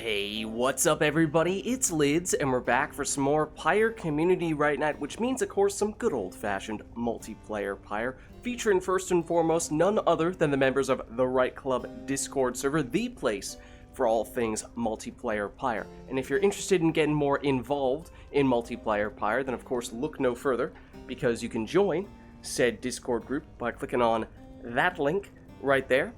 Hey, what's up everybody? It's Lids, and we're back for some more Pyre Community RITE Night, which means, of course, some good old-fashioned multiplayer Pyre, featuring first and foremost none other than the members of the RITE Club Discord server, the place for all things multiplayer Pyre. And if you're interested in getting more involved in multiplayer Pyre, then of course look no further, because you can join said Discord group by clicking on that link right there.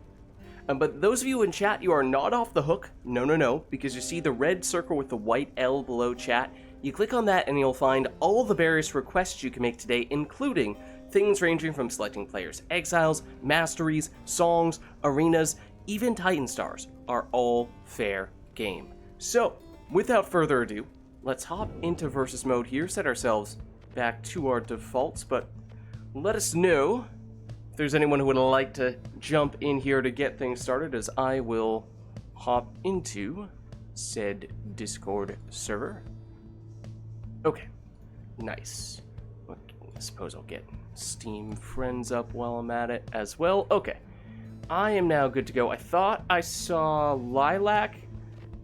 But those of you in chat, you are not off the hook. No, because you see the red circle with the white L below chat. You click on that and you'll find all the various requests you can make today, including things ranging from selecting players' exiles, masteries, songs, arenas, even Titan Stars are all fair game. So, without further ado, let's hop into versus mode here, set ourselves back to our defaults, but let us know if there's anyone who would like to jump in here to get things started, as I will hop into said Discord server. Okay, nice. I suppose I'll get Steam friends up while I'm at it as well. Okay, I am now good to go. I thought I saw Lilac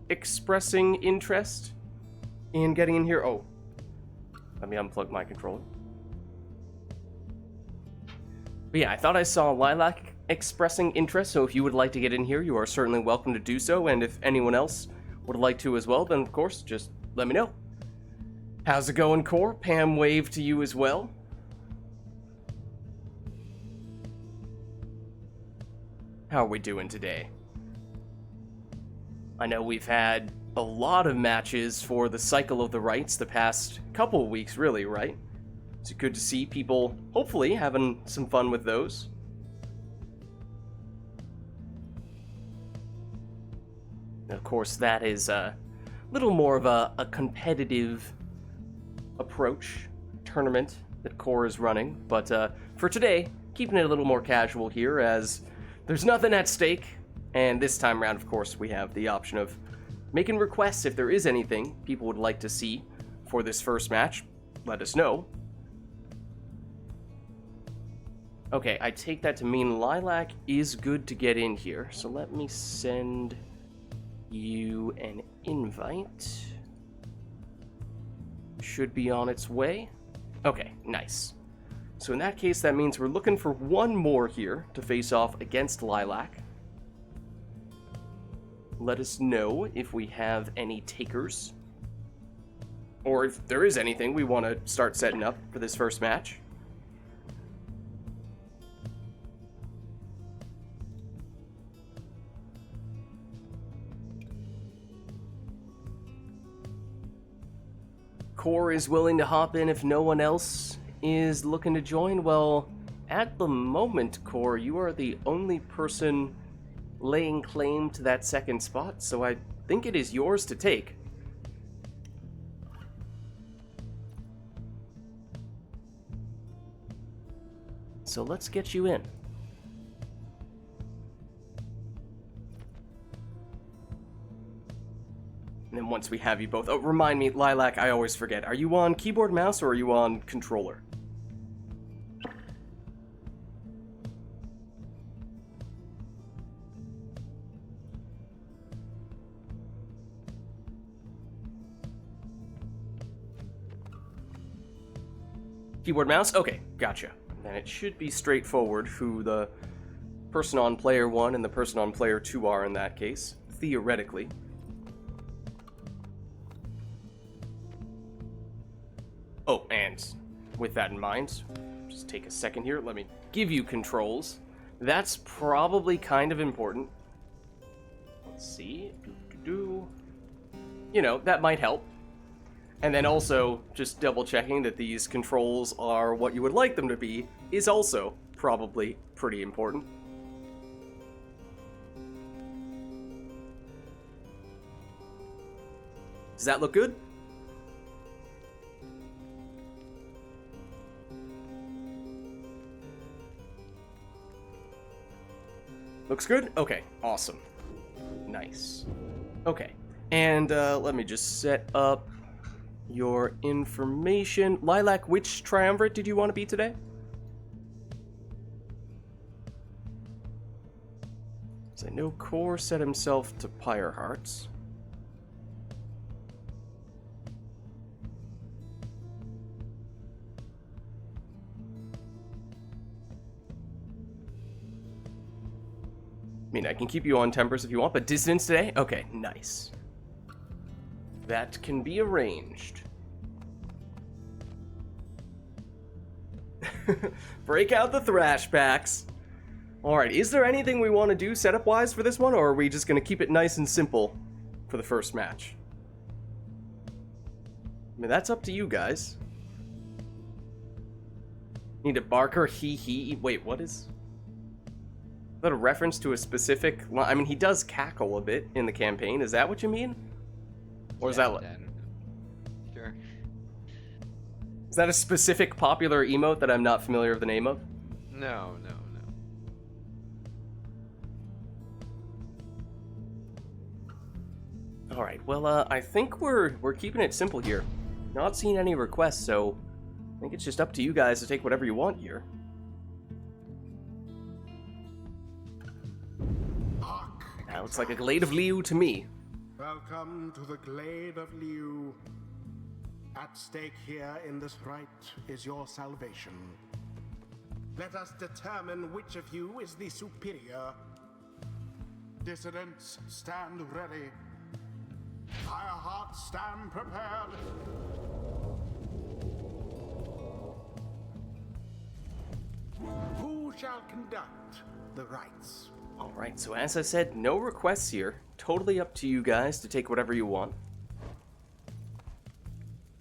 expressing interest in getting in here. Oh, let me unplug my controller. But yeah, I thought I saw Lilac expressing interest, so if you would like to get in here, you are certainly welcome to do so, and if anyone else would like to as well, then of course, just let me know. How's it going, Core? Pam, wave to you as well. How are we doing today? I know we've had a lot of matches for the cycle of the rites the past couple of weeks, really, right? It's good to see people, hopefully, having some fun with those. And of course, that is a little more of a competitive approach, tournament that Core is running. But for today, keeping it a little more casual here, as there's nothing at stake. And this time around, of course, we have the option of making requests if there is anything people would like to see for this first match. Let us know. Okay, I take that to mean Lilac is good to get in here, so let me send you an invite. Should be on its way. Okay, nice. So in that case, that means we're looking for one more here to face off against Lilac. Let us know if we have any takers, or if there is anything we want to start setting up for this first match. Core is willing to hop in if no one else is looking to join. Well, at the moment, Core, you are the only person laying claim to that second spot, so I think it is yours to take. So let's get you in. And then once we have you both... Oh, remind me, Lilac, I always forget. Are you on keyboard, mouse, or are you on controller? Keyboard, mouse? Okay, gotcha. Then it should be straightforward who the person on player 1 and the person on player 2 are in that case, theoretically. Oh, and with that in mind, just take a second here. Let me give you controls. That's probably kind of important. Let's see. You know, that might help. And then also, just double checking that these controls are what you would like them to be is also probably pretty important. Does that look good? Looks good? Okay, awesome. Nice. Okay, and let me just set up your information. Lilac, which triumvirate did you want to be today? So I know Core set himself to Pyre Hearts. I mean, I can keep you on tempers if you want, but dissonance today? Okay, nice. That can be arranged. Break out the thrash packs. Alright, is there anything we want to do setup-wise for this one, or are we just going to keep it nice and simple for the first match? I mean, that's up to you guys. Need a Barker, he. Wait, what is... Is that a reference to a specific... I mean, he does cackle a bit in the campaign. Is that what you mean? Or is that... Sure. Is that a specific popular emote that I'm not familiar with the name of? No. Alright, well, I think we're keeping it simple here. Not seeing any requests, so I think it's just up to you guys to take whatever you want here. That looks like a Glade of Liu to me. Welcome to the Glade of Liu. At stake here in this rite is your salvation. Let us determine which of you is the superior. Dissidents, stand ready. Firehearts, stand prepared. Who shall conduct the rites? Alright, so as I said, no requests here. Totally up to you guys to take whatever you want.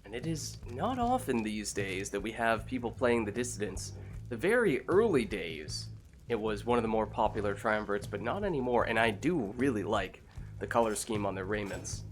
And it is not often these days that we have people playing the Dissidents. The very early days, it was one of the more popular triumvirates, but not anymore, and I do really like the color scheme on their raiments.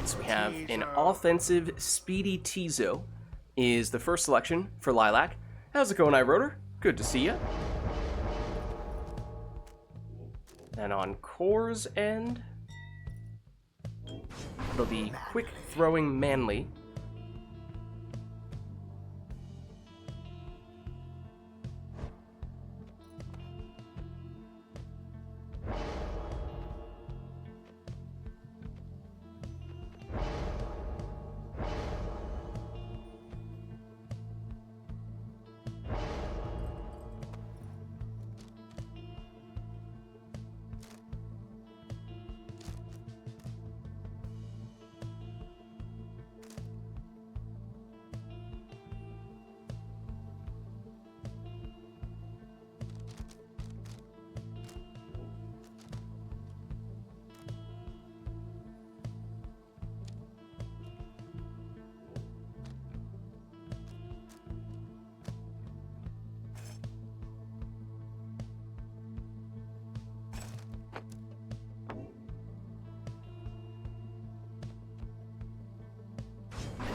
So we have an offensive speedy Tizo is the first selection for Lilac. How's it going, iRotor? Good to see you. And on Core's end, it'll be quick throwing Manly.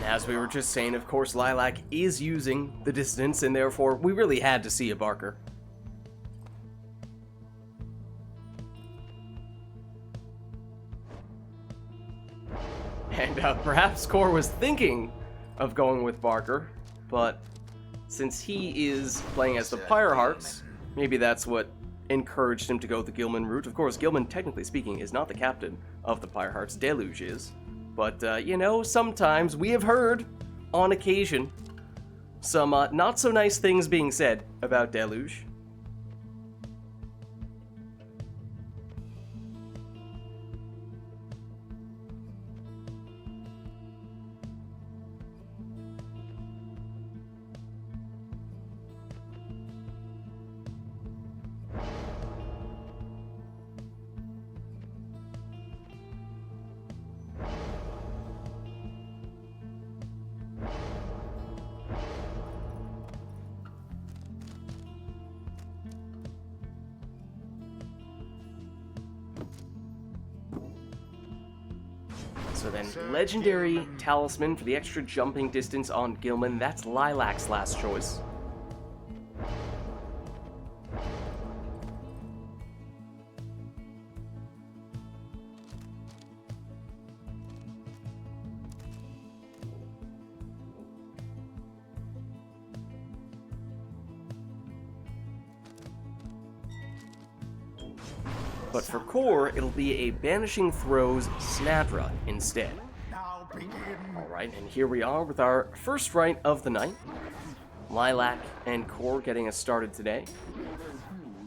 As we were just saying, of course, Lilac is using the Dissidents, and therefore we really had to see a Barker. And perhaps Core was thinking of going with Barker, but since he is playing as the Pyre Hearts, maybe that's what encouraged him to go the Gilman route. Of course, Gilman, technically speaking, is not the captain of the Pyre Hearts. Deluge is. But, you know, sometimes we have heard, on occasion, some not so nice things being said about Deluge. So then, Legendary Talisman for the extra jumping distance on Gilman. That's Lilac's last choice. But for Core, it'll be a Banishing Throws Snadra instead. Now begin. Alright, and here we are with our first right of the night. Lilac and Core getting us started today.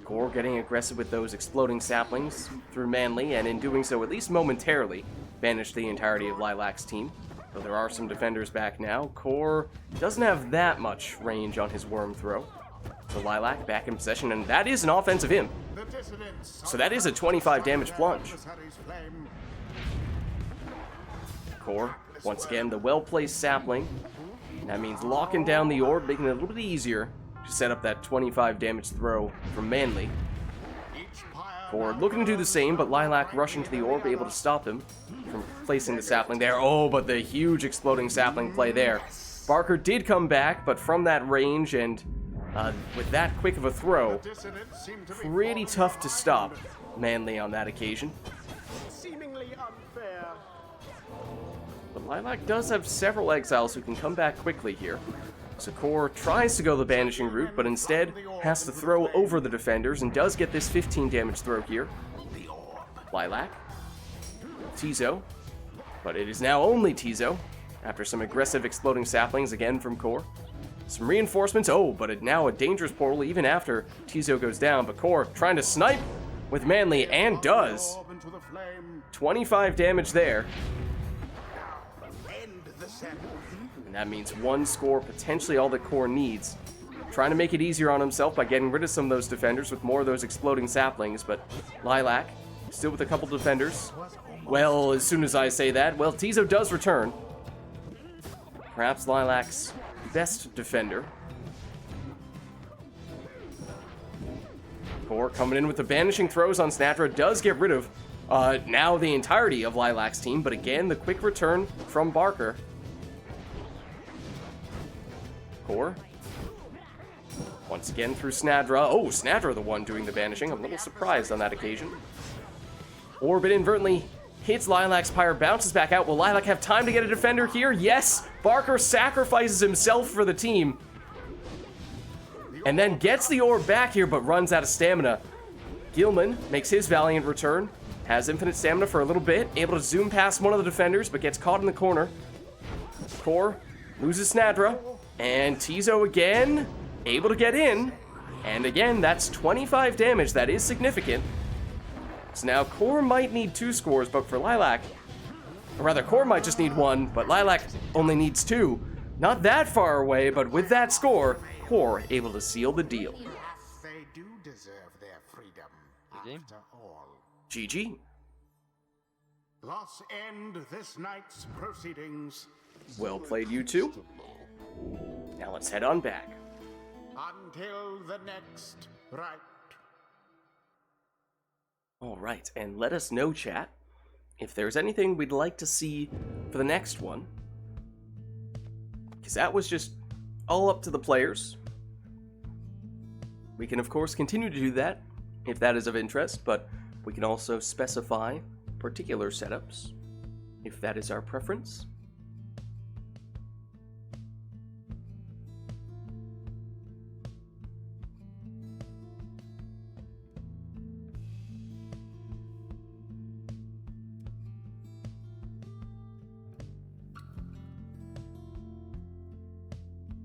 Core getting aggressive with those exploding saplings through Manly, and in doing so, at least momentarily, banished the entirety of Lilac's team. Though there are some defenders back now, Core doesn't have that much range on his worm throw. So Lilac back in possession, and that is an offensive imp. So that is a 25 damage plunge. Core, once again, the well-placed sapling. That means locking down the orb, making it a little bit easier to set up that 25 damage throw from Manly. Core looking to do the same, but Lilac rushing to the orb, able to stop him from placing the sapling there. Oh, but the huge exploding sapling play there. Barker did come back, but from that range and with that quick of a throw, pretty tough to stop Manly on that occasion. Seemingly unfair. But Lilac does have several exiles who can come back quickly here. So Core tries to go the banishing route, but instead has to throw over the defenders and does get this 15 damage throw here. Lilac. Tizo. But it is now only Tizo, after some aggressive exploding saplings again from Core. Some reinforcements, oh, but now a dangerous portal even after Tizo goes down, but Core trying to snipe with Manly, and does. 25 damage there. And that means one score, potentially all that Core needs. Trying to make it easier on himself by getting rid of some of those defenders with more of those exploding saplings, but Lilac still with a couple defenders. Well, as soon as I say that, well, Tizo does return. Perhaps Lilac's best defender. Core coming in with the banishing throws on Snadra, does get rid of now the entirety of Lilac's team, but again, the quick return from Barker. Core. Once again through Snadra. Oh, Snadra the one doing the banishing. I'm a little surprised on that occasion. Orbit inadvertently hits Lilac's Pyre, bounces back out. Will Lilac have time to get a defender here? Yes! Barker sacrifices himself for the team. And then gets the orb back here, but runs out of stamina. Gilman makes his valiant return. Has infinite stamina for a little bit. Able to zoom past one of the defenders, but gets caught in the corner. Core loses Snadra. And Tizo again, able to get in. And again, that's 25 damage. That is significant. So now Core might need 2 scores, but for Lilac, or rather Core might just need 1, but Lilac only needs 2. Not that far away, but with that score, Core able to seal the deal. They do deserve their freedom, after all. GG. Thus end this night's proceedings. Well played, you two. Now let's head on back. Until the next rite. Alright, and let us know, chat, if there's anything we'd like to see for the next one. Because that was just all up to the players. We can, of course, continue to do that, if that is of interest, but we can also specify particular setups, if that is our preference.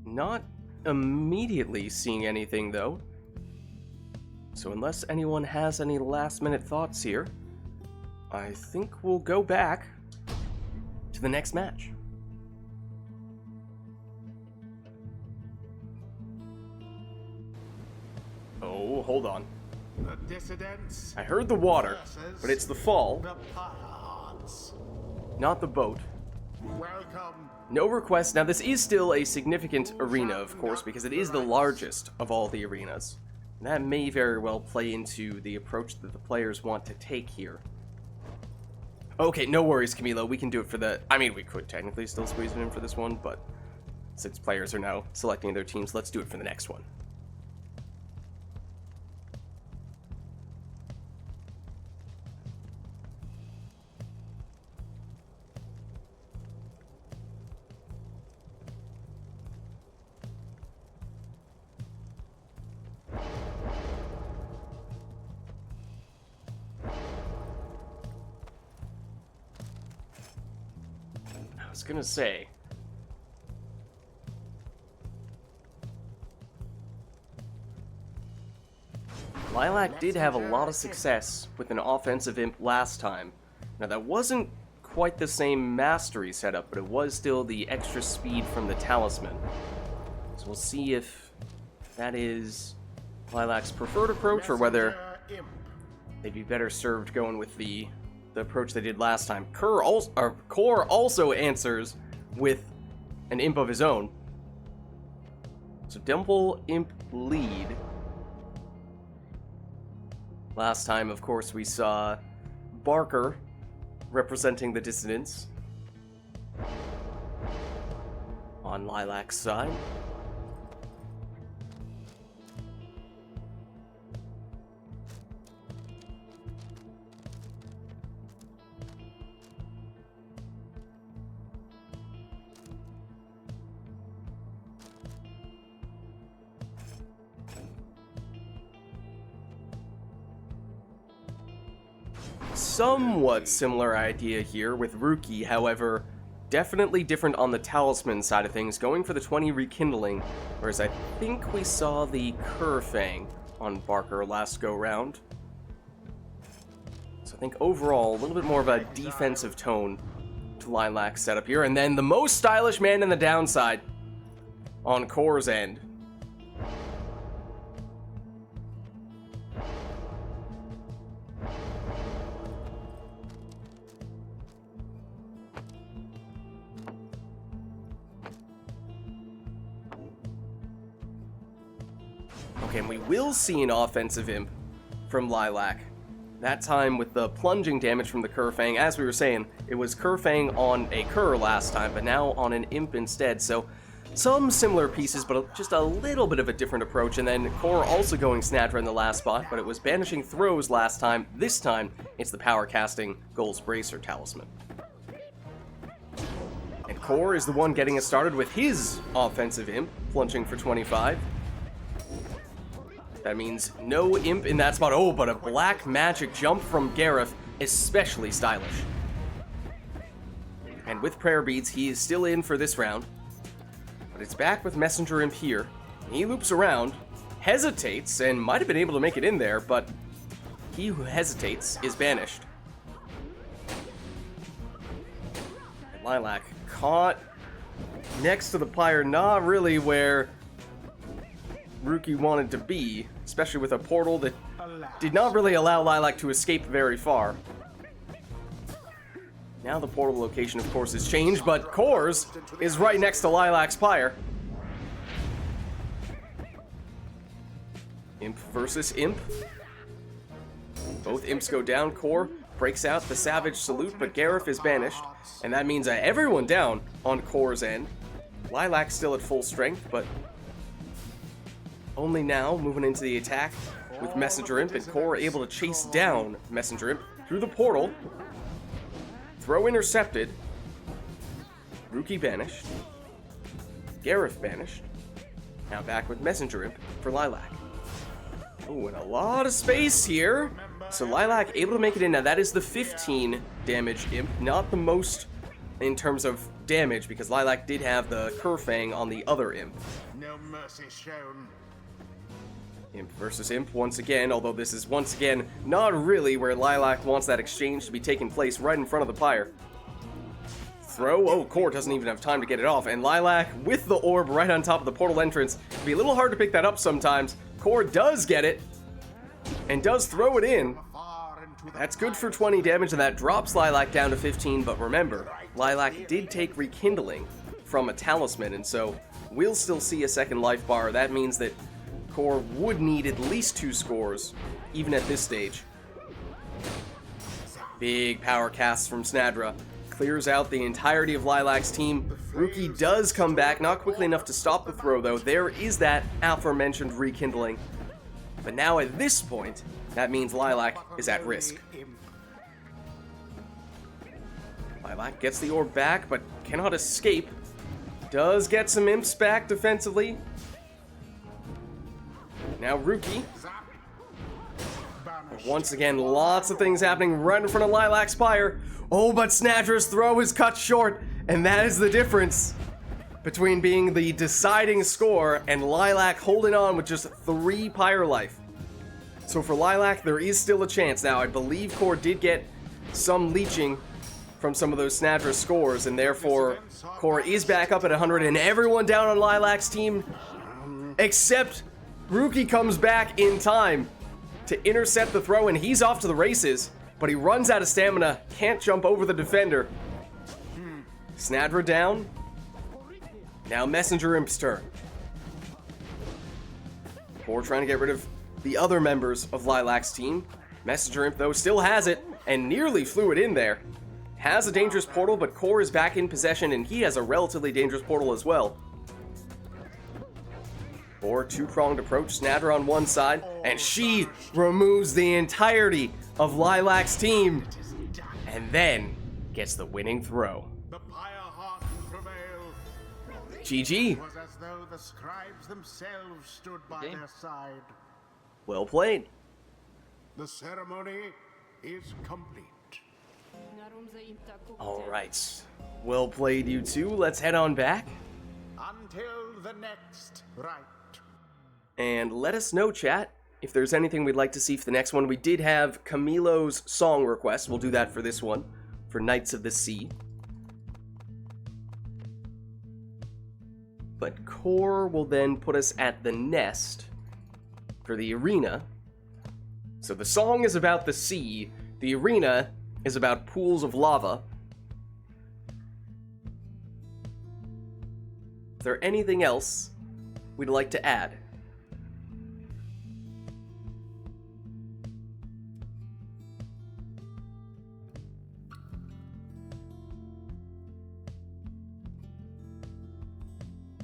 Not immediately seeing anything, though. So unless anyone has any last-minute thoughts here, I think we'll go back to the next match. Oh, hold on. The dissidents. I heard the water, but it's the fall, The Pyres. not the boat. Welcome. No request. Now, this is still a significant arena, of course, because it is the largest of all the arenas. And that may very well play into the approach that the players want to take here. Okay, no worries, Camilo. We can do it for the... I mean, we could technically still squeeze it in for this one, but since players are now selecting their teams, let's do it for the next one. was gonna say. Lilac did have a lot of success with an offensive imp last time. Now that wasn't quite the same mastery setup, but it was still the extra speed from the talisman. So we'll see if that is Lilac's preferred approach or whether they'd be better served going with the approach they did last time. Core also answers with an imp of his own. So double imp lead. Last time, of course, we saw Barker representing the dissidents on Lilac's side. Somewhat similar idea here with Rookie, however, definitely different on the talisman side of things, going for the 20 rekindling, whereas I think we saw the Fang on Barker last go round. So I think overall, a little bit more of a defensive tone to Lilac's setup here, and then the most stylish man in the downside on Core's end. Okay, and we will see an offensive imp from Lilac. That time with the plunging damage from the Fang. As we were saying, it was Fang on a Cur last time, but now on an imp instead. So some similar pieces, but just a little bit of a different approach. And then Core also going Snadra in the last spot, but it was banishing throws last time. This time, it's the power casting Goal's Bracer Talisman. And Core is the one getting us started with his offensive imp, plunging for 25. That means no imp in that spot. Oh, but a black magic jump from Gareth, especially stylish. And with prayer beads, he is still in for this round. But it's back with messenger imp here. He loops around, hesitates, and might have been able to make it in there, but he who hesitates is banished. And Lilac caught next to the Pyre, not really where Rookie wanted to be, especially with a portal that did not really allow Lilac to escape very far. Now the portal location, of course, has changed, but Core's is right next to Lilac's Pyre. Imp versus Imp. Both Imps go down. Core breaks out the Savage Salute, but Gareth is banished, and that means everyone down on Core's end. Lilac's still at full strength, but only now moving into the attack with Messenger Imp, and Core able to chase down Messenger Imp through the portal. Throw intercepted. Rookie banished. Gareth banished. Now back with Messenger Imp for Lilac. Oh, and a lot of space here. So Lilac able to make it in. Now that is the 15 damage Imp, not the most in terms of damage, because Lilac did have the Fang on the other Imp. No mercy shown. Imp versus Imp once again, although this is once again not really where Lilac wants that exchange to be taking place, right in front of the Pyre. Throw, oh, Core doesn't even have time to get it off, and Lilac with the orb right on top of the portal entrance. It'd be a little hard to pick that up sometimes. Core does get it, and does throw it in. That's good for 20 damage, and that drops Lilac down to 15, but remember, Lilac did take Rekindling from a Talisman, and so we'll still see a second life bar. That means that Core would need at least 2 scores, even at this stage. Big power casts from Snadra. Clears out the entirety of Lilac's team. Rookie does come back, not quickly enough to stop the throw though. There is that aforementioned Rekindling. But now at this point, that means Lilac is at risk. Lilac gets the orb back, but cannot escape. Does get some imps back defensively. Now Rookie. But once again, lots of things happening right in front of Lilac's Pyre. Oh, but Snadra's throw is cut short, And that is the difference between being the deciding score and Lilac holding on with just 3 Pyre life. So for Lilac, there is still a chance. Now, I believe Core did get some leeching from some of those Snadra scores, and therefore Core is back up at 100, and everyone down on Lilac's team, except Rookie comes back in time to intercept the throw, and he's off to the races, but he runs out of stamina, can't jump over the defender. Snadra down. Now Messenger Imp's turn. Core trying to get rid of the other members of Lilac's team. Messenger Imp, though, still has it, and nearly flew it in there. Has a dangerous portal, but Core is back in possession, and he has a relatively dangerous portal as well. Or two-pronged approach, Snadra on one side, and she removes the entirety of Lilac's team, and then gets the winning throw. The Pyre heart prevailed. GG. It was as though the scribes themselves stood by Game. their side. Well played. The ceremony is complete. All right. Well played, you two. Let's head on back. Until the next rite. And let us know, chat, if there's anything we'd like to see for the next one. We did have Camilo's song request. We'll do that for this one, for Knights of the Sea. But Core will then put us at the nest for the arena. So the song is about the sea. The arena is about pools of lava. Is there anything else we'd like to add?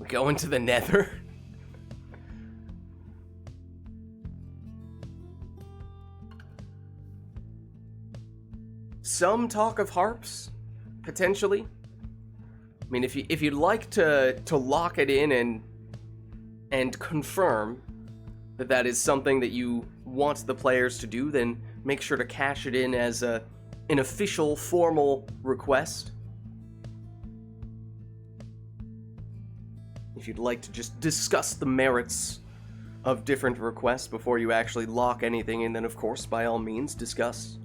We go into the nether? Some talk of harps, potentially. I mean, if you'd like to lock it in and confirm that that is something that you want the players to do, then make sure to cash it in as an official, formal request. If you'd like to just discuss the merits of different requests before you actually lock anything in, then of course, by all means, discuss.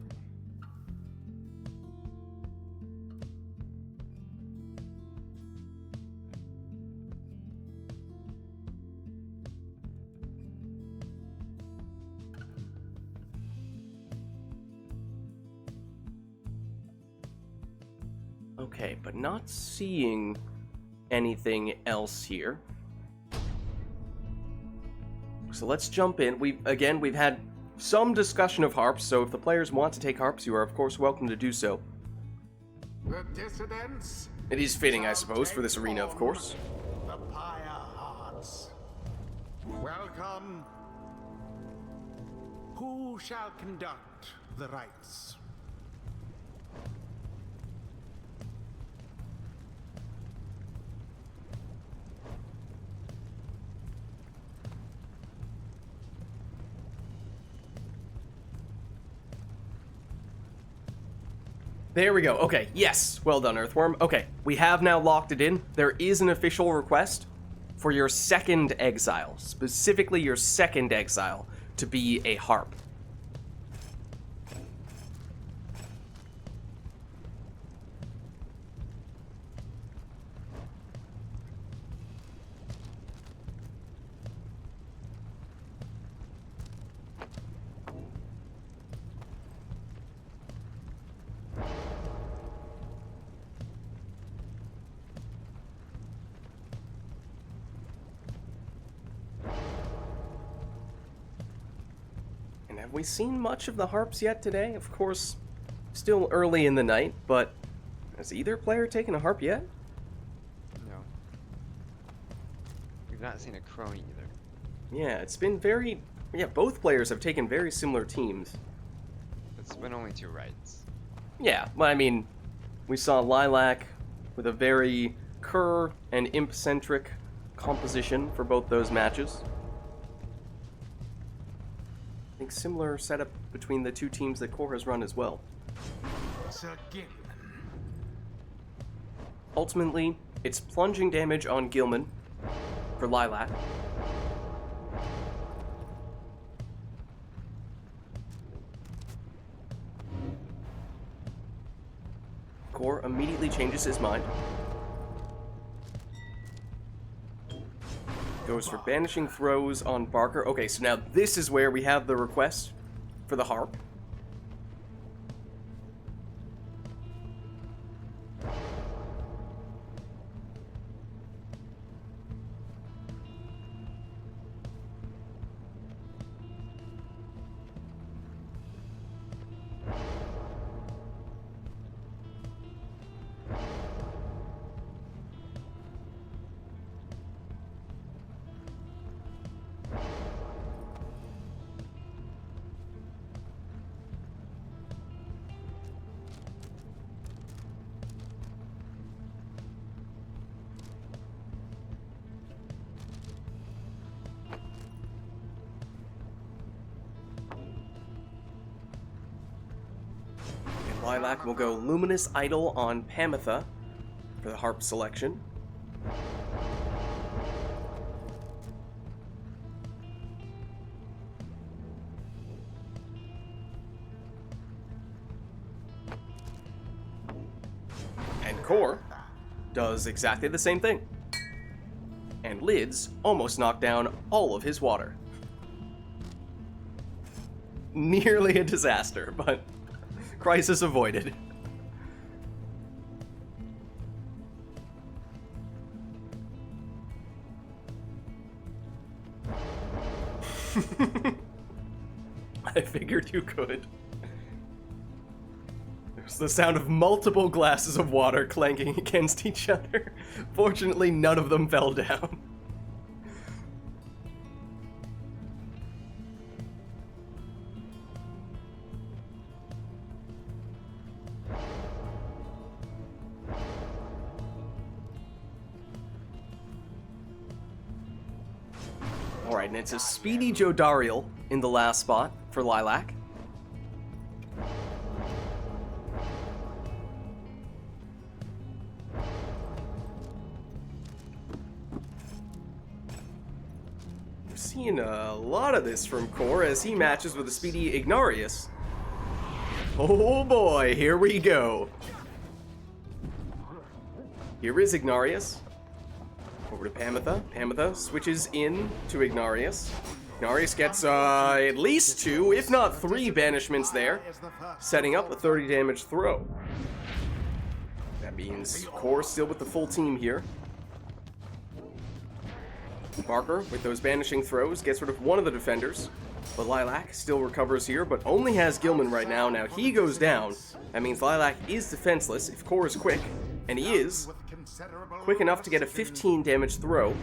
Okay, but not seeing anything else here. So let's jump in. We've had some discussion of harps, so if the players want to take harps, you are of course welcome to do so. The dissidents. It is fitting, I suppose, for this arena, of course. The Pyre hearts. Welcome. Who shall conduct the rites? There we go. Okay, yes. Well done, Earthworm. Okay, we have now locked it in. There is an official request for your second exile, specifically your second exile, to be a harp. Have we seen much of the harps yet today? Of course, still early in the night, but has either player taken a harp yet? No. We've not seen a crone either. Yeah, it's been very... Yeah, both players have taken very similar teams. It's been only 2 rites. Yeah, well, I mean, we saw Lilac with a very Cur and Imp-centric composition for both those matches. I think similar setup between the two teams that Core has run as well. Sir Gilman. Ultimately, it's plunging damage on Gilman for Lilac. Core immediately changes his mind. Goes for banishing throws on Barker. Okay, so now this is where we have the request for the harp. Lilac will go Luminous Idol on Pamitha for the harp selection. And Core does exactly the same thing. And Lids almost knocked down all of his water. Nearly a disaster, but crisis avoided. I figured you could. There's the sound of multiple glasses of water clanking against each other. Fortunately, none of them fell down. Alright, and it's a speedy Jodariel in the last spot for Lilac. We're seeing a lot of this from Core as he matches with a speedy Ignarius. Oh boy, here we go. Here is Ignarius. Over to Pamitha. Pamitha switches in to Ignarius. Ignarius gets at least 2, if not 3 banishments there, setting up a 30 damage throw. That means Core still with the full team here. Barker, with those banishing throws, gets rid of one of the defenders. But Lilac still recovers here, but only has Gilman right now. Now he goes down. That means Lilac is defenseless if Core is quick, and he is. Quick enough to get a 15 damage throw.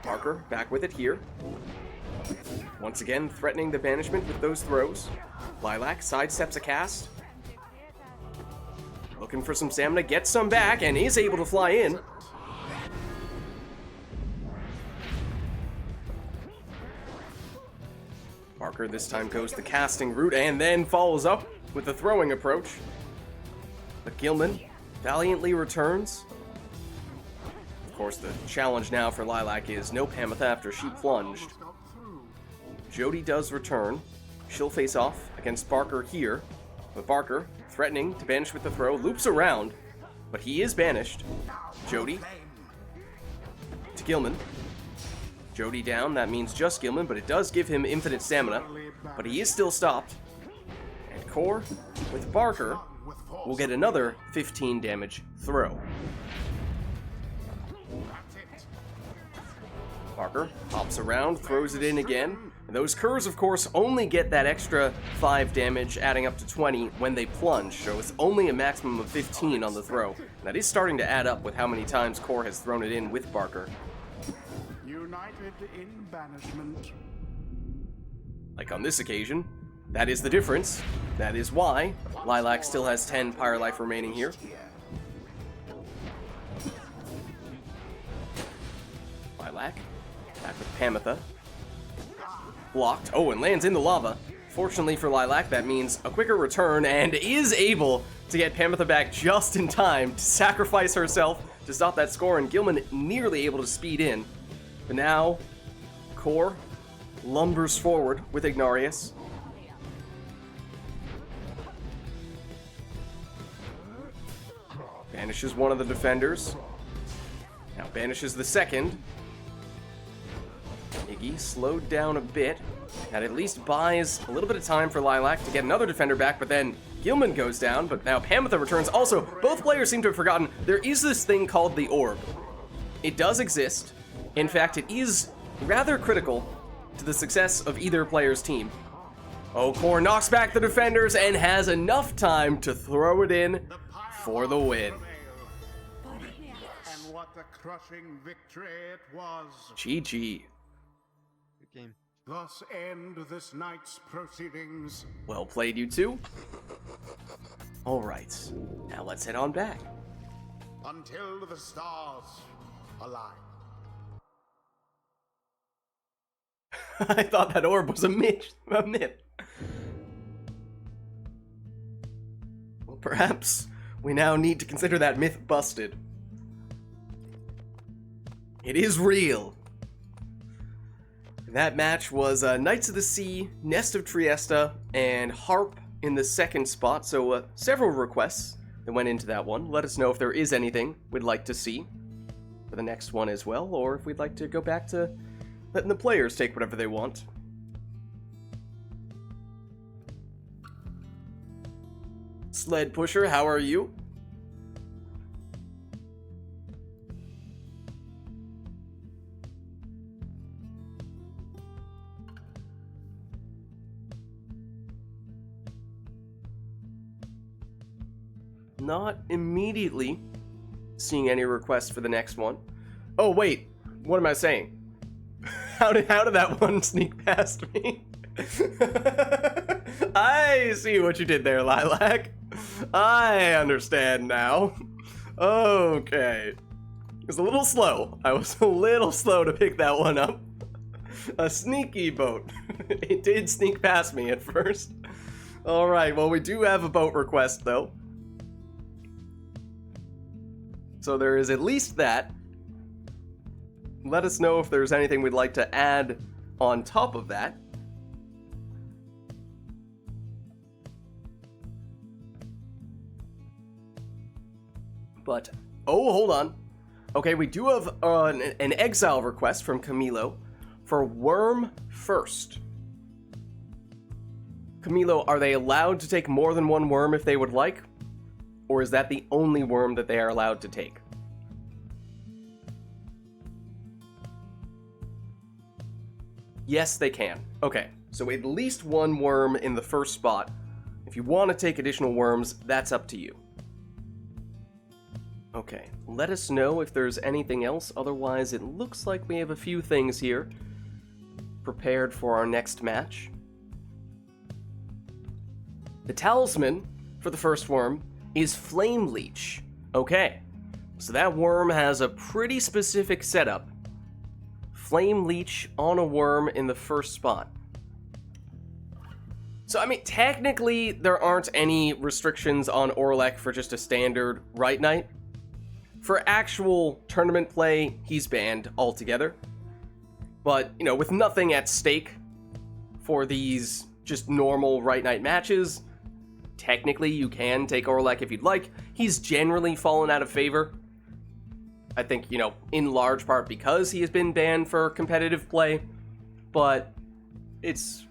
Barker back with it here. Once again, threatening the banishment with those throws. Lilac sidesteps a cast. Looking for some stamina, gets some back, and is able to fly in. Barker this time goes the casting route and then follows up with the throwing approach. But Gilman valiantly returns. Of course, the challenge now for Lilac is no Pamitha after she plunged. Jody does return. She'll face off against Barker here. But Barker, threatening to banish with the throw, loops around. But he is banished. Jody to Gilman. Jody down, that means just Gilman, but it does give him infinite stamina. But he is still stopped. And Core, with Barker, will get another 15 damage throw. Barker hops around, throws it in again. And those Curs, of course, only get that extra 5 damage, adding up to 20 when they plunge, so it's only a maximum of 15 on the throw. That is starting to add up with how many times Core has thrown it in with Barker. United in banishment. Like on this occasion, that is the difference. That is why Lilac still has 10 Pyre life remaining here. Lilac, back with Pamitha. Blocked. Oh, and lands in the lava. Fortunately for Lilac, that means a quicker return and is able to get Pamitha back just in time to sacrifice herself to stop that score, and Gilman nearly able to speed in. But now, Core lumbers forward with Ignarius. Banishes one of the defenders. Now banishes the second. Iggy slowed down a bit. That at least buys a little bit of time for Lilac to get another defender back, but then Gilman goes down, but now Pamitha returns. Also, both players seem to have forgotten there is this thing called the Orb. It does exist. In fact, it is rather critical to the success of either player's team. Oh, Core knocks back the defenders and has enough time to throw it in for the win. And what a crushing victory it was. GG. Good game. Thus end this night's proceedings. Well played, you two. Alright, now let's head on back. Until the stars align. I thought that orb was a myth. Well, perhaps we now need to consider that myth busted. It is real. That match was Knights of the Sea, Nest of Triesta, and Harp in the second spot, so several requests that went into that one. Let us know if there is anything we'd like to see for the next one as well, or if we'd like to go back to letting the players take whatever they want. Sled Pusher, how are you? Not immediately seeing any requests for the next one. Oh wait, what am I saying? How did that one sneak past me? I see what you did there, Lilac. I understand now. Okay. It was a little slow. I was a little slow to pick that one up. A sneaky boat. It did sneak past me at first. Alright, well we do have a boat request though. So there is at least that. Let us know if there's anything we'd like to add on top of that. But, oh, hold on. Okay, we do have an exile request from Camilo for Worm First. Camilo, are they allowed to take more than one worm if they would like? Or is that the only worm that they are allowed to take? Yes, they can. Okay, so at least one worm in the first spot. If you want to take additional worms, that's up to you. Okay, let us know if there's anything else. Otherwise, it looks like we have a few things here prepared for our next match. The talisman for the first worm is Flame Leech. Okay, so that worm has a pretty specific setup. Flame Leech on a worm in the first spot. So, I mean, technically, there aren't any restrictions on Orlek for just a standard RITE Night. For actual tournament play, he's banned altogether. But, you know, with nothing at stake for these just normal RITE Night matches, technically you can take Orlek if you'd like. He's generally fallen out of favor. I think, you know, in large part because he has been banned for competitive play, but it's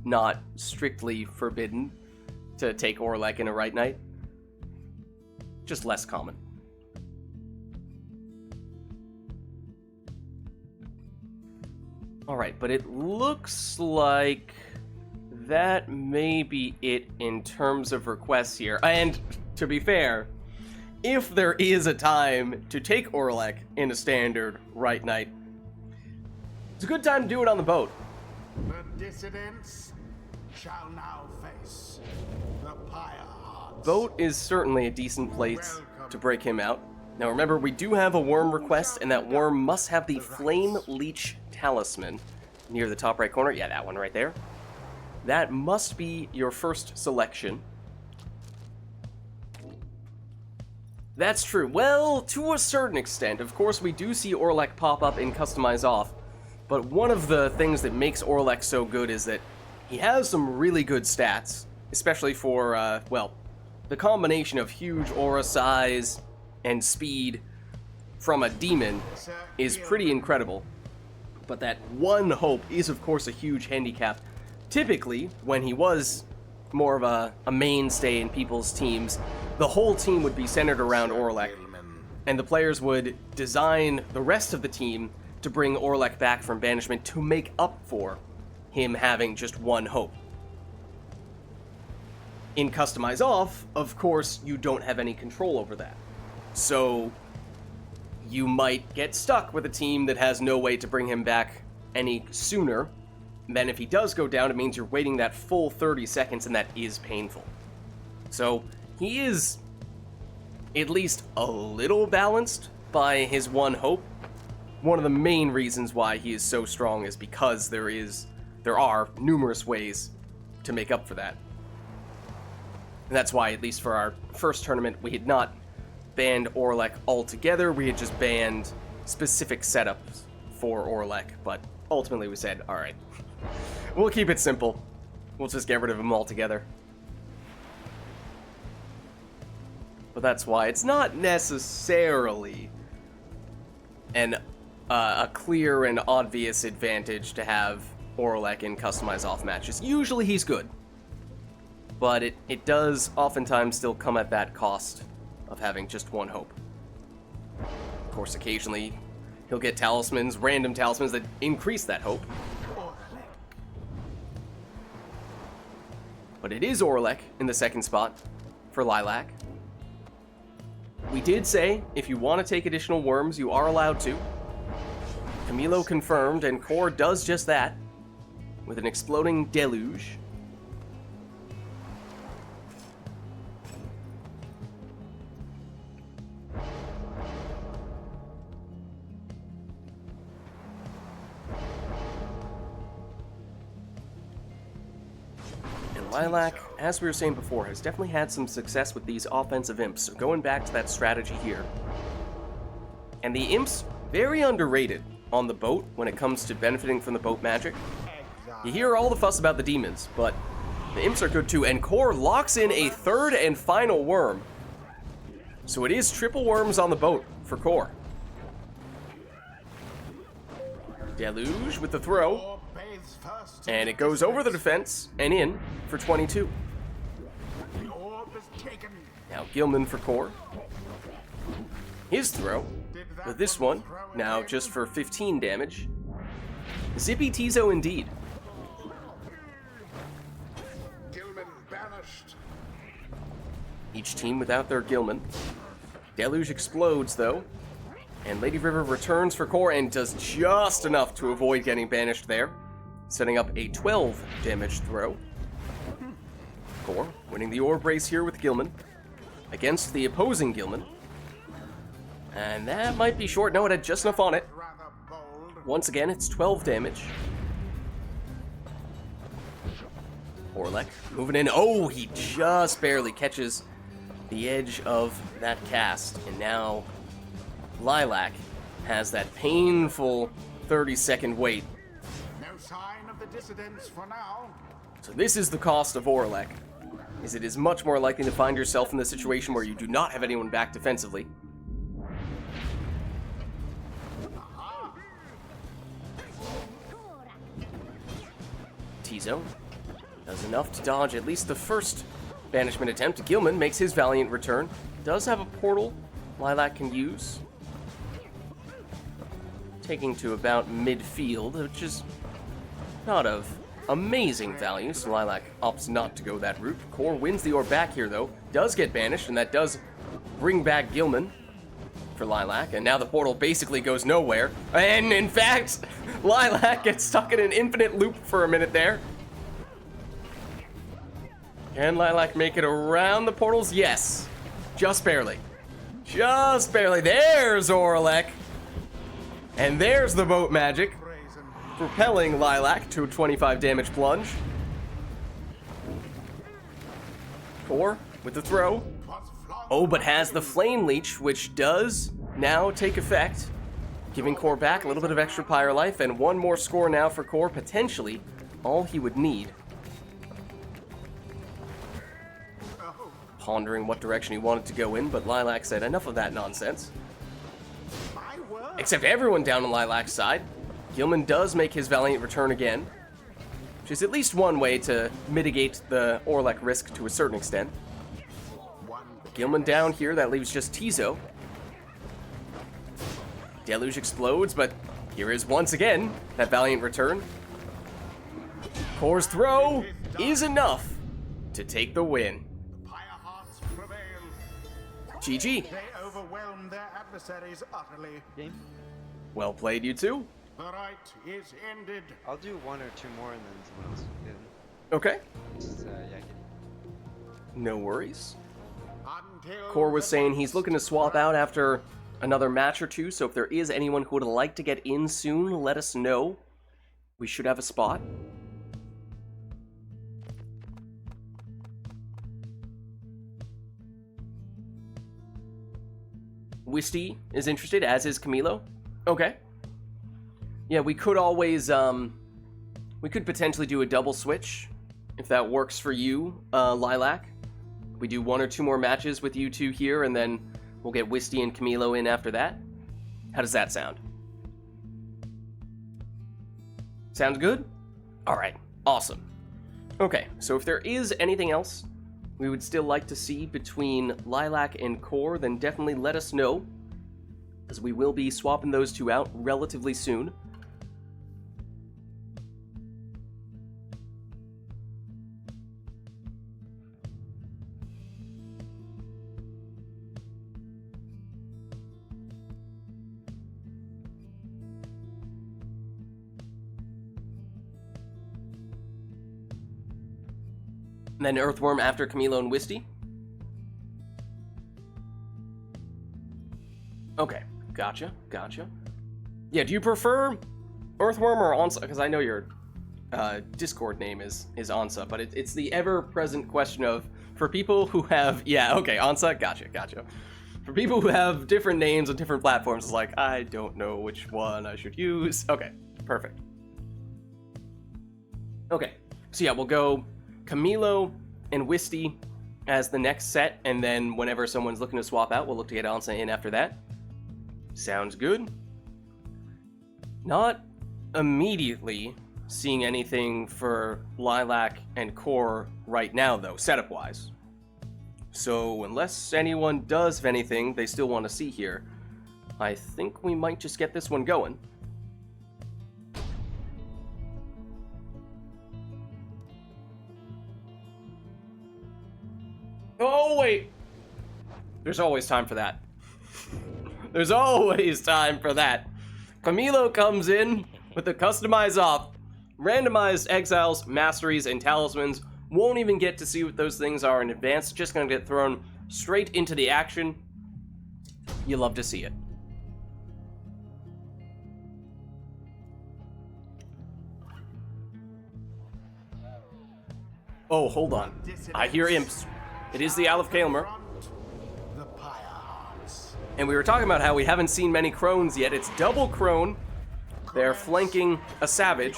not strictly forbidden to take Orlek in a RITE Night. Just less common. Alright, but it looks like that may be it in terms of requests here. And, to be fair, if there is a time to take Orlek in a standard RITE Night, it's a good time to do it on the boat. The dissidents shall now face the Pyre. Boat is certainly a decent place to break him out. Now remember, we do have a worm request, and that worm must have the Flame Leech Talisman near the top right corner. Yeah, that one right there. That must be your first selection. That's true. Well, to a certain extent. Of course, we do see Orlek pop up in Customize Off, but one of the things that makes Orlek so good is that he has some really good stats, especially for, well, the combination of huge aura size and speed from a demon is pretty incredible. But that one hope is, of course, a huge handicap. Typically, when he was more of a mainstay in people's teams, the whole team would be centered around Orlek, and the players would design the rest of the team to bring Orlek back from banishment to make up for him having just one hope. In Customize Off, of course, you don't have any control over that. So you might get stuck with a team that has no way to bring him back any sooner. Then if he does go down, it means you're waiting that full 30 seconds, and that is painful. So he is at least a little balanced by his one hope. One of the main reasons why he is so strong is because there are numerous ways to make up for that. And that's why, at least for our first tournament, we had not banned Orlek altogether. We had just banned specific setups for Orlek, but ultimately we said, alright, we'll keep it simple. We'll just get rid of him altogether. But that's why it's not necessarily a clear and obvious advantage to have Orlek in Customize Off matches. Usually he's good, but it does oftentimes still come at that cost of having just one hope. Of course, occasionally he'll get talismans, random talismans that increase that hope. But it is Orlek in the second spot for Lilac. We did say, if you want to take additional worms, you are allowed to. Camilo confirmed, and Core does just that, with an exploding deluge. Lilac, as we were saying before, has definitely had some success with these offensive imps, so going back to that strategy here. And the imps, very underrated on the boat when it comes to benefiting from the boat magic. You hear all the fuss about the demons, but the imps are good too, and Core locks in a third and final worm. So it is triple worms on the boat for Core. Deluge with the throw. And it goes over the defense and in for 22. Now Gilman for Core. His throw with this one, now just for 15 damage. Zippy Tizo indeed. Gilman banished. Each team without their Gilman. Deluge explodes though. And Lady River returns for Core and does just enough to avoid getting banished there, setting up a 12 damage throw. Core winning the orb race here with Gilman against the opposing Gilman. And that might be short. No, it had just enough on it. Once again, it's 12 damage. Orlek moving in. Oh, he just barely catches the edge of that cast. And now Lilac has that painful 30-second wait. No sign of the dissidents for now. So this is the cost of Orlek, is it is much more likely to find yourself in the situation where you do not have anyone back defensively. Tizo does enough to dodge at least the first banishment attempt. Gilman makes his valiant return. Does have a portal Lilac can use, taking to about midfield, which is not of amazing value, so Lilac opts not to go that route. Core wins the orb back here, though. Does get banished, and that does bring back Gilman for Lilac, and now the portal basically goes nowhere. And, in fact, Lilac gets stuck in an infinite loop for a minute there. Can Lilac make it around the portals? Yes. Just barely. Just barely. There's Orlek. And there's the boat magic, propelling Lilac to a 25 damage plunge. Core with the throw. Oh, but has the Flame Leech, which does now take effect, giving Core back a little bit of extra Pyre life, and one more score now for Core, potentially all he would need. Pondering what direction he wanted to go in, but Lilac said enough of that nonsense. Except everyone down on Lilac's side. Gilman does make his valiant return again, which is at least one way to mitigate the Orlek risk to a certain extent. Gilman down here, that leaves just Tizo. Deluge explodes, but here is once again that valiant return. Core's throw is enough to take the win. GG. They overwhelmed their adversaries utterly. Game. Well played, you two. The rite is ended. I'll do one or two more and then someone else will get Okay. in. Just, yeah, No worries. Until Core was the saying he's looking to swap out after another match or two, so if there is anyone who would like to get in soon, let us know. We should have a spot. Wisty is interested, as is Camilo. Okay. Yeah, we could always, we could potentially do a double switch, if that works for you, Lilac. We do one or two more matches with you two here, and then we'll get Wisty and Camilo in after that. How does that sound? Sounds good? Alright, awesome. Okay, so if there is anything else we would still like to see between Lilac and Core, then definitely let us know, as we will be swapping those two out relatively soon. And then Earthworm after Camilo and Wisty. Okay, gotcha. Yeah, do you prefer Earthworm or Onsa? Because I know your Discord name is Onsa, but it's the ever-present question of, for people who have, yeah, okay, Onsa, gotcha. For people who have different names on different platforms, it's like, I don't know which one I should use. Okay, perfect. Okay, so yeah, we'll go Camilo and Wisty as the next set, and then whenever someone's looking to swap out, we'll look to get Onsa in after that. Sounds good. Not immediately seeing anything for Lilac and Core right now, though, setup-wise. So unless anyone does have anything they still want to see here, I think we might just get this one going. Oh, wait! There's always time for that. There's always time for that. Camilo comes in with the customized off. Randomized exiles, masteries, and talismans. Won't even get to see what those things are in advance. Just gonna get thrown straight into the action. You love to see it. Oh, hold on. I hear imps. It is the Aleph Kaelmer. The Pyre. And we were talking about how we haven't seen many Crones yet. It's double Crone. They're flanking a Savage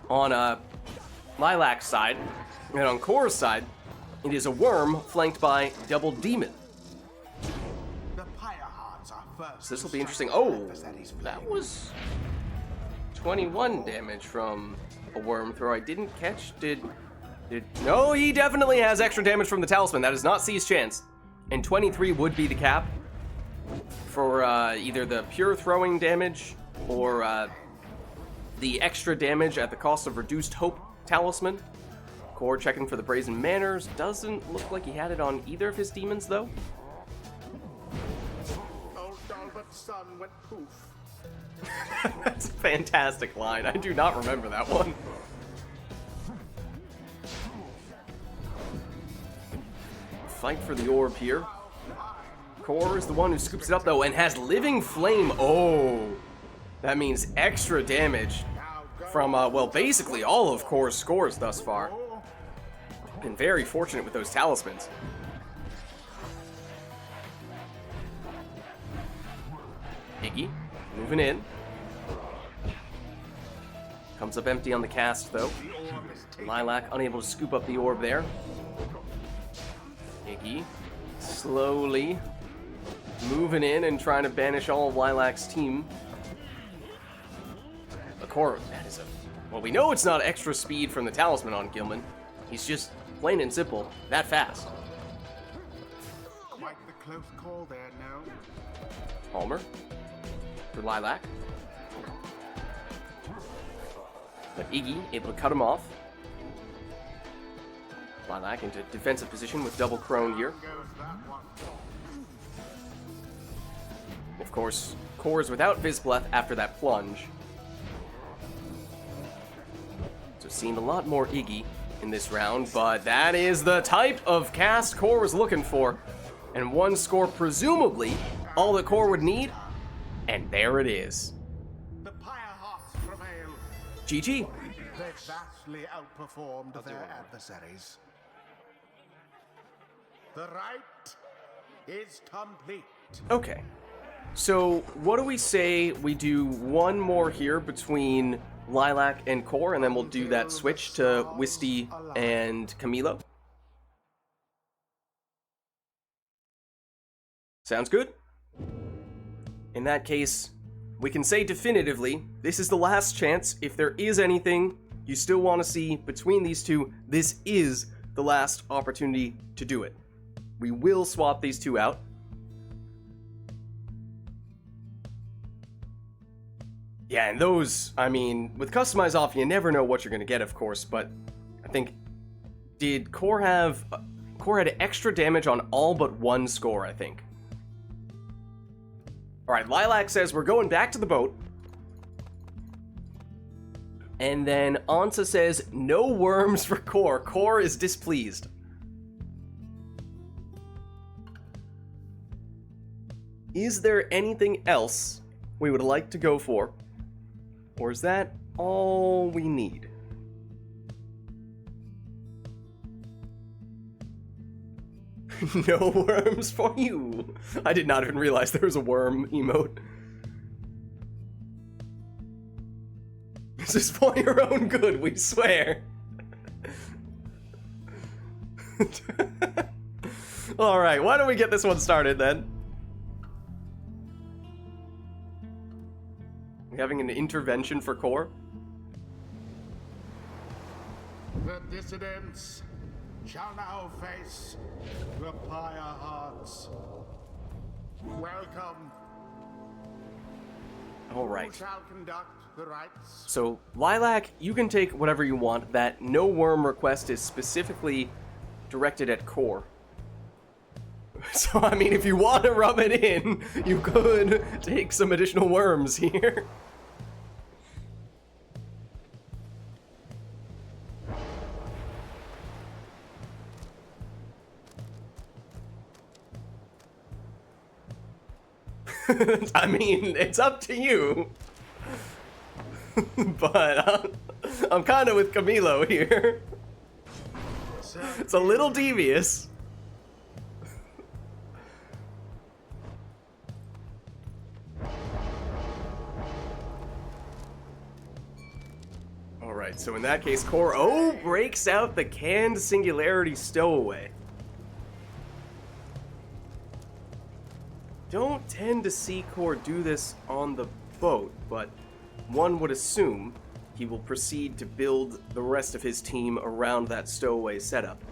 on Lilac's side. And on Core's side, it is a Worm flanked by double Demon. The Pyre Hearts are first. So this will be interesting. Oh, that was 21 damage from a Worm throw. I didn't catch. No, he definitely has extra damage from the Talisman. That is not C's chance. And 23 would be the cap for either the pure throwing damage or the extra damage at the cost of reduced hope Talisman. Core checking for the Brazen Manners. Doesn't look like he had it on either of his demons, though. Old Dalbert's son went poof. That's a fantastic line. I do not remember that one. Fight for the orb here. Core is the one who scoops it up, though, and has Living Flame. Oh, that means extra damage from, well, basically all of Core's scores thus far. Been very fortunate with those talismans. Iggy moving in. Comes up empty on the cast, though. Lilac unable to scoop up the orb there. Iggy slowly moving in and trying to banish all of Lilac's team. The core, that is a... Well, we know it's not extra speed from the talisman on Gilman. He's just plain and simple, that fast. Quite the close call there, no? Palmer for Lilac. But Iggy able to cut him off. Lilac into defensive position with double crone here. Of course, Core's without Vizbleth after that plunge. So seeing a lot more Iggy in this round, but that is the type of cast Core was looking for. And one score, presumably, all that Core would need. And there it is. The Pyre Hearts prevail. GG. They vastly outperformed their adversaries. The rite is complete. Okay. So, what do we say we do one more here between Lilac and Core, and then we'll do that switch to Wisty and Camilo? Sounds good? In that case, we can say definitively, this is the last chance. If there is anything you still want to see between these two, this is the last opportunity to do it. We will swap these two out. Yeah, and those, I mean, with Customize off, you never know what you're going to get, of course, but I think, did Core have... Core had extra damage on all but one score, I think. Alright, Lilac says we're going back to the boat. And then Ansa says, no worms for Core. Core is displeased. Is there anything else we would like to go for? Or is that all we need? No worms for you. I did not even realize there was a worm emote. This is for your own good, we swear. Alright, why don't we get this one started then? We having an intervention for Core? The dissidents shall now face the Pyre Hearts. Welcome. All right. Who shall conduct the rites? So, Lilac, you can take whatever you want. That no worm request is specifically directed at Core. So, I mean, if you want to rub it in, you could take some additional worms here. I mean, it's up to you. But I'm kind of with Camilo here. It's a little devious. Alright, so in that case, Core breaks out the canned Singularity Stowaway. Don't tend to see Core do this on the boat, but one would assume he will proceed to build the rest of his team around that stowaway setup.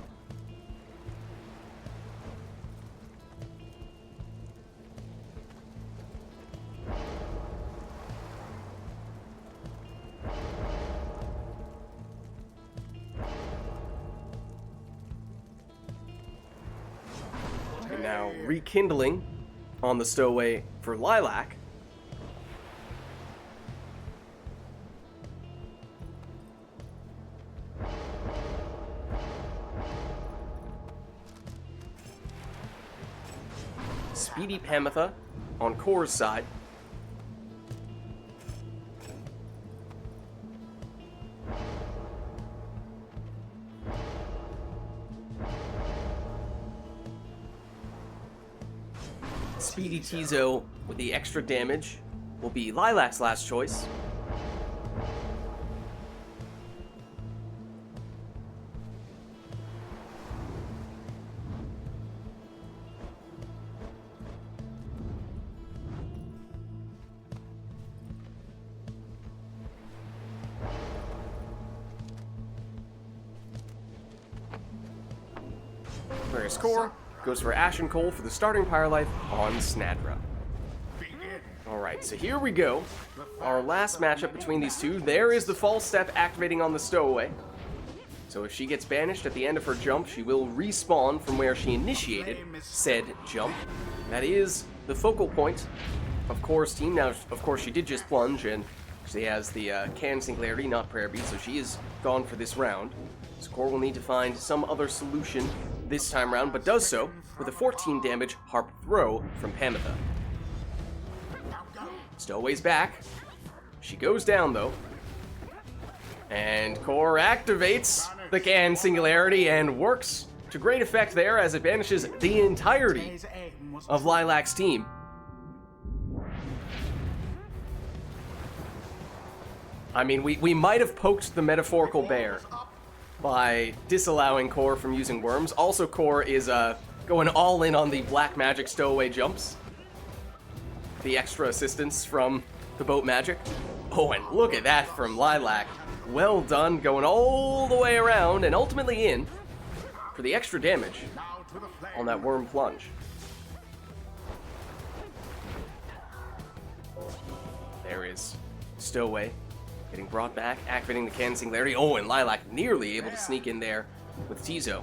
And now rekindling on the stowaway for Lilac. Speedy Pamitha on Core's side. Speedy Tizo with the extra damage will be Lilac's last choice. Whereas Core goes for Ashen Coal for the starting Pyre Life on Snadra. Alright, so here we go. Our last matchup between these two. There is the false step activating on the Stowaway. So if she gets banished at the end of her jump, she will respawn from where she initiated said jump. That is the focal point of Core's team. Now, of course, she did just plunge, and she has the Can Singularity, not Prayer Bead, so she is gone for this round. So Core will need to find some other solution this time around, but does so with a 14 damage Harp Throw from Pamitha. Stowaway's back. She goes down, though. And Core activates the Can Singularity and works to great effect there as it banishes the entirety of Lilac's team. I mean, we might have poked the metaphorical bear by disallowing Core from using worms. Also, Core is going all in on the black magic Stowaway jumps. The extra assistance from the boat magic. Oh, and look at that from Lilac. Well done, going all the way around and ultimately in for the extra damage on that worm plunge. There is Stowaway getting brought back, activating the Can Singularity. Oh, and Lilac nearly able to sneak in there with Tizo.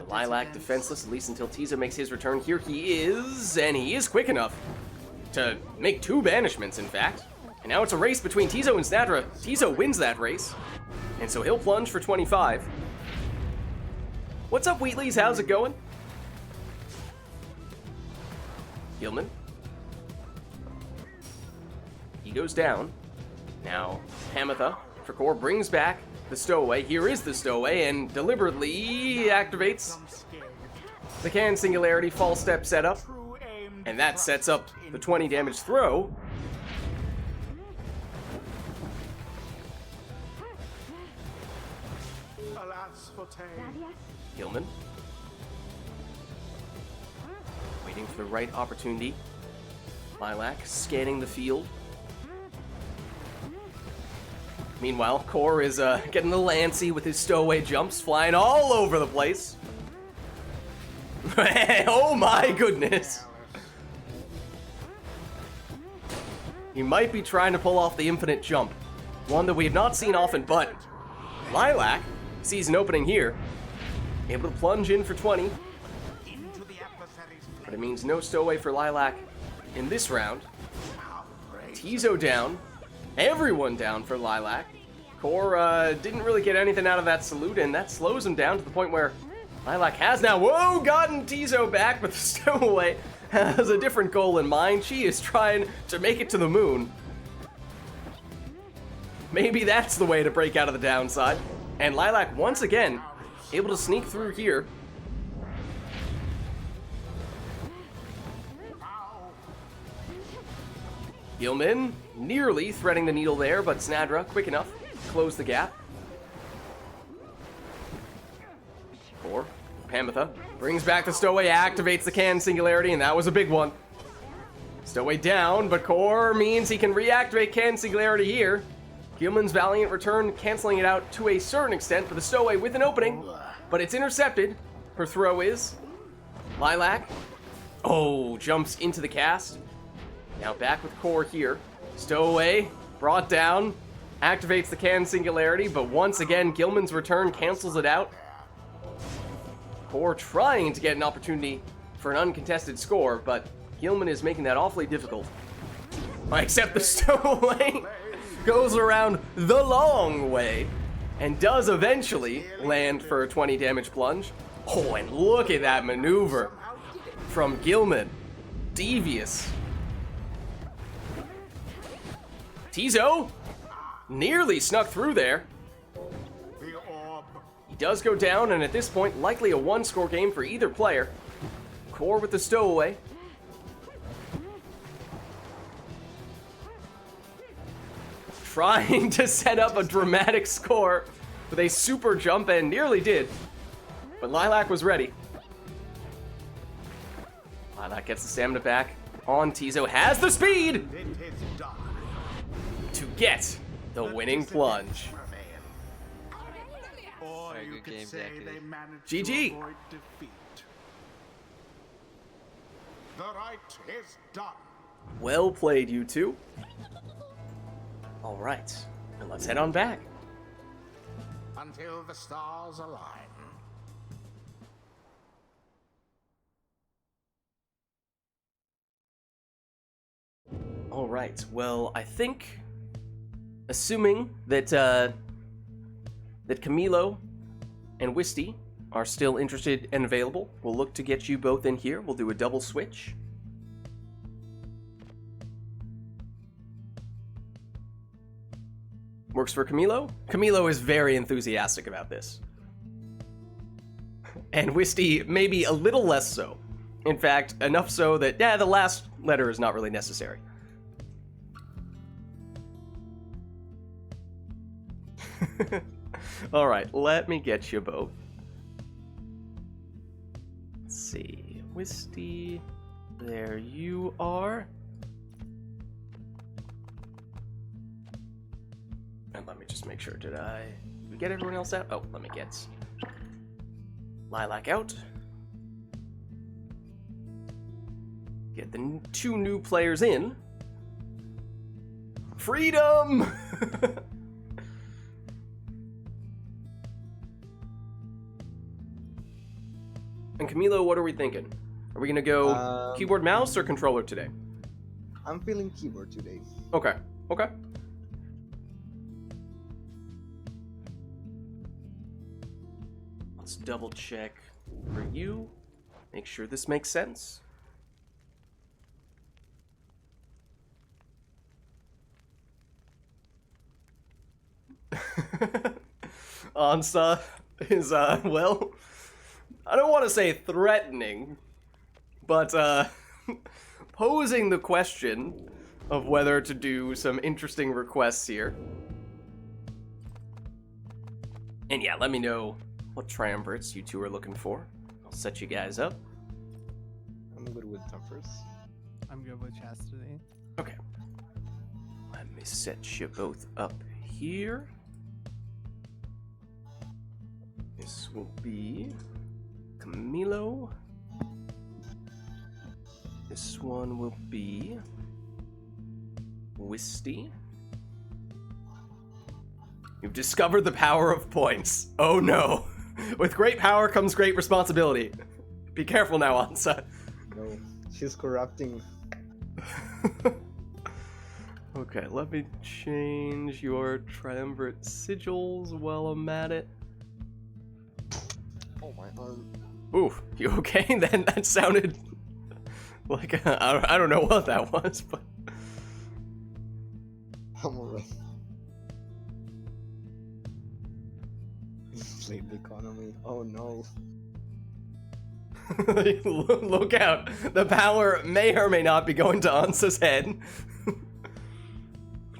Lilac defenseless, at least until Tizo makes his return. Here he is, and he is quick enough to make 2 banishments, in fact. And now it's a race between Tizo and Snadra. Tizo wins that race, and so he'll plunge for 25. What's up, Wheatleys? How's it going? Gilman. He goes down. Now, Pamitha for Core brings back the Stowaway. Here is the Stowaway, and deliberately activates the Can Singularity false step setup. And that sets up the 20 damage throw. Gilman. Waiting for the right opportunity. Lilac scanning the field. Meanwhile, Core is getting a little antsy with his Stowaway jumps, flying all over the place. Oh my goodness! He might be trying to pull off the infinite jump. One that we have not seen often, but Lilac sees an opening here. Able to plunge in for 20. But it means no Stowaway for Lilac in this round. Tizo down. Everyone down for Lilac. Core didn't really get anything out of that salute, and that slows him down to the point where Lilac has now, gotten Tizo back, but the Stowaway has a different goal in mind. She is trying to make it to the moon. Maybe that's the way to break out of the downside. And Lilac, once again, able to sneak through here. Gilman nearly threading the needle there, but Snadra, quick enough, close the gap. Core, Pamitha, brings back the Stowaway, activates the Can Singularity, and that was a big one. Stowaway down, but Core means he can reactivate Can Singularity here. Gilman's valiant return, canceling it out to a certain extent for the Stowaway with an opening, but it's intercepted. Her throw is Lilac. Oh, jumps into the cast. Now back with Core here. Stowaway brought down, activates the Can Singularity, but once again, Gilman's return cancels it out. Core trying to get an opportunity for an uncontested score, but Gilman is making that awfully difficult. Except the Stowaway goes around the long way and does eventually land for a 20 damage plunge. Oh, and look at that maneuver from Gilman. Devious. Tizo nearly snuck through there. He does go down, and at this point, likely a one-score game for either player. Core with the Stowaway. trying to set up a dramatic score with a super jump and nearly did. But Lilac was ready. Lilac gets the stamina back on. Tizo has the speed It is done. to get the winning plunge. Or Very you good could game, say Zachary. they managed GG. to avoid defeat. The right is done. Well played, you two. All right, and let's head on back. Until the stars align. All right. Well, I think, assuming that that Camilo and Wisty are still interested and available, we'll look to get you both in here. We'll do a double switch. Works for Camilo. Camilo is very enthusiastic about this. And Wisty maybe a little less so. In fact, enough so that, yeah, the last letter is not really necessary. All right, let me get you both. Let's see. Wisty, there you are. And let me just make sure, did we get everyone else out? Oh, let me get Lilac out. Get the two new players in. Freedom! And Camilo, what are we thinking? Are we gonna go keyboard, mouse, or controller today? I'm feeling keyboard today. Okay, okay. Let's double check for you. Make sure this makes sense. Ansa is, well, I don't want to say threatening, but, posing the question of whether to do some interesting requests here. And yeah, let me know what triumvirates you two are looking for. I'll set you guys up. I'm good with Tuffers. I'm good with Chastity. Okay. Let me set you both up here. This will be Camilo. This one will be Wisty. You've discovered the power of points. Oh no. With great power comes great responsibility. Be careful now, Ansa. No, she's corrupting. Okay, let me change your triumvirate sigils while I'm at it. Oh my arm. Ooh, you okay? Then that sounded like I don't know what that was, but I'm alright. Inflate the economy. Oh no. look out! The power may or may not be going to Ansa's head.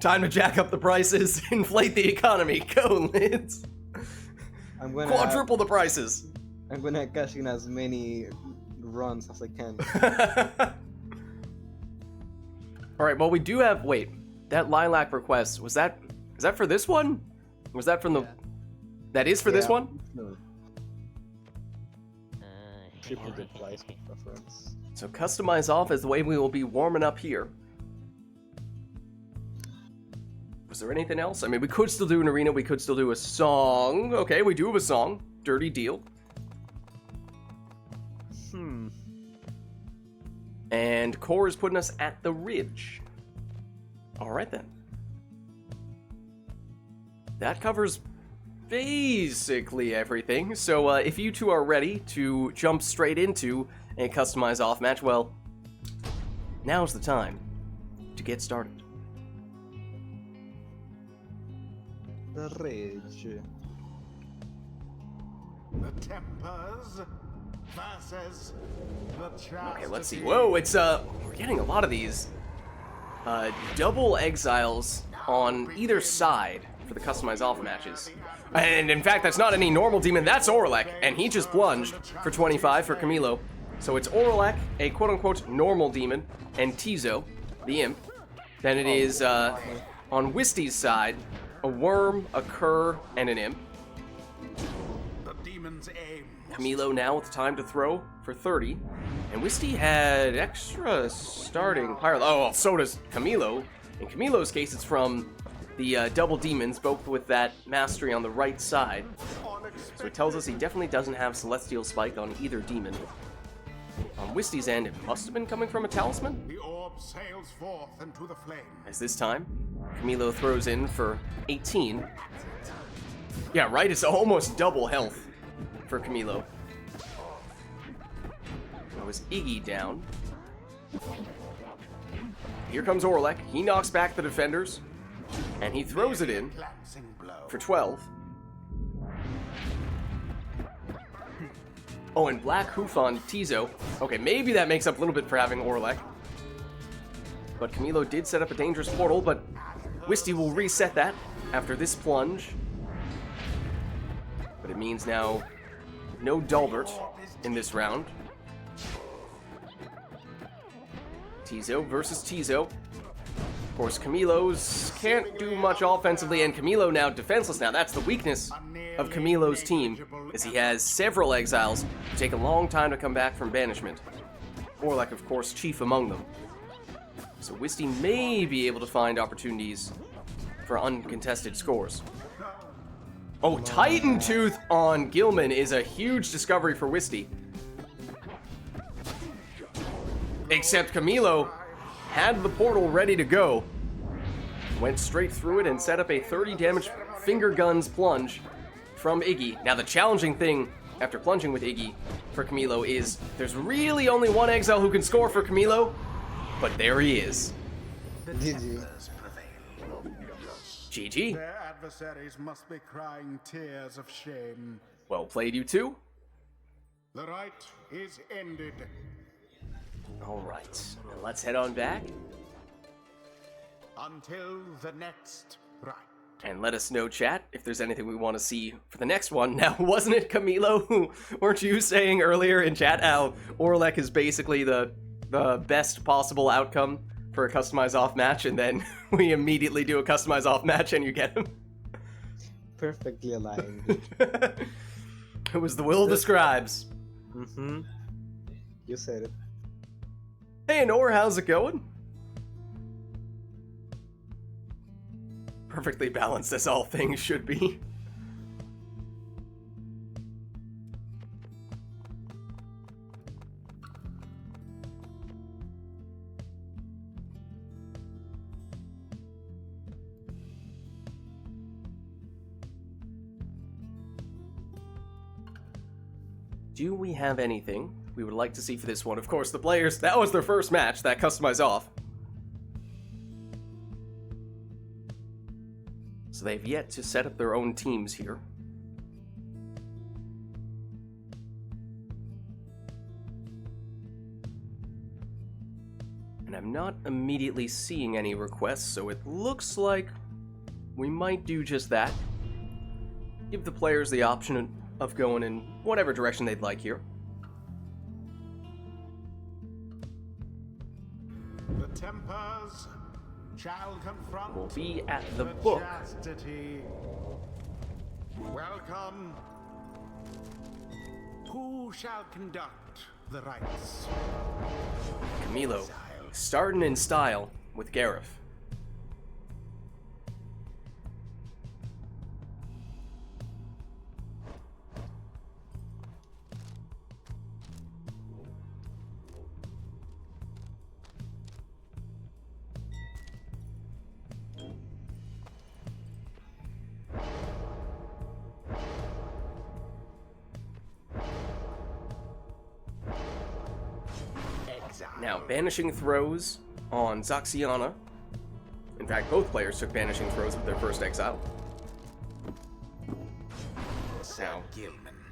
Time to jack up the prices, inflate the economy. Go, Lids. I'm gonna Quadruple the prices. I'm gonna cash in as many runs as I can. All right. Well, we do have. Wait, that Lilac request is that for this one? Was that from the? Yeah. That is for this Yeah. one. No. Triple the price preference. So customize off is the way we will be warming up here. Was there anything else? I mean, we could still do an arena. We could still do a song. Okay, we do have a song. Dirty Deal. And Core is putting us at the Ridge. All right, then. That covers basically everything. So if you two are ready to jump straight into a customize off match, well, now's the time to get started. The rage. The Tempers versus the Chastity. Okay, let's see. Whoa, it's we're getting a lot of these double exiles on either side for the customized off matches. And in fact, that's not any normal demon, that's Orlek, and he just plunged for 25 for Camilo. So it's Orlek, a quote-unquote normal demon, and Tizo, the imp. Then it is, on Wisty's side, a worm, a cur, and an imp. The demon's aim. Camilo now with time to throw for 30. And Wisty had extra starting Pyre. Oh, well, so does Camilo. In Camilo's case, it's from the double demons, both with that mastery on the right side. So it tells us he definitely doesn't have Celestial Spike on either demon. On Wisty's end, it must have been coming from a talisman. The orb sails forth into the flame. As this time, Camilo throws in for 18. Yeah, right, it's almost double health for Camilo. That was Iggy down. Here comes Orlek. He knocks back the defenders, and he throws it in for 12. Oh, and Black Hoof on Tizo. Okay, maybe that makes up a little bit for having Orlek. But Camilo did set up a dangerous portal, but Wisty will reset that after this plunge. But it means now no Dalbert in this round. Tizo versus Tizo. Of course, Camilo's can't do much offensively, and Camilo now defenseless. Now, that's the weakness of Camilo's team, is he has several exiles who take a long time to come back from banishment. Orlek, of course, chief among them. So Wisty may be able to find opportunities for uncontested scores. Oh, Titan Tooth on Gilman is a huge discovery for Wisty. Except Camilo had the portal ready to go. Went straight through it and set up a 30 damage finger guns plunge from Iggy. Now the challenging thing after plunging with Iggy for Camilo is there's really only one exile who can score for Camilo, but there he is. GG. GG. Their adversaries must be crying tears of shame. Well played, you two. The rite is ended. Alright, now let's head on back Until the next rite. and let us know, chat, if there's anything we want to see for the next one. Now, wasn't it Camilo who, weren't you saying earlier in chat how Orlek is basically the best possible outcome for a customized off match, and then we immediately do a customized off match and you get him? Perfectly aligned. It was the will of the scribes. Mm-hmm. You said it. Hey, Nor, how's it going? Perfectly balanced as all things should be. Do we have anything we would like to see for this one? Of course, the players, that was their first match, that customized off. So they've yet to set up their own teams here. And I'm not immediately seeing any requests, so it looks like we might do just that. Give the players the option of going in whatever direction they'd like here. The tempers shall confront. We'll be at the book. Chastity. Welcome. Who shall conduct the rites? Camilo, starting in style with Gareth. Now, banishing throws on Zaxiana. In fact, both players took banishing throws with their first exile. Now,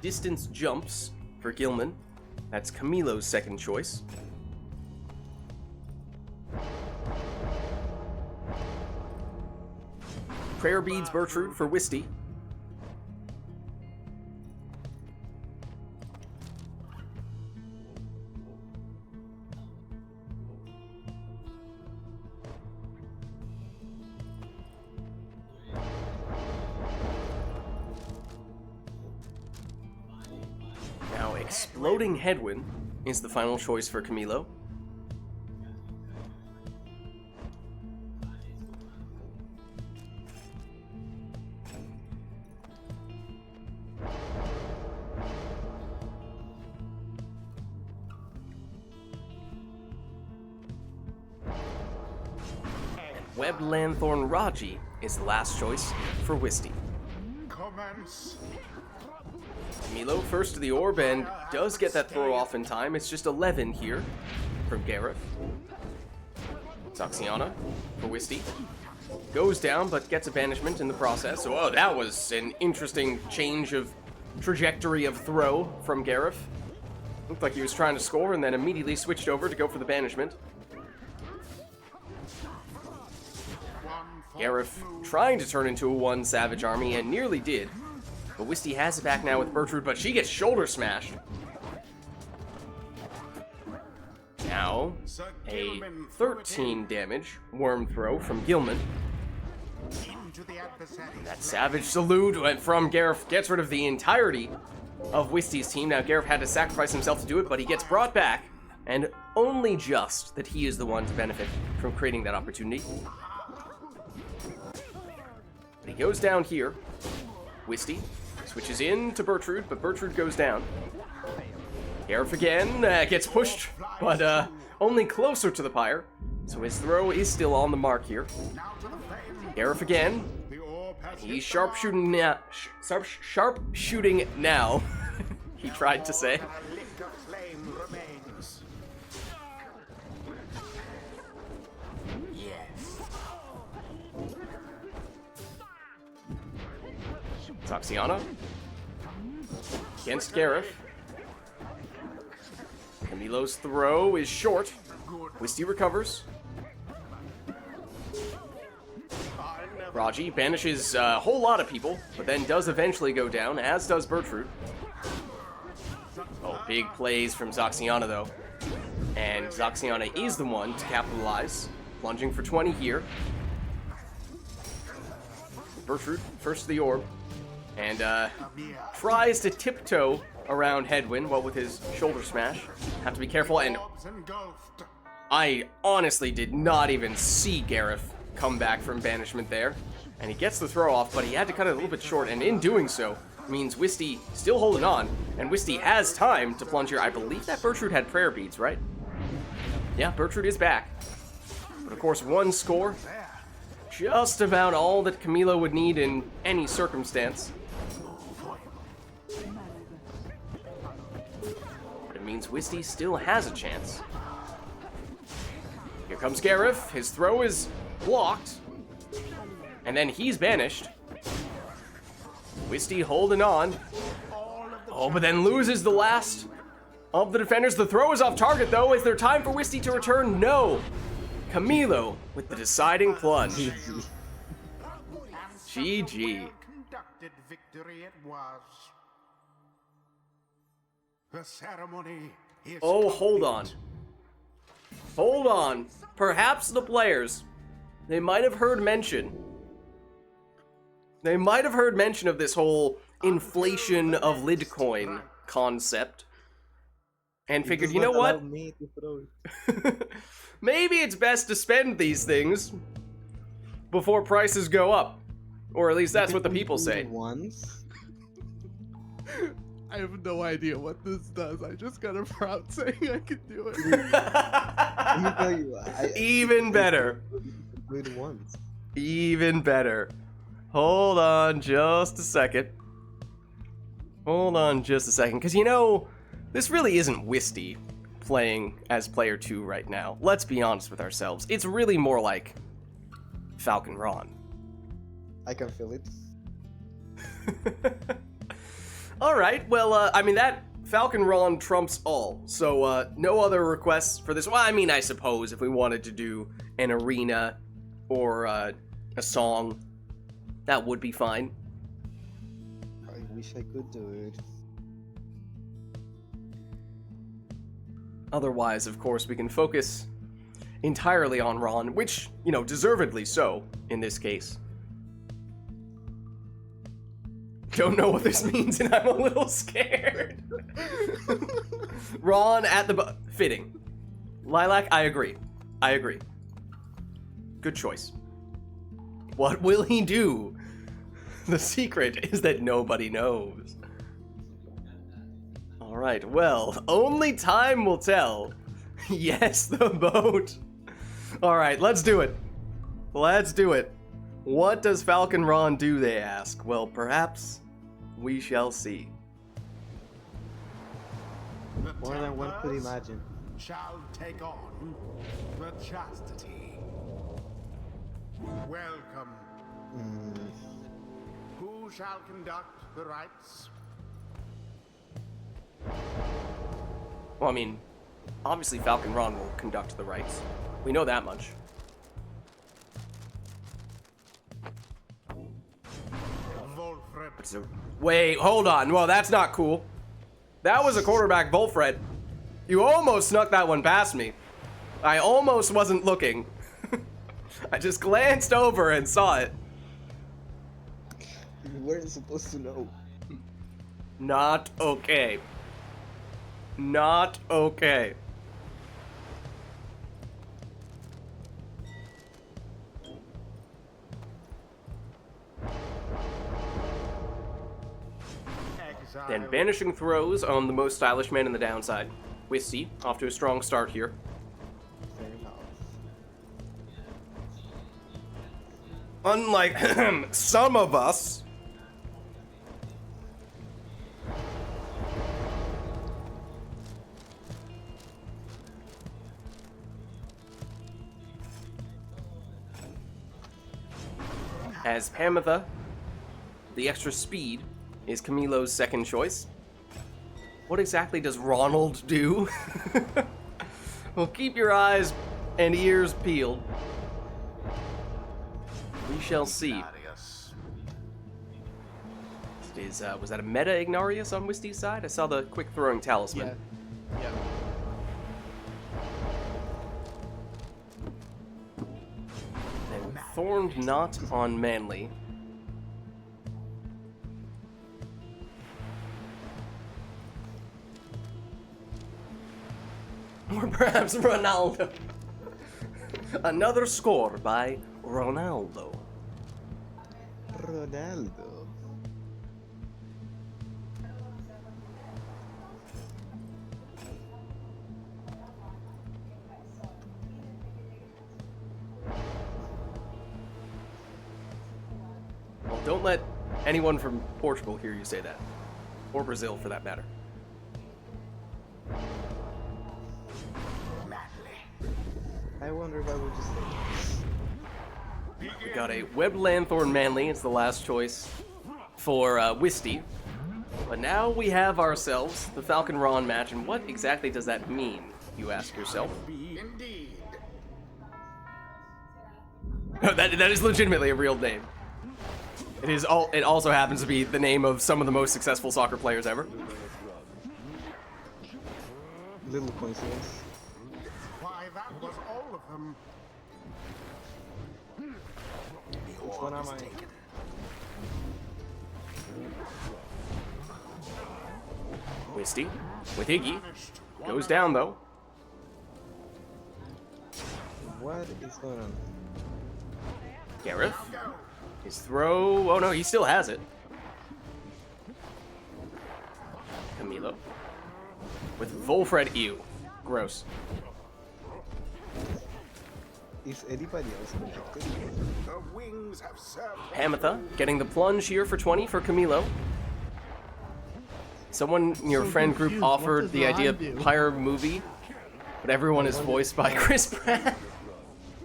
distance jumps for Gilman. That's Camilo's second choice. Prayer Beads Bertrude for Wisty. Now, Exploding Headwind is the final choice for Camilo. Web Lanthorn Raji is the last choice for Wisty. Commence. Milo first to the orb and does get that throw off in time. It's just 11 here from Gareth. Zoxiana for Wisty. Goes down but gets a banishment in the process. So, oh, that was an interesting change of trajectory of throw from Gareth. Looked like he was trying to score and then immediately switched over to go for the banishment. Gareth trying to turn into a one Savage army and nearly did. But Wisty has it back now with Bertrude, but she gets shoulder smashed. Now, a 13 damage worm throw from Gilman. And that Savage salute went from Gareth, gets rid of the entirety of Wisty's team. Now Gareth had to sacrifice himself to do it, but he gets brought back. And only just that he is the one to benefit from creating that opportunity. But he goes down here. Wisty switches in to Bertrude, but Bertrude goes down. Gareth again gets pushed, but only closer to the Pyre. So his throw is still on the mark here. Gareth again. He's sharpshooting now. Sharpshooting now. He tried to say. Zoxiana against Gareth. Camilo's throw is short. Wisty recovers. Raji banishes a whole lot of people, but then does eventually go down, as does Bertrude. Oh, big plays from Zoxiana, though. And Zoxiana is the one to capitalize. Plunging for 20 here. Bertrude, first to the orb. And tries to tiptoe around Headwind, what with his shoulder smash. Have to be careful, and I honestly did not even see Gareth come back from banishment there. And he gets the throw off, but he had to cut it a little bit short, and in doing so, means Wisty still holding on, and Wisty has time to plunge here. I believe that Bertrude had prayer beads, right? Yeah, Bertrude is back. But of course, one score, just about all that Camilo would need in any circumstance. But it means Wisty still has a chance. Here comes Gareth. His throw is blocked. And then he's banished. Wisty holding on. Oh, but then loses the last of the defenders. The throw is off target, though. Is there time for Wisty to return? No. Camilo with the deciding plunge. GG. Conducted victory it was. The ceremony is Oh, hold on. Hold on. Perhaps the players, they might have heard mention. They might have heard mention of this whole inflation of Lidcoin concept. And figured, you know what? Me to throw it. Maybe it's best to spend these things before prices go up. Or at least that's what the people say. Once. I have no idea what this does. I just got a proud saying I could do it. Let me tell you, Even better. do it once. Even better. Hold on just a second. Hold on just a second. Because, you know, this really isn't Wisty playing as player 2 right now. Let's be honest with ourselves. It's really more like Falcon Ron. I can feel it. Alright, well, I mean, that Falcon Ron trumps all. So, no other requests for this. Well, I mean, I suppose if we wanted to do an arena or a song That would be fine. I wish I could do it. Otherwise, of course, we can focus entirely on Ron, which, you know, deservedly so, in this case. Don't know what this means, and I'm a little scared. Ron at the fitting. Lilac, I agree. I agree. Good choice. What will he do? The secret is that nobody knows. Alright, well, only time will tell. Yes, the boat. Alright, let's do it. Let's do it. What does Falcon Ron do, they ask? Well, perhaps we shall see. The More than one could Templars imagine. shall take on the chastity. Welcome. Who shall conduct the rites? Well, I mean, obviously Falcon Ron will conduct the rites. We know that much. Volfred. Wait, hold on. Well, that's not cool. That was a quarterback Volfred. You almost snuck that one past me. I almost wasn't looking. I just glanced over and saw it. You weren't supposed to know. Not okay. Not okay. Exile. Then banishing throws on the most stylish man in the downside. Wisty, off to a strong start here. Fair enough. Unlike some of us. As Pamitha, the extra speed is Camilo's second choice. What exactly does Ronald do? Well, keep your eyes and ears peeled. We shall see. Ignarius. Was that a meta Ignarius on Wisty's side? I saw the quick throwing talisman. Yeah. And Thorned Knot on Manly. Or perhaps Ronaldo. Another score by Ronaldo. Ronaldo. Well, don't let anyone from Portugal hear you say that. Or Brazil, for that matter. I wonder if I would just say We got a Webbed Lanthorn Manly, it's the last choice for Wisty. But now we have ourselves the Falcon Ron match, and what exactly does that mean, you ask yourself? Be indeed. that is legitimately a real name. It also happens to be the name of some of the most successful soccer players ever. little coincidence. Why, that was all of them. Which one am I? Wisty, with Iggy, goes down though. What is going on? Gareth, his throw, oh no, he still has it. Camilo, with Volfred, ew, gross. Is anybody else connected? The wings have served. Pamitha getting the plunge here for 20 for Camilo. Someone in your So friend group confused. What offered does the idea Ryan of do? Pyre movie, but everyone is voiced by Chris Pratt.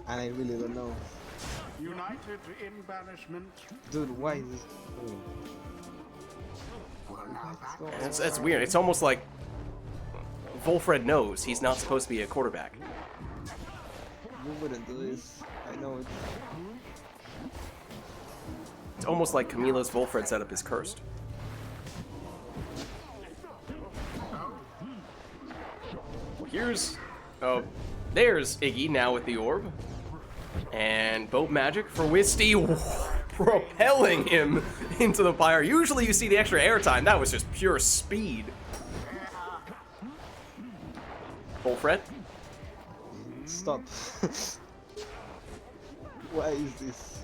And I really don't know. United in banishment. Dude, why is this going? Well, now that That's weird. It's almost like Volfred knows he's not supposed to be a quarterback. You wouldn't do this. I know it. It's almost like Camilo's Volfred setup is cursed. Here's... oh, there's Iggy now with the orb. And boat magic for Wisty, propelling him into the Pyre. Usually you see the extra airtime. That was just pure speed. Volfred. Stop. Why is this?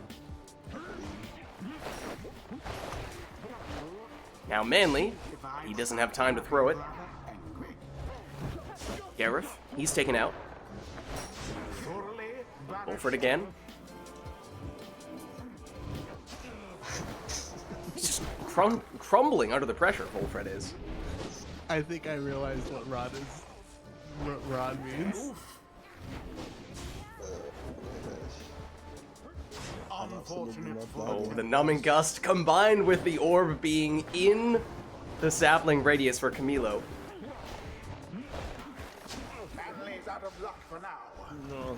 Now Manly, he doesn't have time to throw it. Gareth, he's taken out. Volfred again. He's just crumbling under the pressure, Volfred is. I think I realized what Rod means. Oh, the numbing gust combined with the orb being in the sapling radius for Camilo. No.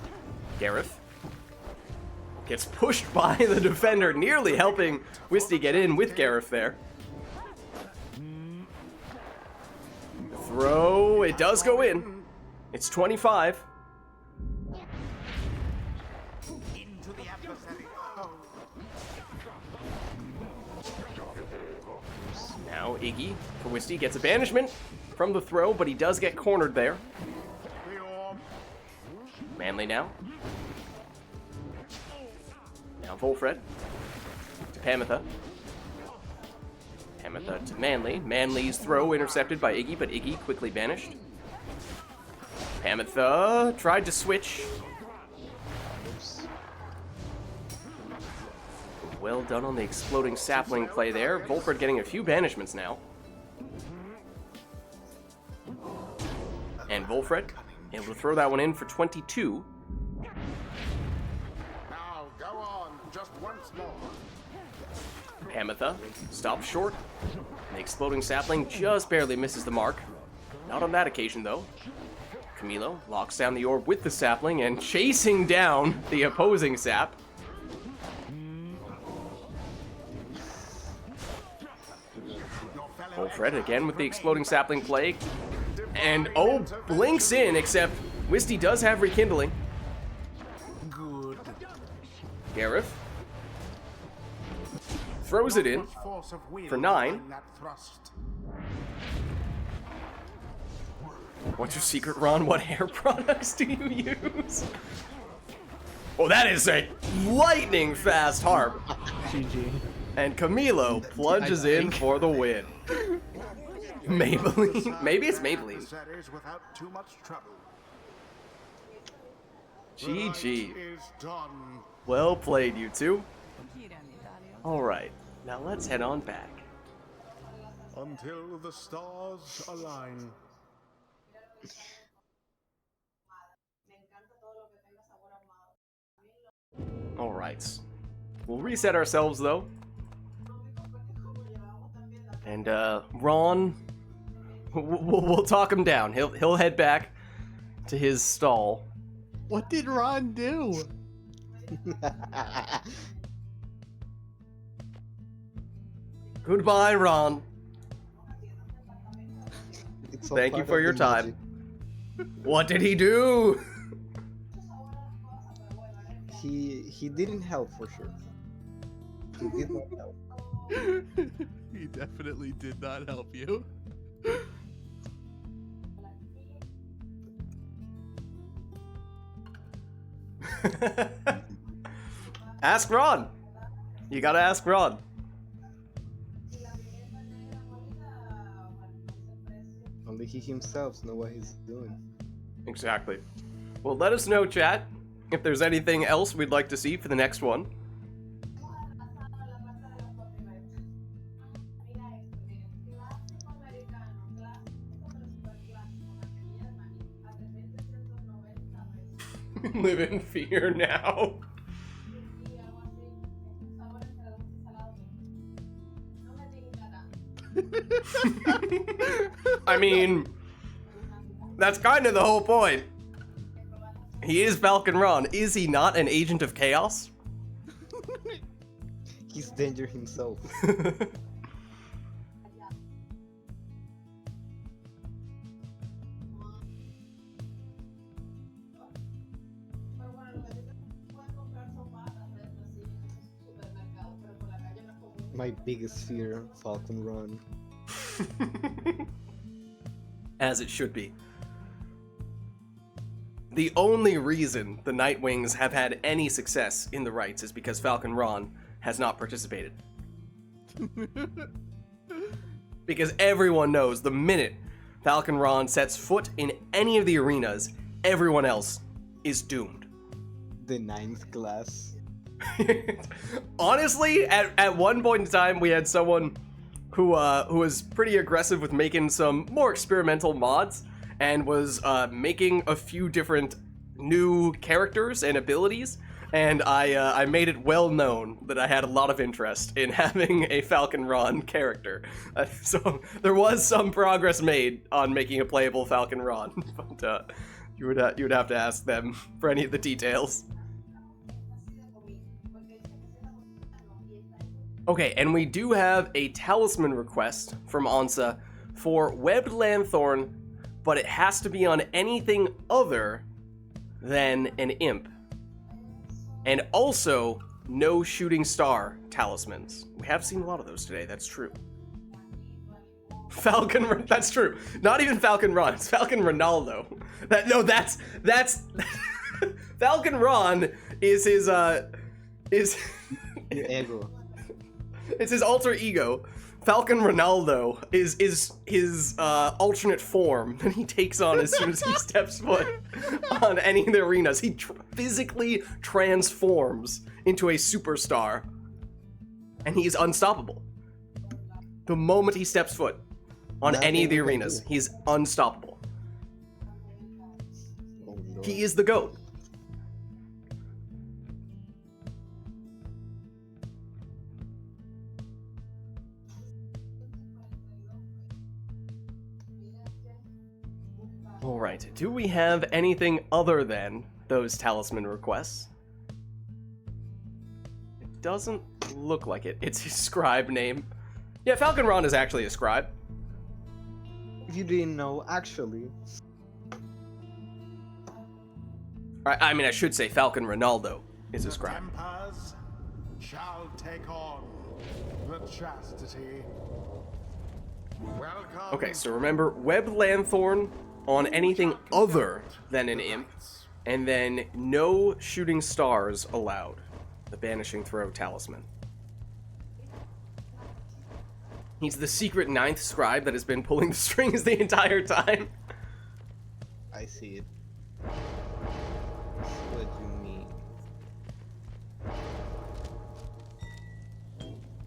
Gareth gets pushed by the defender, nearly helping Wisty get in with Gareth there. Throw, it does go in. It's 25. Now Iggy for Wisty gets a banishment from the throw, but he does get cornered there. Manly now. Now Volfred to Pamitha. Pamitha to Manly. Manly's throw intercepted by Iggy, but Iggy quickly banished. Pamitha tried to switch. Well done on the exploding sapling play there. Volfred getting a few banishments now. And Volfred able to throw that one in for 22. Now go on, just once more. Pamitha stops short. The exploding sapling just barely misses the mark. Not on that occasion, though. Camilo locks down the orb with the sapling and chasing down the opposing sap. Volfred again with the exploding sapling play. And oh, blinks in, except Wisty does have rekindling. Good. Gareth throws it in for 9. What's your secret, Ron? What hair products do you use? Oh, that is a lightning fast harp. GG. And Camilo plunges in for the win. Maybelline. Maybe it's Maybelline. Without too much trouble. GG. Is done. Well played, you two. Alright, now let's head on back. Until the stars align. Alright. We'll reset ourselves, though. And, Ron... We'll talk him down. He'll head back to his stall. What did Ron do? Goodbye, Ron. It's all Thank you part for of your the time. magic. What did he do? He didn't help for sure. He did not help. He definitely did not help you. Ask Ron. You gotta ask Ron. Only he himself knows what he's doing. Exactly. Well, let us know, chat, if there's anything else we'd like to see for the next one. Live in fear now. I mean, that's kind of the whole point. He is Falcon Ron. Is he not an agent of chaos? He's danger himself. My biggest fear, Falcon Run. As it should be. The only reason the Nightwings have had any success in the rites is because Falcon Ron has not participated. Because everyone knows the minute Falcon Ron sets foot in any of the arenas, everyone else is doomed. The 9th class. Honestly, at one point in time, we had someone who was pretty aggressive with making some more experimental mods and was making a few different new characters and abilities. And I made it well known that I had a lot of interest in having a Falcon Ron character. So there was some progress made on making a playable Falcon Ron, but you would have to ask them for any of the details. Okay, and we do have a talisman request from Ansa for Webbed Lanthorn, but it has to be on anything other than an imp. And also, no shooting star talismans. We have seen a lot of those today, that's true. That's true. Not even Falcon Ron, it's Falcon Ronaldo. That's Falcon Ron is his Ego. It's his alter ego. Falcon Ronaldo is his alternate form that he takes on as soon as he steps foot on any of the arenas. He physically transforms into a superstar, and he's unstoppable. The moment he steps foot on any of the arenas, he's unstoppable. Oh, no. He is the GOAT. Alright, do we have anything other than those talisman requests? It doesn't look like it. It's his scribe name. Yeah, Falcon Ron is actually a scribe. If you didn't know, actually. I mean, I should say Falcon Ronaldo is a The scribe. Tempers shall take on the chastity. Welcome. Okay, so remember, Web Lanthorn on anything other than an imp, and then no shooting stars allowed. The Banishing Throw talisman. He's the secret 9th scribe that has been pulling the strings the entire time. I see it. That's what you mean.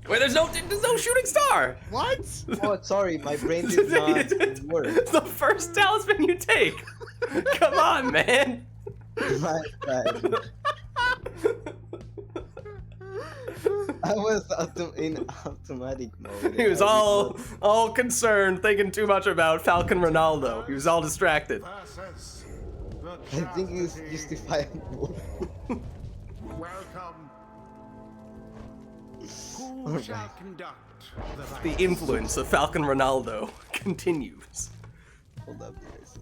Wait, there's no shooting star! What? Oh, sorry, my brain did not work. It's the first talisman you take! Come on, man! My bad. I was in automatic mode. He was all concerned, thinking too much about Falcon Ronaldo. He was all distracted. Versus the I think it's chastity. justifiable. Welcome. Who Okay. shall conduct the The rites? influence of Falcon Ronaldo continues. Hold up, guys.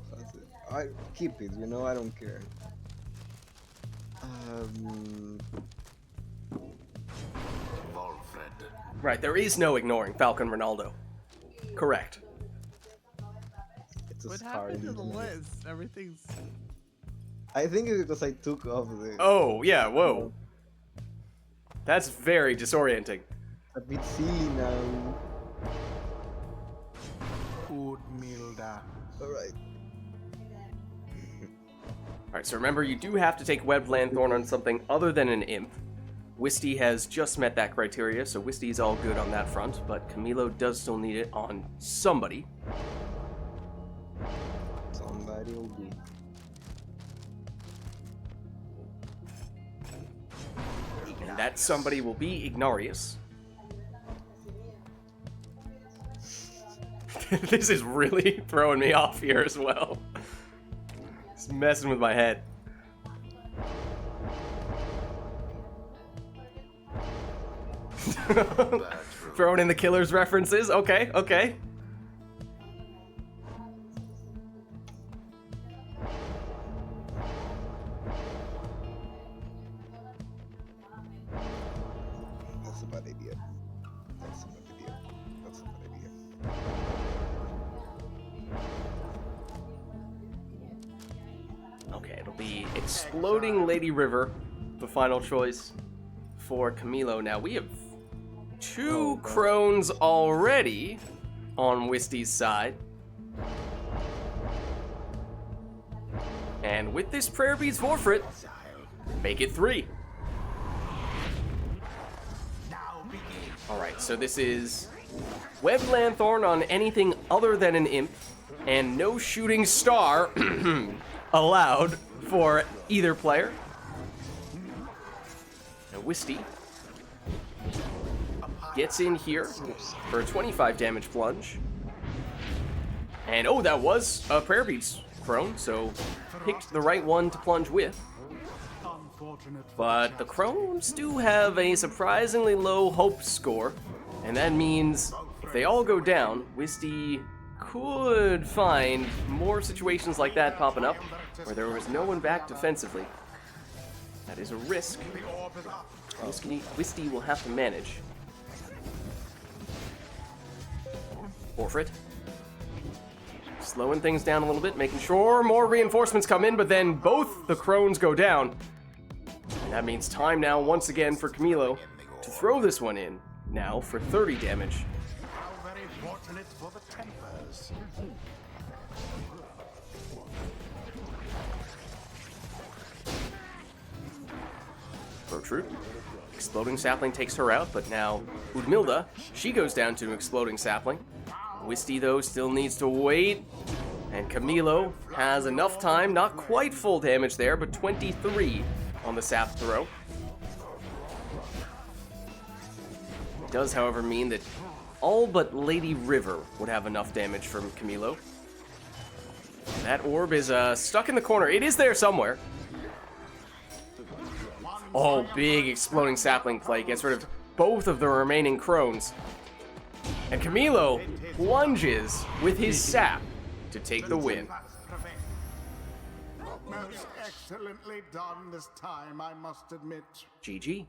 I keep it. You know, I don't care. Right, there is no ignoring Falcon Ronaldo. Correct. It's a What star happened in to the name. list? Everything's. I think it's because I took off the Oh, yeah, whoa. That's very disorienting. a bit silly now. Ud Milda. Alright. Alright, so remember, you do have to take Webbed Lanthorn on something other than an imp. Wisty has just met that criteria, so Wisty's all good on that front, but Camilo does still need it on somebody. Somebody will do. And that somebody will be Ignarius. This is really throwing me off here as well. It's messing with my head. Throwing in the killer's references. Okay, okay. That's a bad idea. That's a bad idea. That's a bad idea. Okay, it'll be Exploding Lady River, the final choice for Camilo. Now, we have two crones already on Wisty's side. And with this Prayer Beads forfeit, make it 3. Alright, so this is Web Lanthorn on anything other than an imp, and no shooting star allowed for either player. Now Wisty gets in here for a 25 damage plunge. And oh, that was a Prayer Beads crone, so picked the right one to plunge with. But the crones do have a surprisingly low hope score, and that means if they all go down, Wisty could find more situations like that popping up where there was no one back defensively. That is a risk Wisty will have to manage. Forfeit. Slowing things down a little bit, making sure more reinforcements come in, but then both the crones go down. And that means time now, once again, for Camilo to throw this one in, now for 30 damage. How very fortunate for the Tempers. Protrude. Exploding Sapling takes her out, but now Udmilda, she goes down to an Exploding Sapling. Wisty, though, still needs to wait. And Camilo has enough time, not quite full damage there, but 23 on the sap throw. It does, however, mean that all but Lady River would have enough damage from Camilo. That orb is stuck in the corner. It is there somewhere. Oh, big Exploding Sapling play. Gets rid of both of the remaining crones. And Camilo plunges with his sap to take the win. Most excellently done this time, I must admit. GG.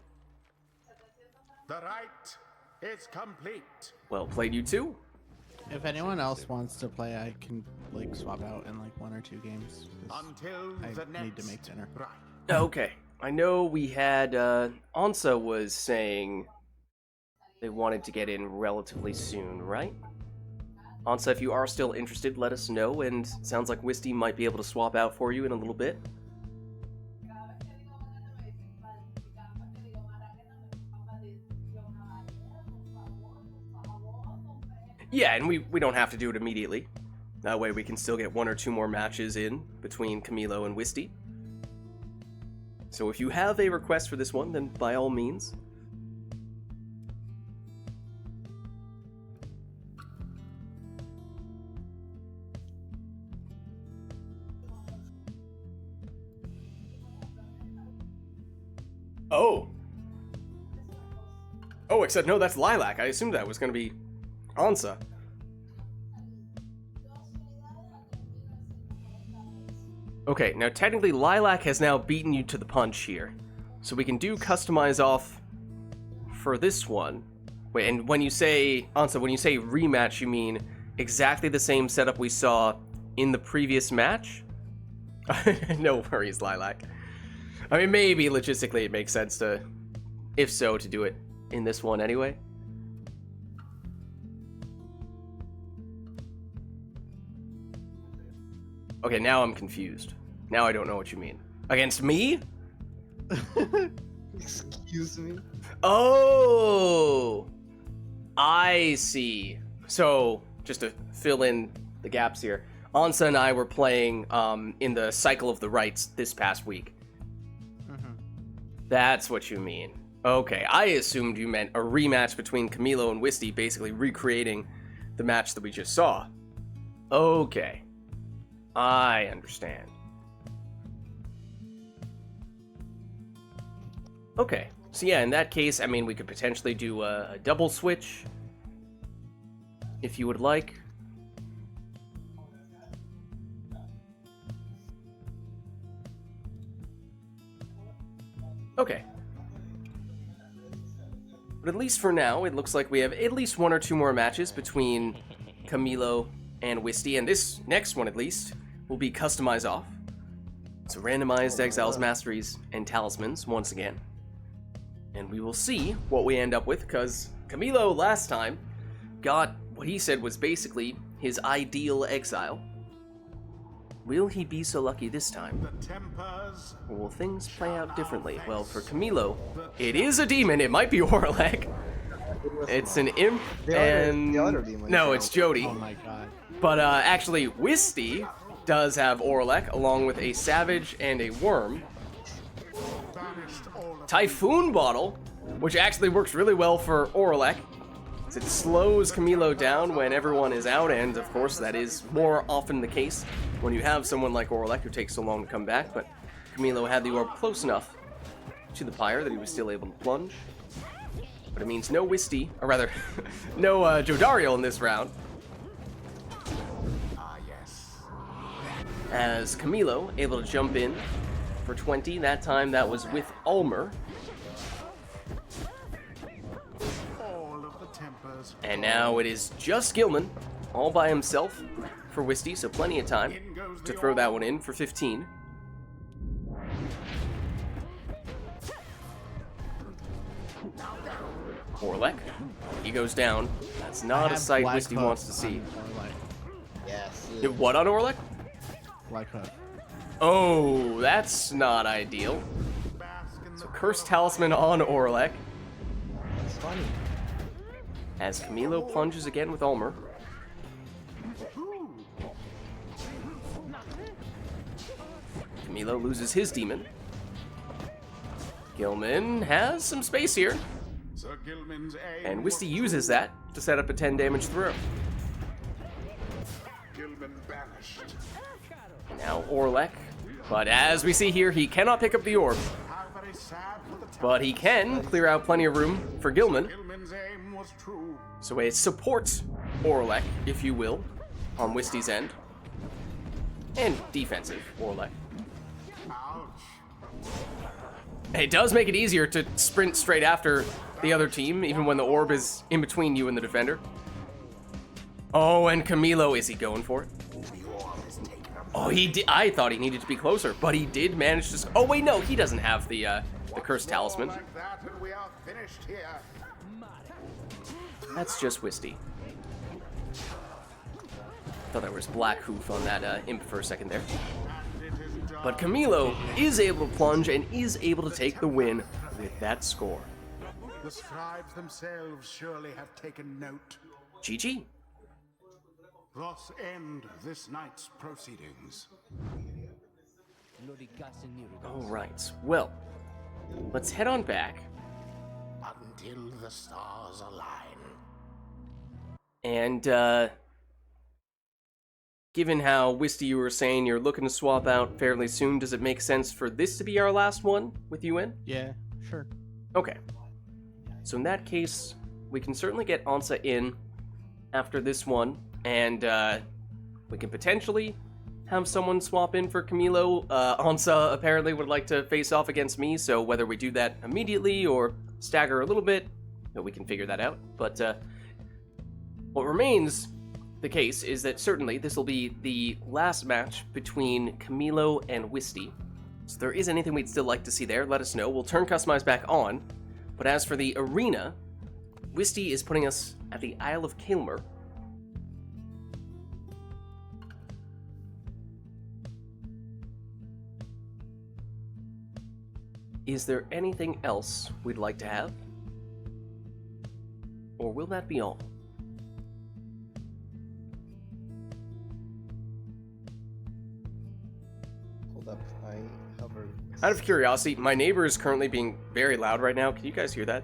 The rite is complete. Well played, you two. If anyone else wants to play, I can like swap out in like 1 or 2 games. 'Cause Until I the next need to make dinner. rite. Okay. I know we had, Ansa was saying they wanted to get in relatively soon, right? Ansa, if you are still interested, let us know, and sounds like Wisty might be able to swap out for you in a little bit. Yeah, and we don't have to do it immediately. That way we can still get 1 or 2 more matches in between Camilo and Wisty. So if you have a request for this one, then by all means. Oh. Oh, except no, that's Lilac. I assumed that was going to be Ansa. Okay, now technically Lilac has now beaten you to the punch here. So we can do customize off for this one. Wait, and when you say, Ansa, when you say rematch, you mean exactly the same setup we saw in the previous match? No worries, Lilac. I mean, maybe logistically it makes sense to, if so, to do it in this one anyway. Okay, now I'm confused. Now I don't know what you mean. Against me? Excuse me? Oh! I see. So, just to fill in the gaps here, Ansa and I were playing in the Cycle of the Rites this past week. That's what you mean. Okay, I assumed you meant a rematch between Camilo and Wisty, basically recreating the match that we just saw. Okay. I understand. Okay, So yeah, in that case, I mean, we could potentially do a double switch, if you would like. Okay. But at least for now, it looks like we have at least 1 or 2 more matches between Camilo and Wisty, and this next one, at least, will be customized off. So randomized Exiles, Masteries, and Talismans, once again. And we will see what we end up with, because Camilo last time got what he said was basically his ideal exile. Will he be so lucky this time? The Tempers. Or will things play out differently? Well, for Camilo, it is a demon. It might be Orlek. It's an imp, and... the other demon. No, it's Jody. Oh my god. But actually, Wisty does have Orlek, along with a Savage and a Worm. Banished all of Typhoon Bottle, which actually works really well for Orlek. It slows Camilo down when everyone is out, and of course that is more often the case when you have someone like Orlek who takes so long to come back, but Camilo had the orb close enough to the Pyre that he was still able to plunge. But it means no Wisty, or rather, no Jodariel in this round, yes. as Camilo able to jump in for 20. That time that was with Ulmer. All of the Tempers. And now it is just Gilman, all by himself for Wisty, so plenty of time In goes to the throw that orb. one in for 15. Orlek, he goes down. That's I not a have sight Black Wisty Hook wants to see. on Orlek. Yes. What on Orlek? Black Hook. Oh, that's not ideal. Bask in the So Cursed Talisman on Orlek, It's funny. as Camilo plunges again with Ulmer. Camilo loses his demon. Gilman has some space here, Sir Gilman's aim and Wisty was uses that to set up a 10 damage throw. Gilman banished. Now Orlek, but as we see here, he cannot pick up the orb, How very sad for the Tempers. but he can clear out plenty of room for Gilman. Gilman's aim was true. So a support Orlek, if you will, on Wisty's end. And defensive Orlek. Ouch. It does make it easier to sprint straight after the other team, even when the orb is in between you and the defender. Oh, and Camilo, is he going for it? The orb is taken up. Oh, he did. I thought he needed to be closer, but he did manage to. Oh wait, no, he doesn't have the Cursed Talisman. Like that, and we are finished here. That's just Wisty. Thought there was Black Hoof on that imp for a second there. And it is done. But Camilo is able to plunge and is able to take the win with that score. The scribes themselves surely have taken note. GG. Thus end this night's proceedings. Alright, well, let's head on back. Until the stars align. And, given how Wisty you were saying you're looking to swap out fairly soon, does it make sense for this to be our last one with you in? Yeah, sure. Okay. So in that case, we can certainly get Ansa in after this one, and we can potentially have someone swap in for Camilo. Ansa apparently would like to face off against me, so whether we do that immediately or stagger a little bit, we can figure that out. But what remains the case is that certainly this will be the last match between Camilo and Wisty. So if there is anything we'd still like to see there, let us know. We'll turn Customize back on. But as for the arena, Wisty is putting us at the Isle of Kilmer. Is there anything else we'd like to have? Or will that be all? Hold up. I hovered. Out of curiosity, my neighbor is currently being very loud right now. Can you guys hear that?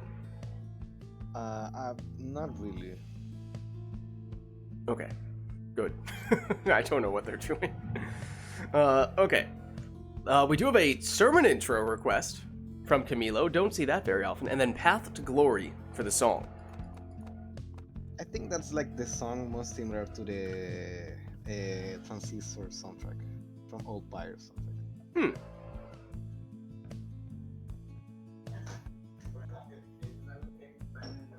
Not really. Okay, good. I don't know what they're doing. Okay. We do have a sermon intro request from Camilo. Don't see that very often. And then Path to Glory for the song. I think that's like the song most similar to the Transistor soundtrack from old Pyre or something.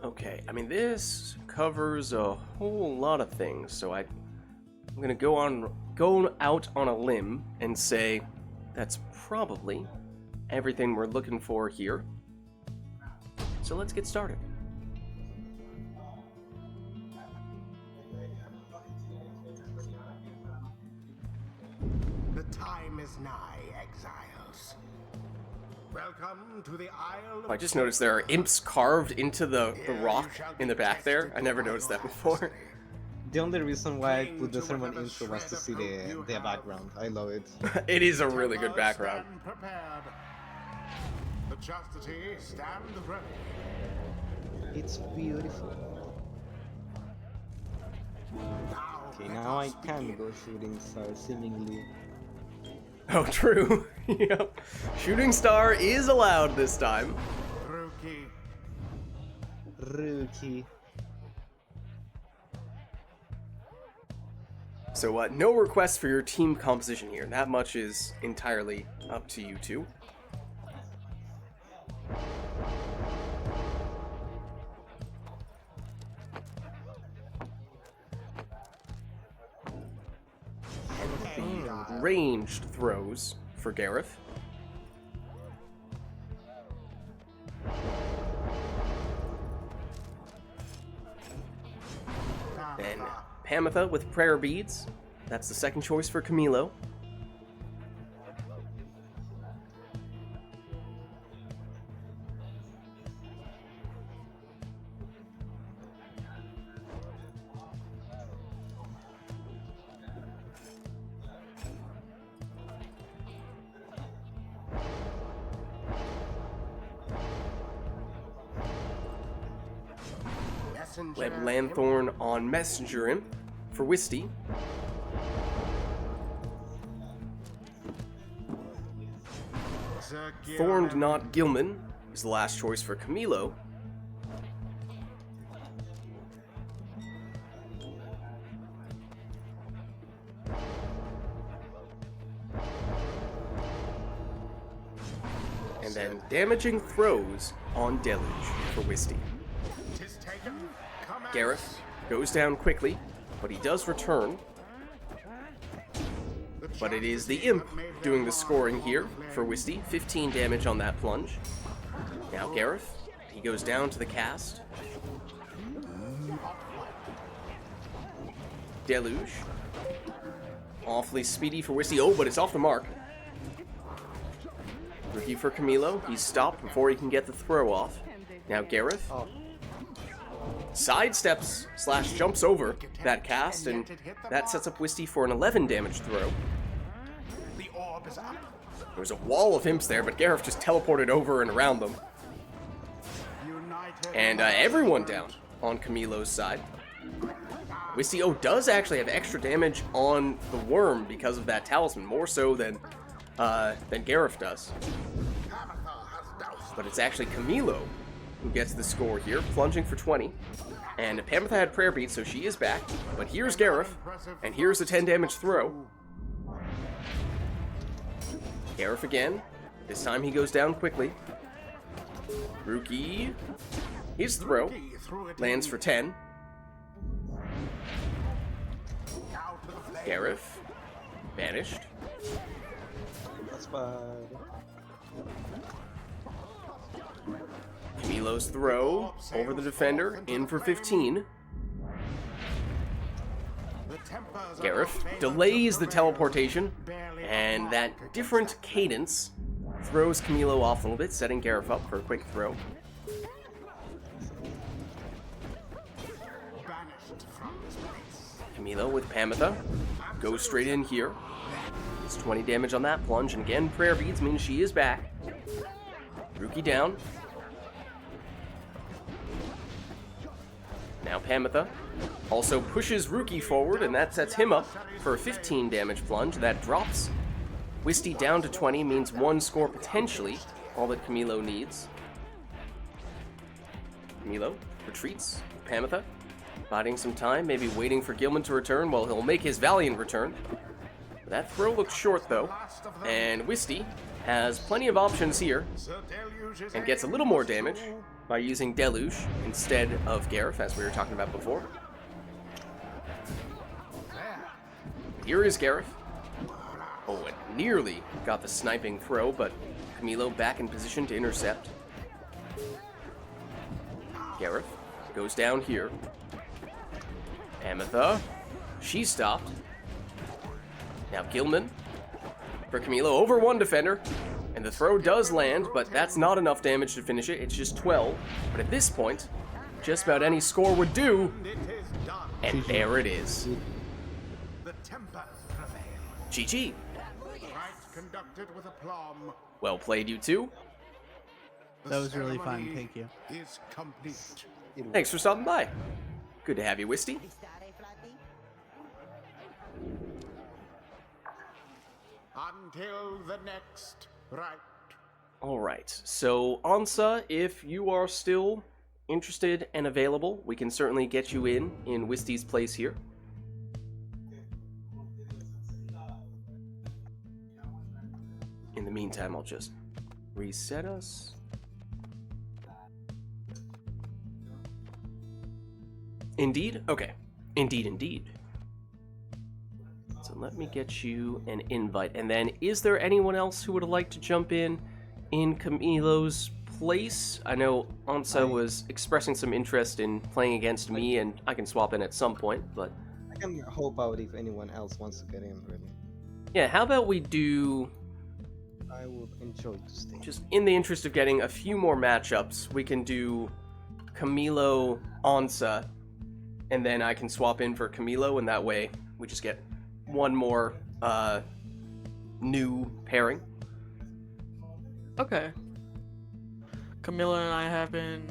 Okay, I mean, this covers a whole lot of things, so I'm gonna go out on a limb and say that's probably everything we're looking for here. So let's get started. The time is nigh, exiles. Welcome to the Isle of I just noticed there are imps carved into the rock in the back there. I never noticed that before. The only reason why I put the sermon intro was to see the background. I love it. It is a really good background. Stand prepared. The chastity stand ready. It's beautiful. Okay, now I can go shooting stars seemingly. Oh, true. Yep. Shooting star is allowed this time. Rookie. So, no requests for your team composition here. That much is entirely up to you two. And ranged throws for Gareth. Then Pamitha with prayer beads. That's the second choice for Camilo. Web Lanthorn on Messenger Imp for Wisty. Thorned Not Gilman is the last choice for Camilo. And then Damaging Throws on Deluge for Wisty. Gareth goes down quickly, but he does return. But it is the Imp doing the scoring here for Wisty. 15 damage on that plunge. Now Gareth, he goes down to the cast. Deluge. Awfully speedy for Wisty. Oh, but it's off the mark. Rookie for Camilo. He's stopped before he can get the throw off. Now Gareth. Sidesteps / jumps over that cast, and that sets up Wisty for an 11 damage throw. There's a wall of imps there, but Gareth just teleported over and around them. And everyone down on Camilo's side. Wisty does actually have extra damage on the worm because of that talisman, more so than Gareth does. But it's actually Camilo who gets the score here, plunging for 20. And Pamitha had prayer beat, so she is back. But here's Gareth, and here's the 10 damage throw. Gareth again. This time he goes down quickly. Rookie. His throw lands for 10. Gareth. Vanished. That's bad. Camilo's throw over the defender, in for 15. Gareth delays the teleportation, and that different cadence throws Camilo off a little bit, setting Gareth up for a quick throw. Camilo with Pamitha goes straight in here. It's 20 damage on that plunge, and again, prayer beads means she is back. Rookie down. Now Pamitha also pushes Rookie forward, and that sets him up for a 15 damage plunge. That drops Wisty down to 20, means one score potentially all that Camilo needs. Camilo retreats. Pamitha biding some time, maybe waiting for Gilman to return while he'll make his valiant return. That throw looks short though, and Wisty has plenty of options here and gets a little more damage by using Deluge instead of Gareth, as we were talking about before. Here is Gareth. Oh, it nearly got the sniping throw, but Camilo back in position to intercept. Gareth goes down here. Amitha, she stopped. Now Gilman for Camilo over one defender, and the throw does land, but that's not enough damage to finish it. It's just 12. But at this point, just about any score would do, and there it is. The temper prevails. GG. Right conducted with aplomb Well played, you two. The That was really fun, ceremony thank you. Is complete. Thanks for stopping by. Good to have you, Wisty. Until the next rite. Alright, so Ansa, if you are still interested and available, we can certainly get you in Wisty's place here. In the meantime, I'll just reset us. Indeed? Okay. Indeed. So let me get you an invite. And then, is there anyone else who would like to jump in Camilo's place? I know Ansa was expressing some interest in playing against me, and I can swap in at some point, but... I can help out if anyone else wants to get in, really. Yeah, how about we do... I would enjoy to stay. Just in the interest of getting a few more matchups, we can do Camilo, Ansa, and then I can swap in for Camilo, and that way we just get one more new pairing. Okay. Camilla and I have been...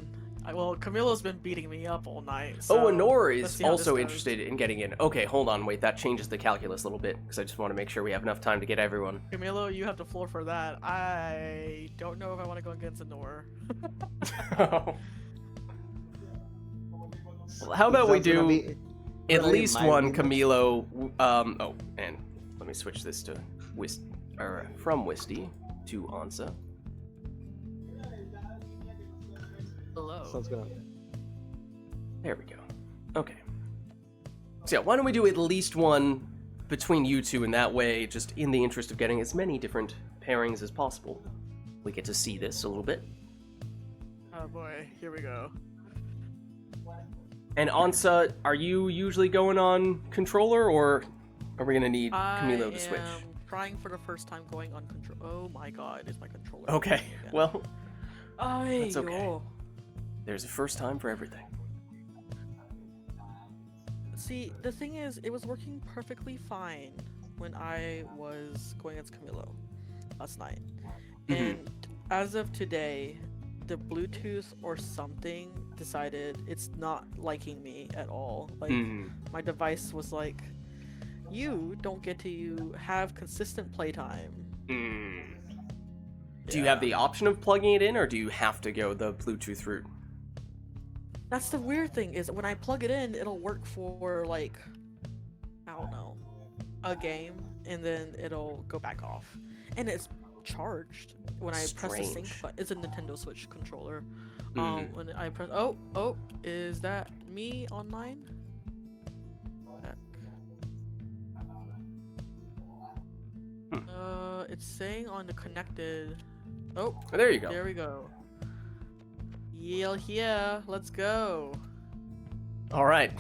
Well, Camilla's been beating me up all night, so... Oh, Honor let's is see how this also goes. interested in getting in. Okay, hold on, wait, that changes the calculus a little bit, because I just want to make sure we have enough time to get everyone. Camilo, you have the floor for that. I don't know if I want to go against Honor. Well, how about we That's gonna do be at really least my one win. Camilo, oh, and let me switch this to from Wisty to Ansa. Hello. Sounds good. There we go. Okay. So yeah, why don't we do at least one between you two, and that way, just in the interest of getting as many different pairings as possible, we get to see this a little bit. Oh boy, here we go. And Ansa, are you usually going on controller, or are we gonna need Camilo to switch? I am trying for the first time going on control. Oh my god, is my controller. Okay, again. well, Ay, that's okay. yo. there's a first time for everything. See, the thing is, it was working perfectly fine when I was going against Camilo last night. And as of today, the Bluetooth or something decided it's not liking me at all. Like, my device was like, you don't get to have consistent playtime. Do you have the option of plugging it in, or do you have to go the Bluetooth route? That's the weird thing, is when I plug it in, it'll work for, like, I don't know, a game, and then it'll go back off. And it's charged when I press the sync Strange. button. It's a Nintendo Switch controller. When I press... Oh, is that me online? Heck. It's saying on the connected... Oh, There you go. there we go. Yeah, let's go. All right.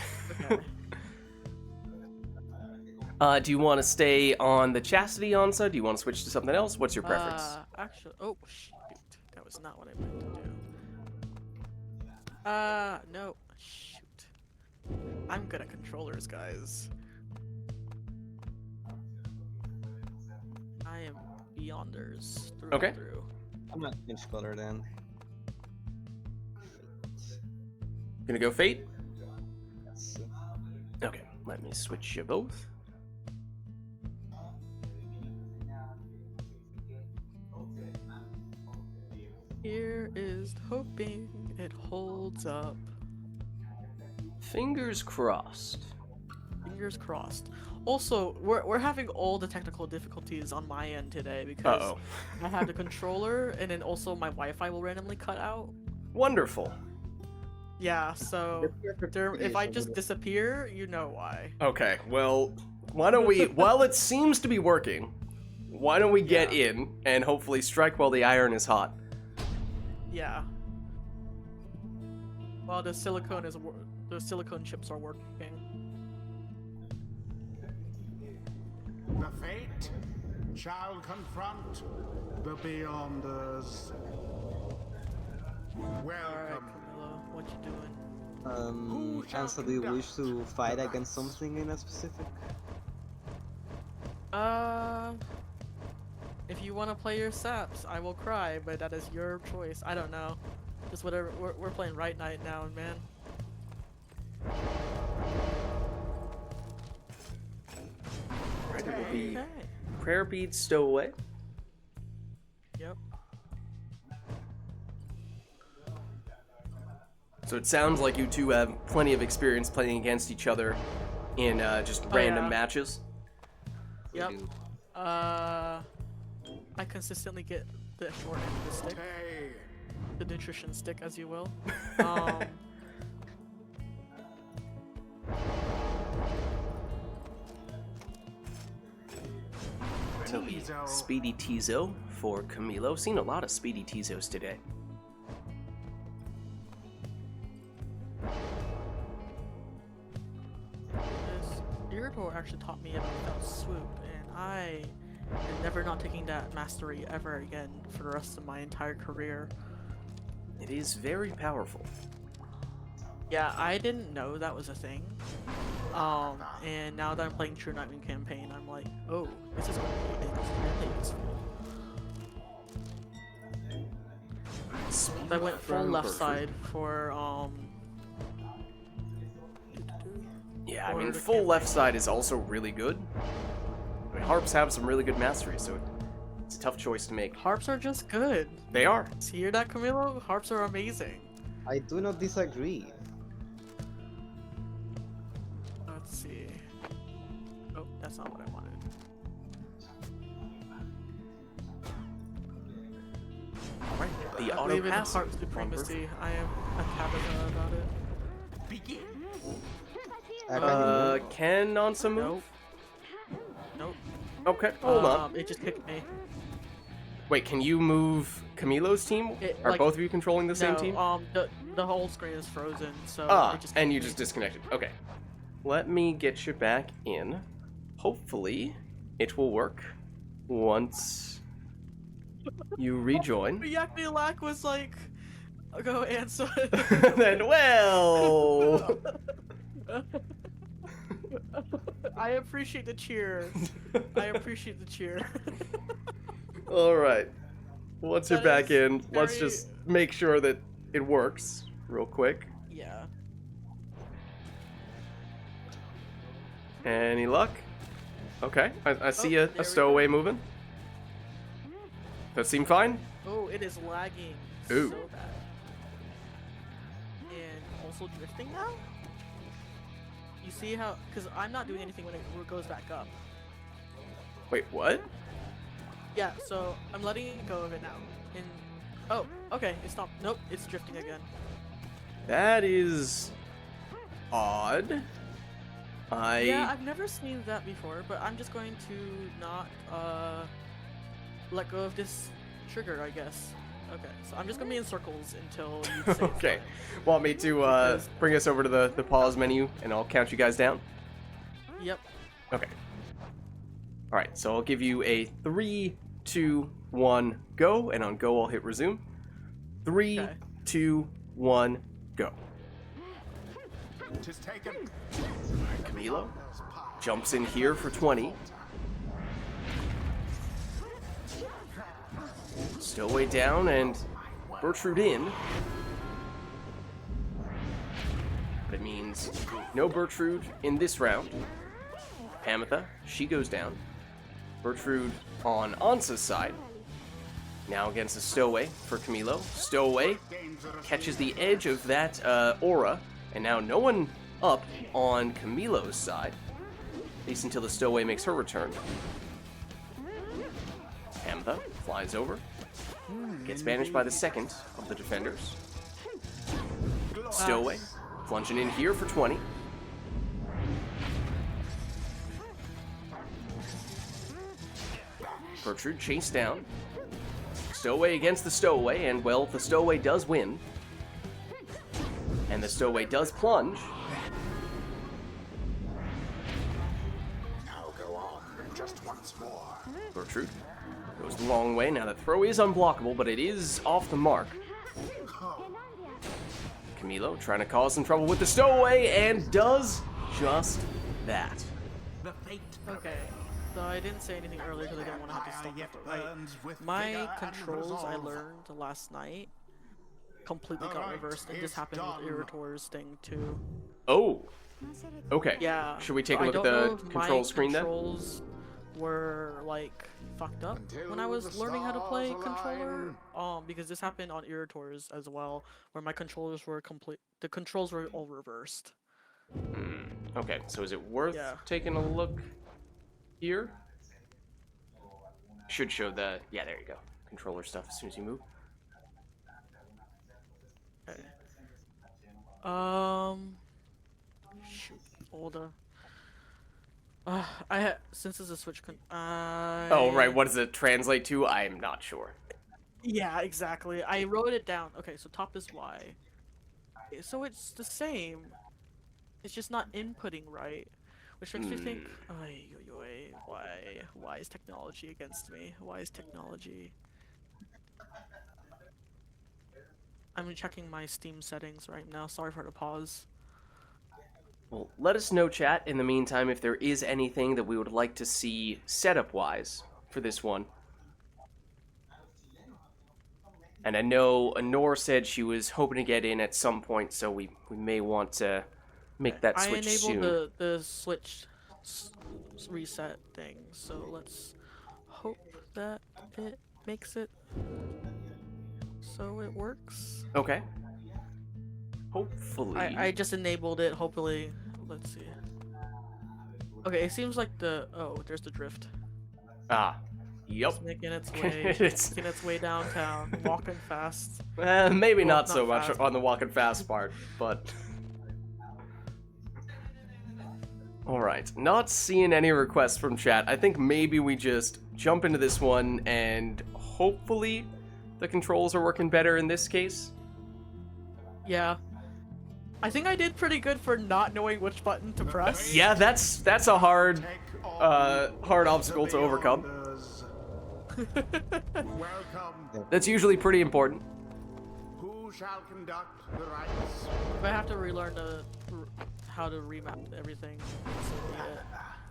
Okay. Do you want to stay on the Chastity Ansa? Do you want to switch to something else? What's your preference? Actually, oh shoot, that was not what I meant to do. No, shoot. I'm good at controllers, guys. I am beyonders through Okay. and through. I'm not change color then. Gonna go Fate? Yes. Okay, let me switch you both. just hoping it holds up. Fingers crossed. Fingers crossed. Also, we're having all the technical difficulties on my end today because Uh-oh. I have the controller and then also my Wi-Fi will randomly cut out. Wonderful. Yeah, so if I just disappear, you know why. Okay, well, why don't we, while it seems to be working, why don't we get in and hopefully strike while the iron is hot? Yeah. While the silicone chips are working. The fate shall confront the Beyonders. Alright, Welcome. Camilo, what you doing? And so do you wish to fight against something in a specific? If you want to play your saps, I will cry, but that is your choice. I don't know. Just whatever. We're playing RITE NITE now, man. Right, it will be Okay. prayer beads stowaway. Yep. So it sounds like you two have plenty of experience playing against each other in just random yeah. matches. Yep. I consistently get the short end of the stick, Tay. the nutrition stick, as you will. Tizo. Speedy Tizo for Camilo. Seen a lot of Speedy Tizos today. This Iridor actually taught me about swoop, and I am never not taking that mastery ever again for the rest of my entire career. It is very powerful. Yeah, I didn't know that was a thing. And now that I'm playing True Nightwing campaign, I'm like, oh, this is going to be extremely useful. I went full left side for Yeah, I Or mean, the full left side is also really good. I mean, harps have some really good mastery, so it's a tough choice to make. harps are just good. They are. See, hear that, Camilo? Harps are amazing. I do not disagree. Let's see. Oh, that's not what I wanted. Alright, the I auto believe in pass. harp supremacy. I am a Tabitha about it. Begin. Ken on some move? Nope. Okay, hold on. It just kicked me. Wait, can you move Camilo's team? It, Are like- both of you controlling the same No, team? the whole screen is frozen, so Ah, it just and kicked you me. just disconnected. Okay. Let me get you back in. Hopefully, it will work once you rejoin. Yaknilak was like, go answer. Then, well... I appreciate the cheer. I appreciate the cheer. Alright. Once you're That back is in, let's very- just make sure that it works real quick. Yeah. Any luck? Okay, I see Oh, a there we stowaway moving. That seem fine? Oh, it is lagging Ooh. so bad. And also drifting now? You see how, because I'm not doing anything when it goes back up. Wait, what? Yeah, so I'm letting it go of it now. And, oh, okay, it stopped. Nope, it's drifting again. That is odd. Yeah, I've never seen that before, but I'm just going to not let go of this trigger, I guess. Okay, so I'm just gonna be in circles until you say Okay. stop. Want me to Because- bring us over to the pause menu and I'll count you guys down? Yep. Okay. Alright, so I'll give you a 3, 2, 1, go, and on go I'll hit resume. 3, Okay. 2, 1, go. Tis taken. Camilo jumps in here for 20. Stowaway down and Bertrude in. But it means no Bertrude in this round. Hamatha, she goes down. Bertrude on Ansa's side. Now against the Stowaway for Camilo. Stowaway catches the edge of that aura, and now no one up on Camilo's side, at least until the Stowaway makes her return. Hamtha flies over, gets banished by the second of the defenders. Stowaway plunging in here for 20. Gertrude chased down. Stowaway against the Stowaway, and well, the Stowaway does win. And the Stowaway does plunge. Now go on, just once more. Gertrude goes the long way. Now that throw is unblockable, but it is off the mark. Camilo trying to cause some trouble with the Stowaway, and does just that. The fate Okay, so I didn't say anything earlier because I didn't want to have to stop it. Right? My controls I learned last night completely got reversed, and this happened with Irritor's thing too. Oh, okay. Yeah. Should we take a so look I at don't the know if control my screen then? controls were like fucked up when I was learning how to play controller. Because this happened on Irritor's as well, where my controllers were the controls were all reversed. Okay, so is it worth Yeah. taking a look here? Should show the, yeah, there you go. Controller stuff as soon as you move. Okay. Shoot, older. I since it's a Switch Oh, right, what does it translate to? I'm not sure. Yeah, exactly. I wrote it down. Okay, so top is Y. Okay, so it's the same. It's just not inputting right, which makes me think, ay, why is technology against me? Why is technology? I'm checking my Steam settings right now. Sorry for the pause. Well, let us know, chat, in the meantime, if there is anything that we would like to see setup-wise for this one. And I know Honor said she was hoping to get in at some point, so we may want to make that switch soon. I enabled the Switch reset thing, so let's hope that it makes it so it works. Okay. Hopefully. I just enabled it, hopefully. Let's see. Okay, it seems like oh, there's the drift. Ah. Yep. It's making its way downtown, walking fast. Maybe Well, not so not much fast. on the walking fast part, but... Alright, not seeing any requests from chat. I think maybe we just jump into this one, and hopefully the controls are working better in this case. Yeah. I think I did pretty good for not knowing which button to press. Yeah, that's a hard obstacle to overcome. Welcome. That's usually pretty important. Who shall conduct the rites? If I have to relearn how to remap everything, so be it.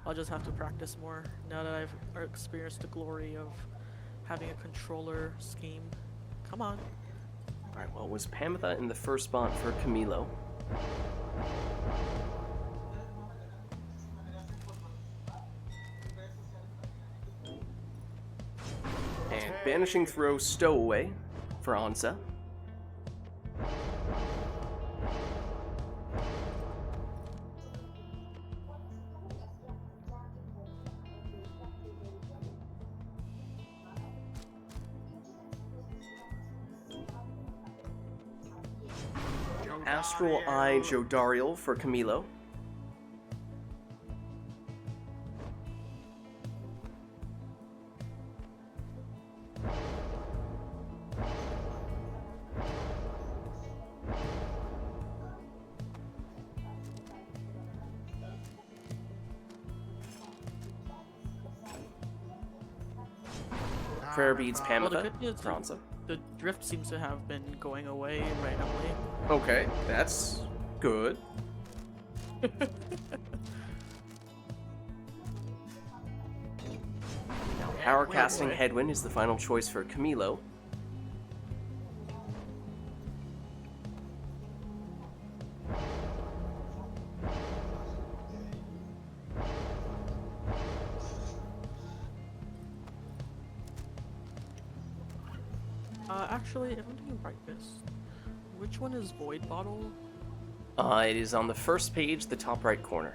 I'll just have to practice more now that I've experienced the glory of having a controller scheme. Come on. Alright, well, was Pamitha in the first spot for Camilo? And banishing throw Stowaway for Ansa. Astral Eye Jodariel for Camilo. Prayer Beads Well, the Pamitha good news for is Ansa. the drift seems to have been going away randomly. Okay, that's good. Now, Power Casting boy. Headwind is the final choice for Camilo. Actually, if I'm doing brightness, which one is Void Bottle? It is on the first page, the top right corner.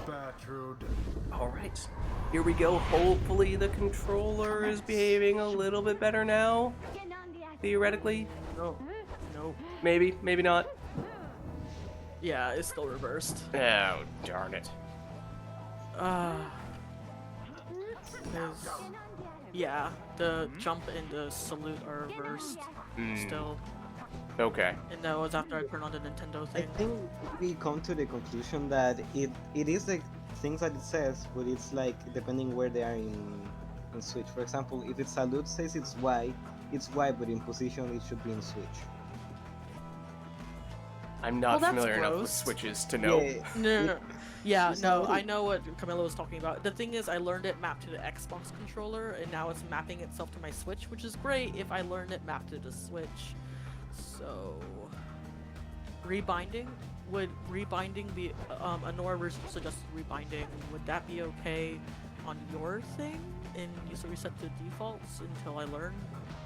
Bertrude. All right, here we go. Hopefully the controller is behaving a little bit better now. Theoretically, No. Nope. maybe, maybe not. Yeah, it's still reversed. Oh, darn it. Yeah, the jump and the salute are reversed still. Okay. And that was after I put on the Nintendo I thing. think we come to the conclusion that it is the things that it says, but it's like depending where they are in Switch. For example, if it's salute says it's Y, but in position it should be in Switch. I'm not Well, that's familiar enough with gross. switches to know. Yeah, No. Yeah, It's no, not- I know what Camilla was talking about. The thing is, I learned it mapped to the Xbox controller, and now it's mapping itself to my Switch, which is great if I learned it mapped to the Switch. So, rebinding? Would rebinding be, Anora suggested rebinding, would that be okay on your thing? And you still reset the defaults until I learn?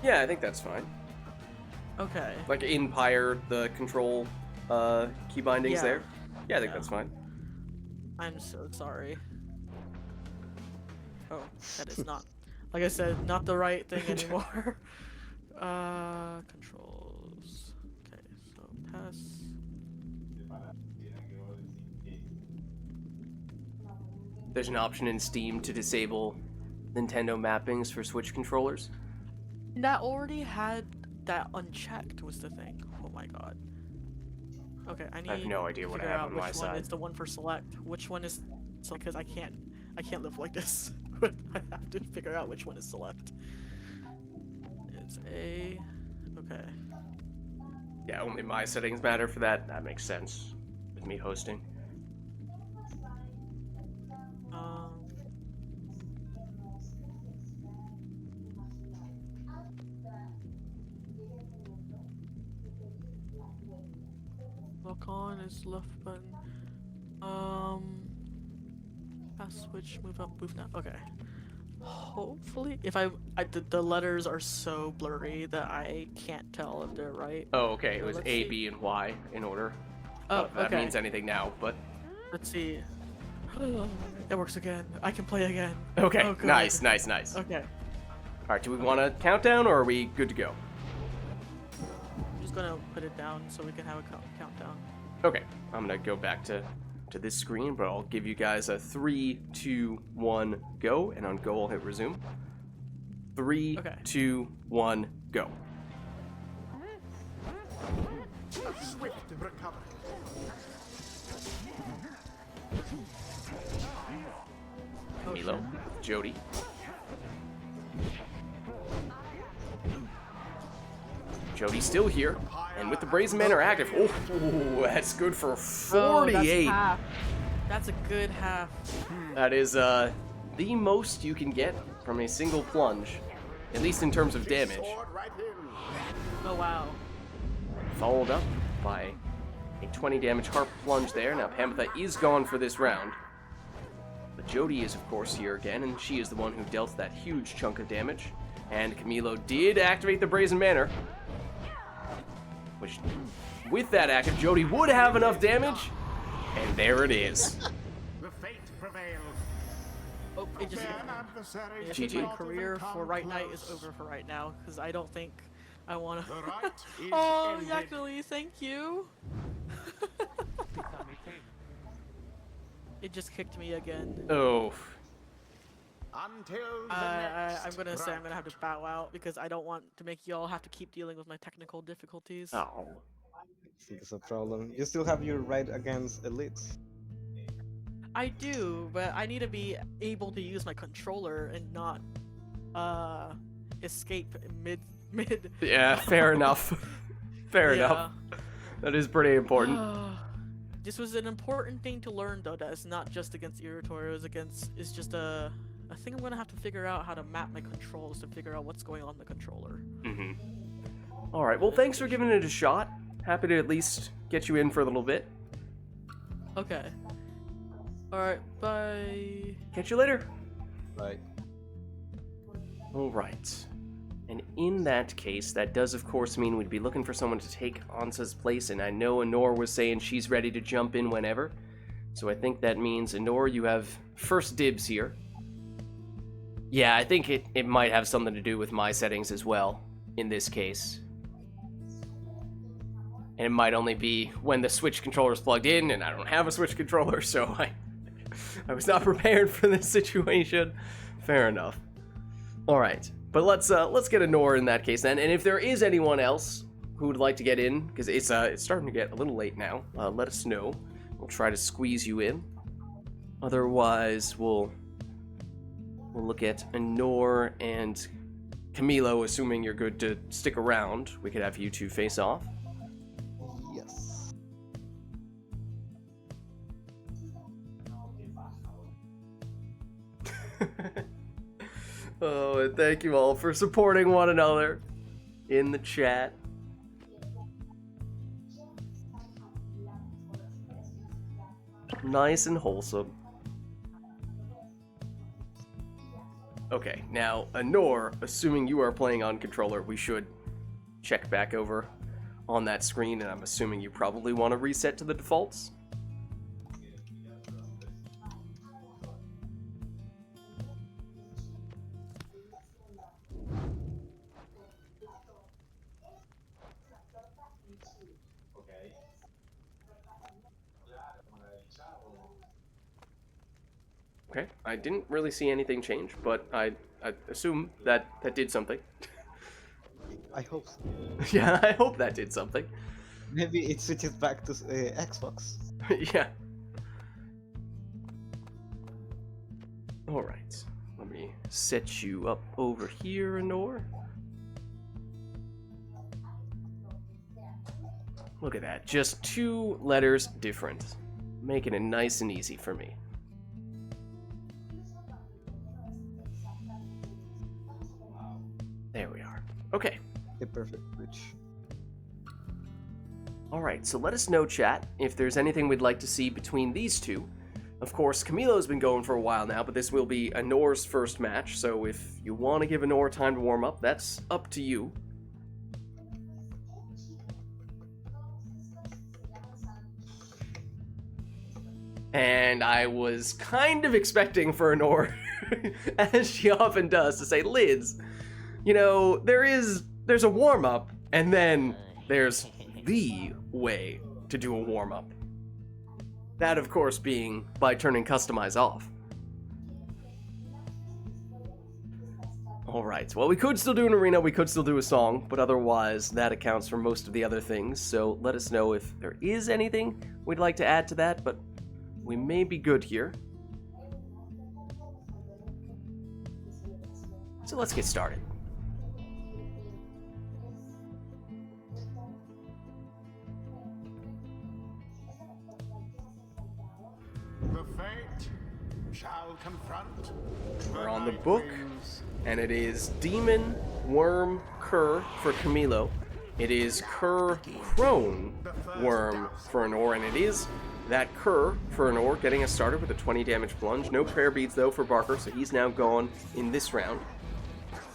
Yeah, I think that's fine. Okay. Like in Pyre, the control key bindings Yeah. there. Yeah, I think Yeah. that's fine. I'm so sorry. Oh, that is not, like I said, not the right thing anymore. Controls. Okay, so pass. There's an option in Steam to disable Nintendo mappings for Switch controllers. That already had that unchecked was the thing. Oh my god. Okay, I need I have no idea to what I figure have out on my which one side. is the one for select. Which one is because I can't live like this. I have to figure out which one is select. It's A. Okay. Yeah, only my settings matter for that. That makes sense with me hosting. Lock on is left button. Pass switch, move up, move down. Okay. Hopefully, if the letters are so blurry that I can't tell if they're right. Oh, okay. It So was let's A, see. B, and Y in order. Oh, If that okay. means anything now, but Let's see. It works again. I can play again. okay. Oh, good. Nice, nice, nice. Okay. All right, do we want a countdown or are we good to go? I'm just gonna put it down so we can have a countdown. Okay, I'm gonna go back to this screen, but I'll give you guys a 3, 2, 1, go, and on go I'll hit resume. 3, Okay. 2, 1, go. Swift recovery. Milo, Jody. Jody's still here, and with the Brazen Men are active. Oh, that's good for Oh, 48. that's half. That's a good half. That is the most you can get from a single plunge, at least in terms of damage. Sword right in. Oh wow. Followed up by a 20 damage harp plunge there. Now Pamitha is gone for this round. But Jody is of course here again, and she is the one who dealt that huge chunk of damage. And Camilo did activate the Brazen Manor. Which, with that active, Jody would have enough damage. And there it is. The fate prevails. Oh, it just. An adversary If should GG. my not career even for come Right Night is close. over for right now, because I don't think I want to. The right is Oh, ended. Yakuli, thank you. It just kicked me again. Oh, Until the I'm next gonna say I'm gonna have to round. bow out because I don't want to make y'all have to keep dealing with my technical difficulties. oh. I think it's a problem. You still have your right against elites. I do, but I need to be able to use my controller and not escape mid. Yeah, fair enough. Fair enough. That is pretty important. This was an important thing to learn, though. That it's not just against Irritor. It's just a thing I'm gonna have to figure out how to map my controls to figure out what's going on in the controller. Mm-hmm. All right. Well, thanks for giving it a shot. Happy to at least get you in for a little bit. Okay. Alright, bye. Catch you later. Right. Alright. And in that case, that does of course mean we'd be looking for someone to take Ansa's place, and I know Honor was saying she's ready to jump in whenever. So I think that means, Honor, you have first dibs here. Yeah, I think it might have something to do with my settings as well, in this case. And it might only be when the Switch controller's plugged in, and I don't have a Switch controller, so I was not prepared for this situation. Fair enough. Alright, but let's get Honor in that case then, and if there is anyone else who would like to get in, because it's starting to get a little late now, let us know. We'll try to squeeze you in. Otherwise, we'll look at Honor and Camilo, assuming you're good to stick around. We could have you two face off. Yes. Oh, and thank you all for supporting one another in the chat. Nice and wholesome. Okay, now, Honor, assuming you are playing on controller, we should check back over on that screen, and I'm assuming you probably want to reset to the defaults. Okay, I didn't really see anything change, but I assume that did something. I hope so. Yeah, I hope that did something. Maybe it switches back to Xbox. Yeah. Alright, let me set you up over here, Honor. Look at that, just 2 letters different, making it nice and easy for me. There we are. Okay. A perfect switch. Alright, so let us know, chat, if there's anything we'd like to see between these two. Of course, Camilo's been going for a while now, but this will be Honor's first match, so if you want to give Honor time to warm up, that's up to you. And I was kind of expecting for Honor, as she often does, to say, Lids, you know, there's a warm-up, and then there's the way to do a warm-up. That, of course, being by turning Customize off. Alright, well, we could still do an arena, we could still do a song, but otherwise, that accounts for most of the other things, so let us know if there is anything we'd like to add to that, but we may be good here. So let's get started. The fate shall confront. We're on the book, and it is Demon, Worm, Cur for Camilo. It is Cur, Crone, Worm for Honor, and it is that Cur for Honor getting us started with a 20 damage plunge. No prayer beads though for Barker, so he's now gone in this round.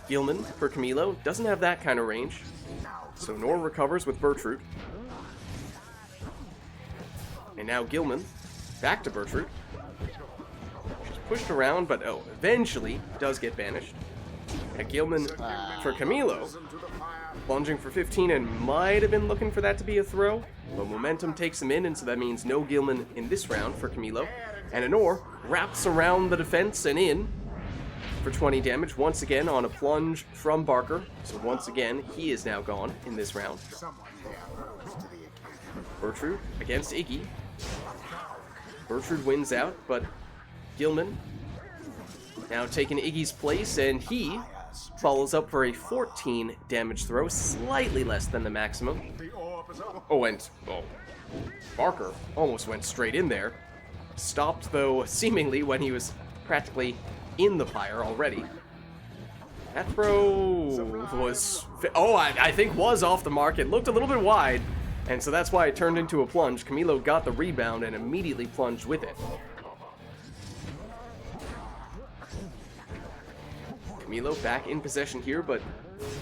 Gilman for Camilo doesn't have that kind of range, so Honor recovers with Bertrude. And now Gilman back to Bertrude. She's pushed around, but eventually does get banished. And Gilman for Camilo, plunging for 15 and might have been looking for that to be a throw, but momentum takes him in, and so that means no Gilman in this round for Camilo. And Honor wraps around the defense and in for 20 damage, once again on a plunge from Barker. So once again, he is now gone in this round. Bertrude against Iggy. Bertrude wins out, but Gilman now taking Iggy's place, and he follows up for a 14 damage throw, slightly less than the maximum. Barker almost went straight in there. Stopped, though, seemingly when he was practically in the Pyre already. That throw was, I think was off the mark. It looked a little bit wide, And so that's why it turned into a plunge. Camilo got the rebound and immediately plunged with it. Camilo back in possession here, but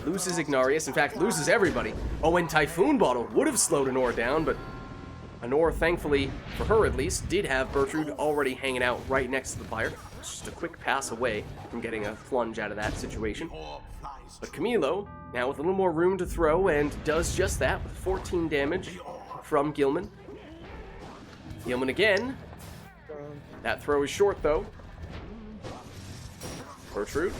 loses Ignarius. In fact, loses everybody. Oh, and Typhoon Bottle would have slowed Anor down, but Anor, thankfully, for her at least, did have Bertrude already hanging out right next to the Pyre. Just a quick pass away from getting a plunge out of that situation. But Camilo, now with a little more room to throw, and does just that with 14 damage from Gilman. Gilman again. That throw is short, though. Bertrude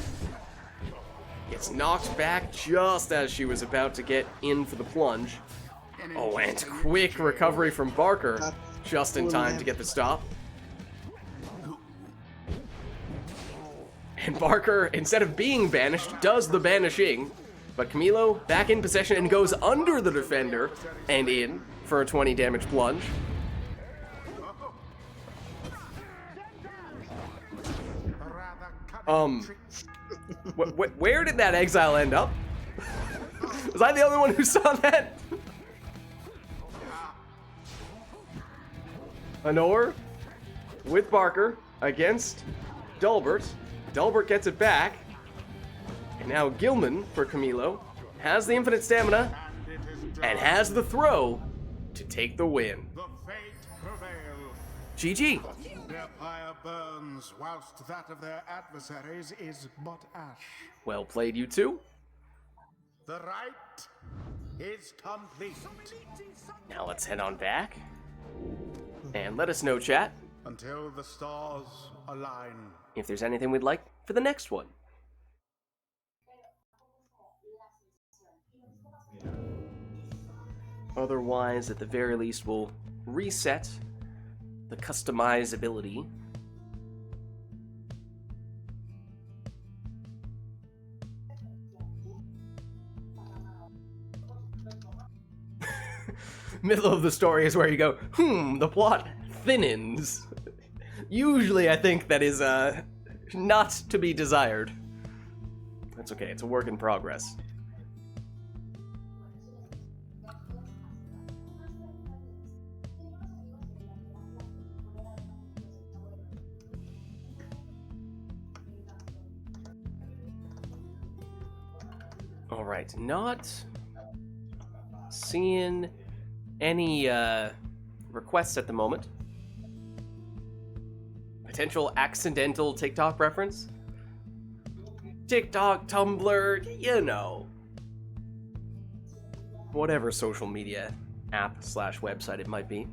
gets knocked back just as she was about to get in for the plunge. Oh, and quick recovery from Barker, just in time to get the stop. And Barker, instead of being banished, does the banishing. But Camilo back in possession and goes under the defender and in for a 20 damage plunge. Where did that exile end up? Was I the only one who saw that? Anor with Barker against Dulbert. Dulbert gets it back. And now Gilman for Camilo has the infinite stamina and has the throw to take the win. The fate prevail. GG. Their pyre burns, whilst that of their adversaries is but ash. Well played, you two. The rite is complete. Now let's head on back. And let us know, chat, Until the stars align. if there's anything we'd like for the next one. Otherwise, at the very least, we'll reset the customizability. Middle of the story is where you go, the plot thinnens. Usually I think that is not to be desired. That's okay, it's a work in progress. Alright, not seeing any requests at the moment. Potential accidental TikTok reference? TikTok, Tumblr, you know. Whatever social media app / website it might be.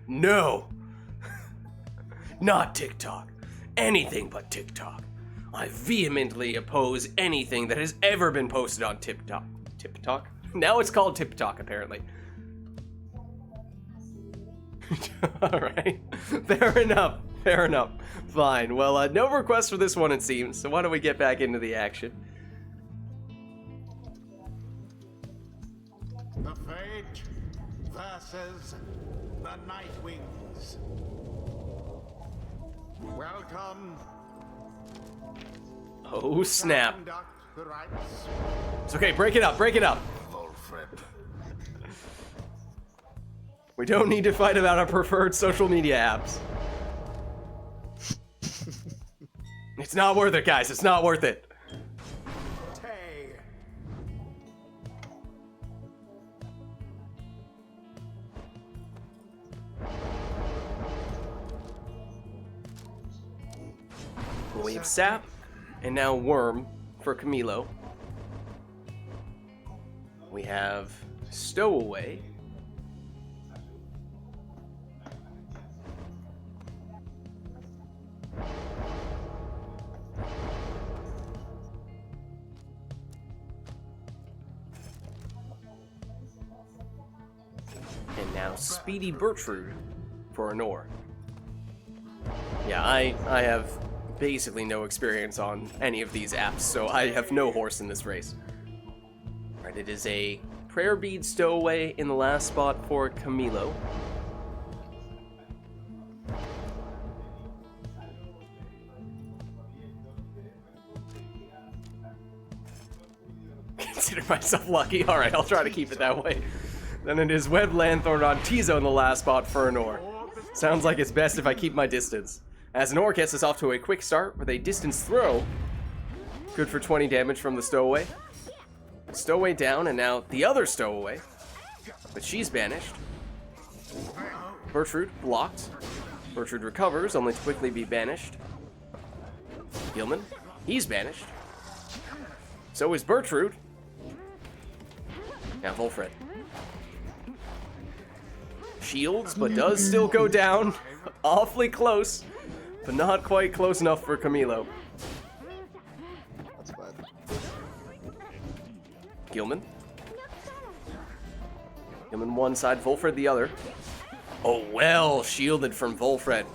No! Not TikTok. Anything but TikTok. I vehemently oppose anything that has ever been posted on TikTok. TikTok? Now it's called TikTok, apparently. Alright. Fair enough. Fair enough. Fine. Well, no requests for this one, it seems, so why don't we get back into the action? The Fate versus the Night Wings. Welcome. Oh, snap. Conduct the rites. It's okay, break it up, break it up. Wolfred. We don't need to fight about our preferred social media apps. It's not worth it, guys. It's not worth it. Tay. We have Sap, and now Worm for Camilo. We have Stowaway. And now Speedy Bertrude for Anor. Yeah, I have basically no experience on any of these apps, so I have no horse in this race. Alright, it is a Prayer Bead Stowaway in the last spot for Camilo. Consider myself lucky. Alright, I'll try to keep it that way. Then it is Web Lanthorn on Tizo in the last spot for Anor. Sounds like it's best if I keep my distance. As Anor gets us off to a quick start with a distance throw. Good for 20 damage from the Stowaway. Stowaway down, and now the other Stowaway. But she's banished. Bertrude blocked. Bertrude recovers, only to quickly be banished. Gilman, he's banished. So is Bertrude. Now Volfred. Shields, but does still go down. Awfully close, but not quite close enough for Camilo. That's bad. Gilman. Gilman one side, Volfred the other. Oh, well shielded from Volfred.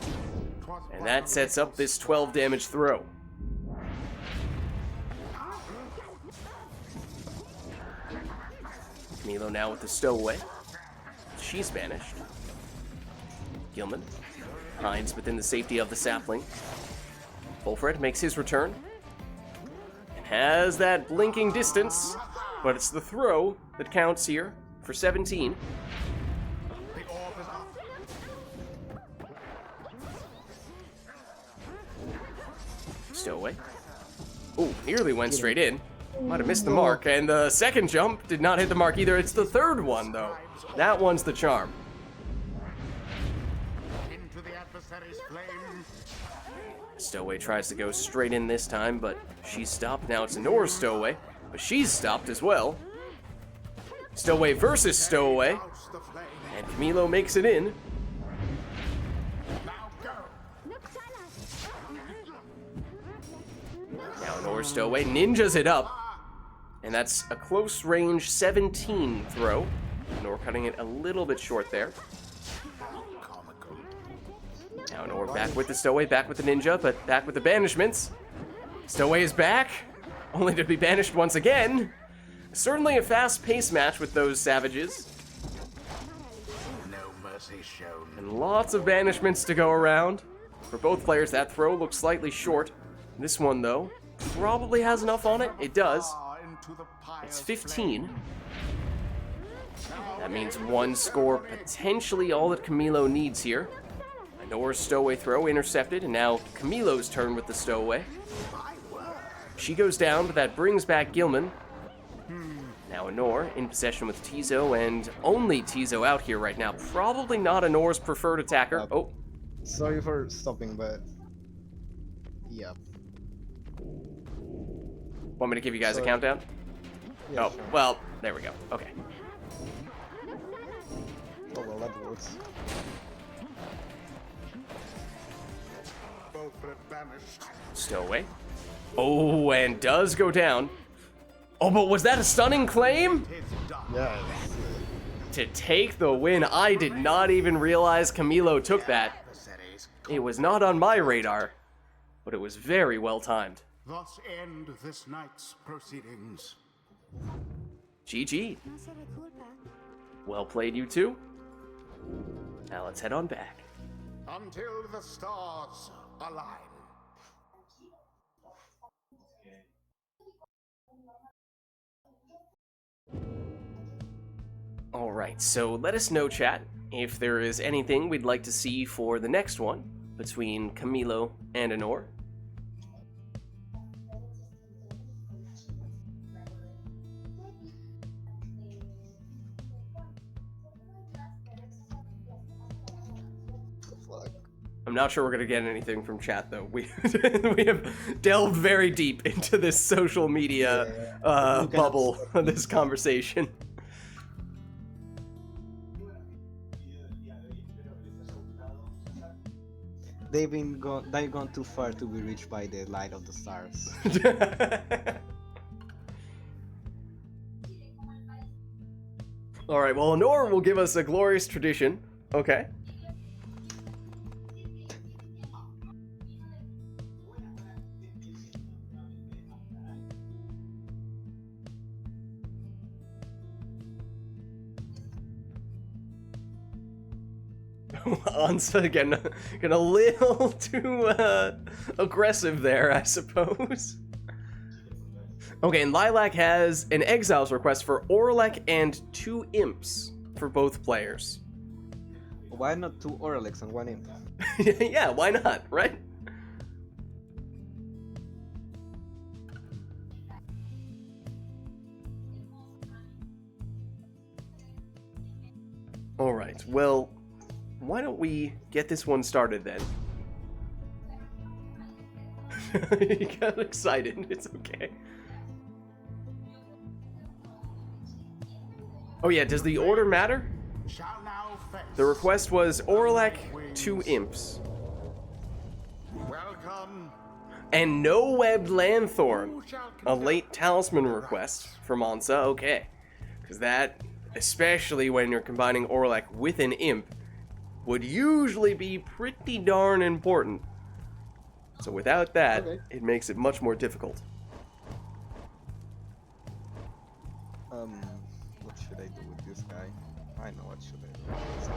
And that sets up this 12 damage throw. Camilo now with the Stowaway. She's banished. Gilman hides within the safety of the sapling. Volfred makes his return. And has that blinking distance, but it's the throw that counts here for 17. Stowaway. Ooh, nearly went straight in. Might have missed the mark, and the second jump did not hit the mark either. It's the third one, though. That one's the charm. Into the adversary's flame. Stowaway tries to go straight in this time, but she's stopped. Now it's Anor's Stowaway, but she's stopped as well. Stowaway versus Stowaway, Douse the flame. and Camilo makes it in. Now go. Now Anor's Stowaway ninjas it up, and that's a close range 17 throw. Anor cutting it a little bit short there. Comical. Now Anor back with the Stowaway, back with the ninja, but back with the banishments. Stowaway is back, only to be banished once again. Certainly a fast-paced match with those savages. No mercy shown. And lots of banishments to go around. For both players, that throw looks slightly short. This one, though, probably has enough on it. It does. Far into the Pyre's It's 15. That means one score, potentially all that Camilo needs here. Anor's Stowaway throw intercepted, and now Camilo's turn with the Stowaway. She goes down, but that brings back Gilman. Now Anor in possession with Tizo, and only Tizo out here right now. Probably not Anor's preferred attacker. Oh, Sorry for stopping, but yeah. want me to give you guys a Sorry. countdown? Yeah, Oh, sure. well, there we go. Okay. Oh well, that works. Wilfred banished. Stowaway. Oh, and does go down. Oh, but was that a stunning claim? Tis done. Yeah. To take the win, I did not even realize Camilo took that. Adversaries. It was not on my radar, but it was very well timed. Thus end this night's proceedings. GG. No se ve culpa. Well played, you two. Now let's head on back. Until the stars align. Alright, so let us know, chat, if there is anything we'd like to see for the next one between Camilo and Anor. Fuck. I'm not sure we're gonna get anything from chat though. We we have delved very deep into this social media You cannot bubble stop. of this conversation. They've gone too far to be reached by the light of the stars. Alright, well, Anor will give us a glorious tradition. Okay. Ansa getting a little too aggressive there, I suppose. Okay, and Lilac has an Exiles request for Orlek and 2 Imps for both players. Why not 2 Orlex and 1 imp? Yeah, why not, right? Alright, well, why don't we get this one started then? You got excited, it's okay. Oh yeah, does the order matter? Shall now face The request was Orlek, 2 imps. welcome. And no webbed Lanthorn. Who shall A conduct late talisman request from Ansa, okay. Because that, especially when you're combining Orlek with an imp, would usually be pretty darn important. So without that, Okay. it makes it much more difficult. What should I do with this guy? I know what should I do with this guy.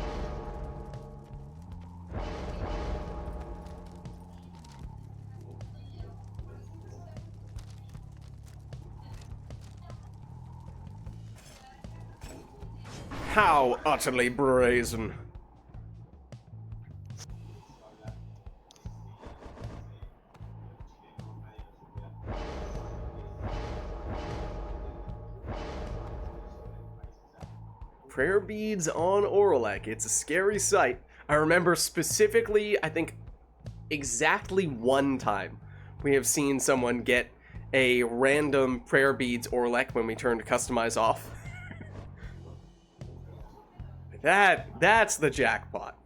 How utterly brazen. Prayer beads on Orlek. It's a scary sight. I remember specifically, I think, exactly one time we have seen someone get a random prayer beads Orlek when we turn to customize off. That's the jackpot.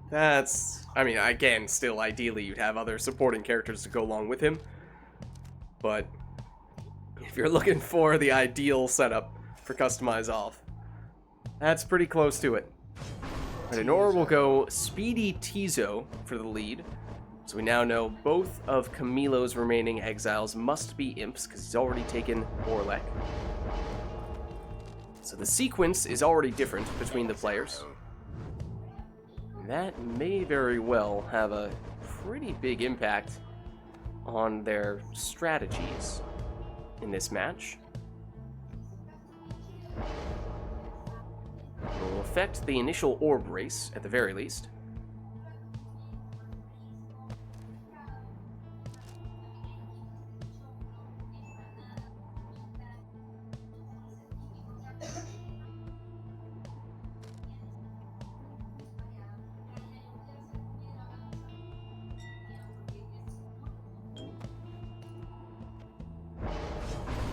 That's, I mean, again, still ideally you'd have other supporting characters to go along with him. But if you're looking for the ideal setup for customize off, that's pretty close to it. And Anora will go Speedy Tizo for the lead. So we now know both of Camilo's remaining exiles must be imps because he's already taken Orlek. So the sequence is already different between the players. That may very well have a pretty big impact on their strategies in this match. It will affect the initial orb race, at the very least.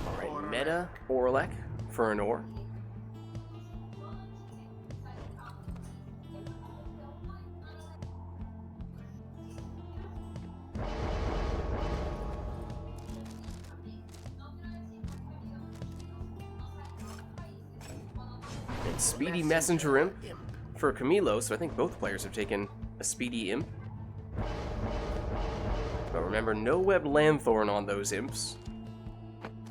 Alright, meta Orlek for an ore. And Speedy Messenger Imp for Camilo, so I think both players have taken a Speedy Imp. But remember, no Web Lanthorn on those imps.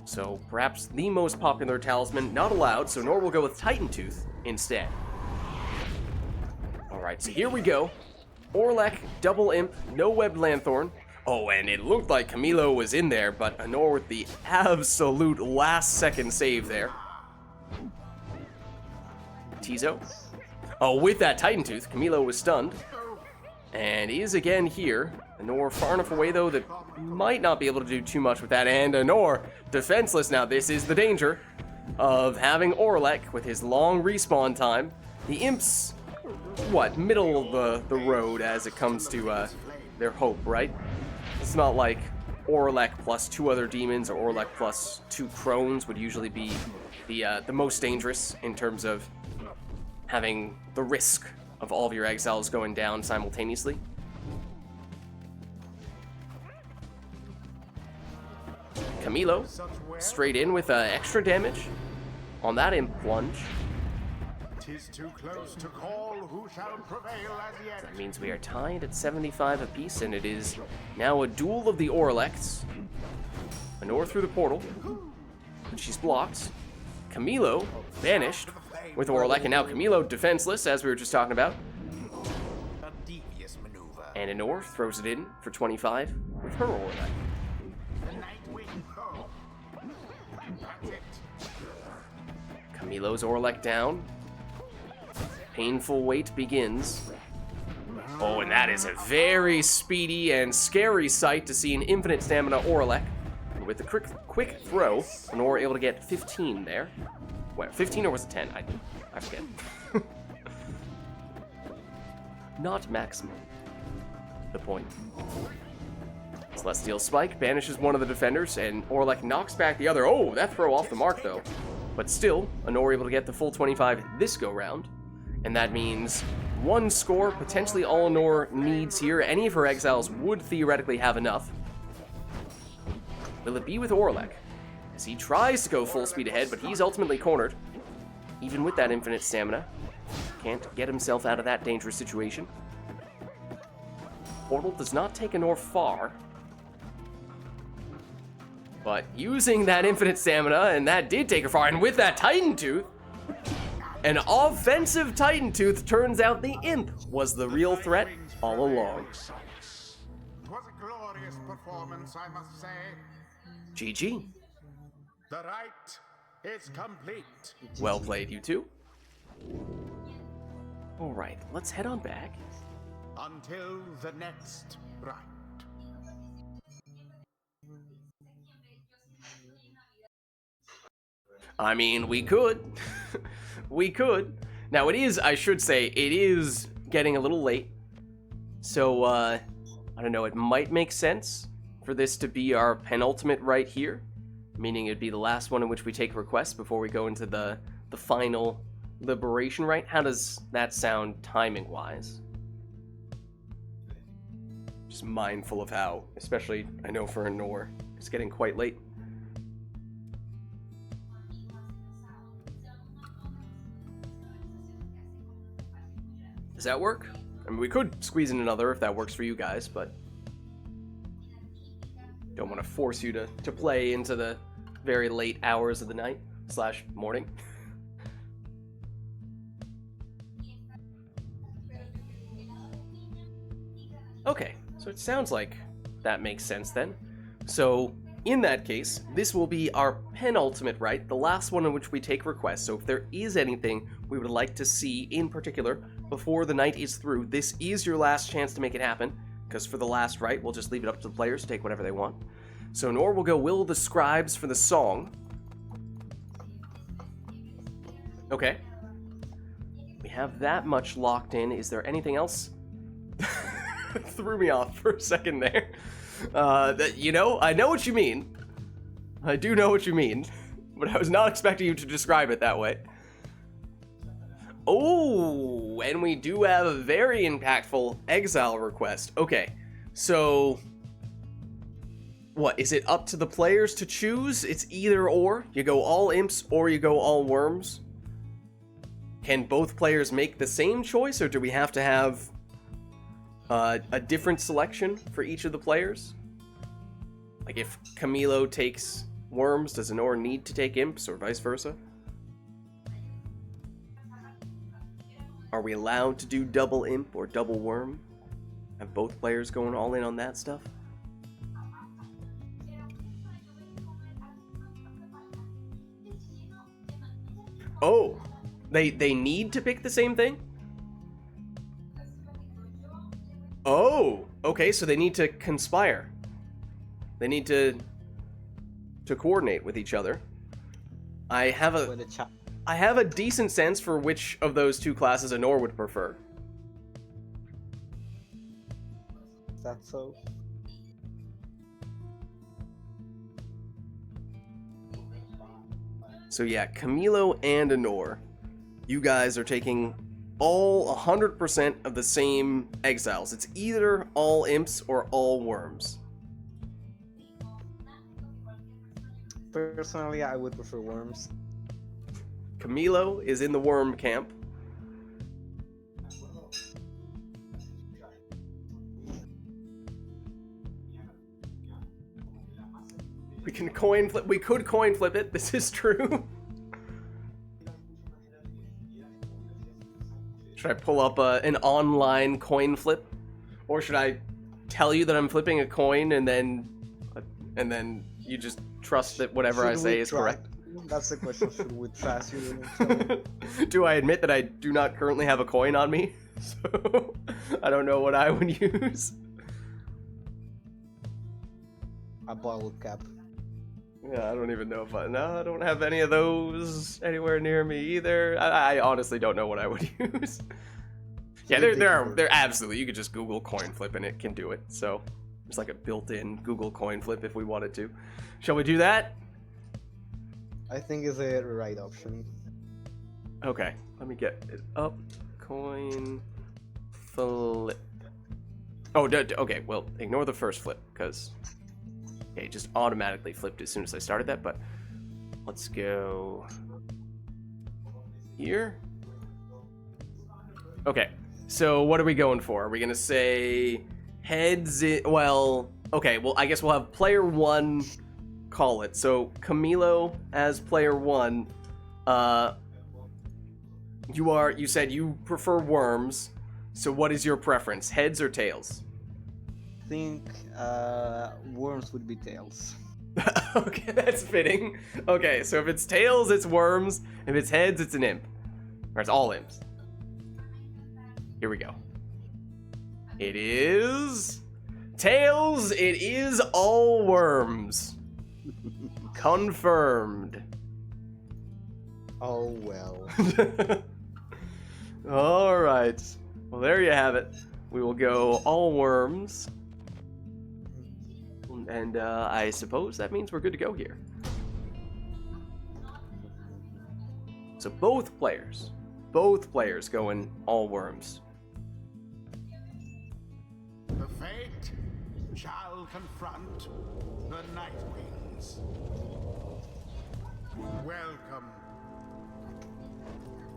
So perhaps the most popular talisman not allowed, so Nor will go with Titan Tooth instead. Alright, so here we go. Orlek, double imp, no Web Lanthorn. Oh, and it looked like Camilo was in there, but Anor with the absolute last second save there. Tizo. Oh, with that Titan Tooth, Camilo was stunned. And he is again here. Anor far enough away, though, that might not be able to do too much with that. And Anor, defenseless now. This is the danger of having Orlek with his long respawn time. The imps, what, middle of the road as it comes to their hope, right? It's not like Orlek plus 2 other demons or Orlek plus 2 crones would usually be the most dangerous in terms of having the risk of all of your exiles going down simultaneously. Camilo, straight in with extra damage on that imp plunge. 'Tis too close to call who shall prevail as yet. That means we are tied at 75 apiece, and it is now a duel of the Orleks. Anor through the portal, but she's blocked. Camilo banished with Orlek, and now Camilo defenseless, as we were just talking about. A devious maneuver. And Anor throws it in for 25 with her Orlek. The Nightwing Ho. That's it. Camilo's Orlek down. painful wait begins. Oh, and that is a very speedy and scary sight to see an infinite stamina Oralek. With a quick throw, Nor able to get 15 there. Wait, 15 or was it 10? I forget. Not maximum. The point. Celestial Spike banishes one of the defenders, and Oralek knocks back the other. Oh, that throw off the mark, though. But still, Anor able to get the full 25 this go-round. And that means one score, potentially all Anor needs here. Any of her exiles would theoretically have enough. Will it be with Oralek? As he tries to go full speed ahead, but he's ultimately cornered. Even with that infinite stamina, can't get himself out of that dangerous situation. Portal does not take Anor far. But using that infinite stamina, and that did take her far, and with that Titan Tooth, an offensive Titan Tooth, turns out the Imp was the real threat all along. It was a glorious performance, I must say. GG. The rite is complete. Well played, you two. Alright, let's head on back. Until the next rite. I mean, we could. We could. Now, it is, I should say, it is getting a little late. So, I don't know, it might make sense for this to be our penultimate rite here. Meaning it'd be the last one in which we take requests before we go into the final liberation rite. How does that sound timing-wise? Just mindful of how, especially, I know for Anor, it's getting quite late. Does that work? I mean, we could squeeze in another if that works for you guys, but don't want to force you to play into the very late hours of the night / morning. Okay, so it sounds like that makes sense then. So in that case, this will be our penultimate rite, the last one in which we take requests. So if there is anything we would like to see in particular before the night is through, this is your last chance to make it happen, because for the last rite, we'll just leave it up to the players to take whatever they want. So Nor will go Will of the Scribes for the song. Okay. We have that much locked in. Is there anything else? Threw me off for a second there. You know, I know what you mean. I do know what you mean. But I was not expecting you to describe it that way. Oh, and we do have a very impactful exile request. Okay, so what, is it up to the players to choose? It's either or. You go all imps or you go all worms. Can both players make the same choice, or do we have to have a different selection for each of the players? Like if Camilo takes worms, does Anor need to take imps, or vice versa? Are we allowed to do double imp or double worm? Have both players going all in on that stuff? Oh, they need to pick the same thing? Oh, okay, so they need to conspire. They need to coordinate with each other. I have a decent sense for which of those two classes Anor would prefer. Is that so? So yeah, Camilo and Anor, you guys are taking all 100% of the same exiles. It's either all imps or all worms. Personally, I would prefer worms. Camilo is in the worm camp. We can coin flip. We could coin flip it. This is true. Should I pull up an online coin flip, or should I tell you that I'm flipping a coin and then you just trust that whatever I say is correct? That's the question. Should we trust you? Shall we? Do I admit that I do not currently have a coin on me? So I don't know what I would use. A bottle cap. Yeah, I don't even know if I don't have any of those anywhere near me either. I honestly don't know what I would use. Yeah, they're absolutely. You could just Google coin flip and it can do it. So it's like a built-in Google coin flip if we wanted to. Shall we do that? I think is the right option. Okay, let me get it up. Coin flip. Oh, okay. Well, ignore the first flip because it just automatically flipped as soon as I started that. But let's go here. Okay. So what are we going for? Are we gonna say heads? Well, okay. Well, I guess we'll have player one call it. So Camilo as player one. You said you prefer worms. So what is your preference? Heads or tails? I think worms would be tails. Okay, that's fitting. Okay, so if it's tails, it's worms. If it's heads, it's an imp. Or it's all imps. Here we go. It is tails. It is all worms. Confirmed. Oh well. All right. Well, there you have it. We will go all worms. And I suppose that means we're good to go here. So both players going all worms. The fate shall confront the Night Wings. Welcome.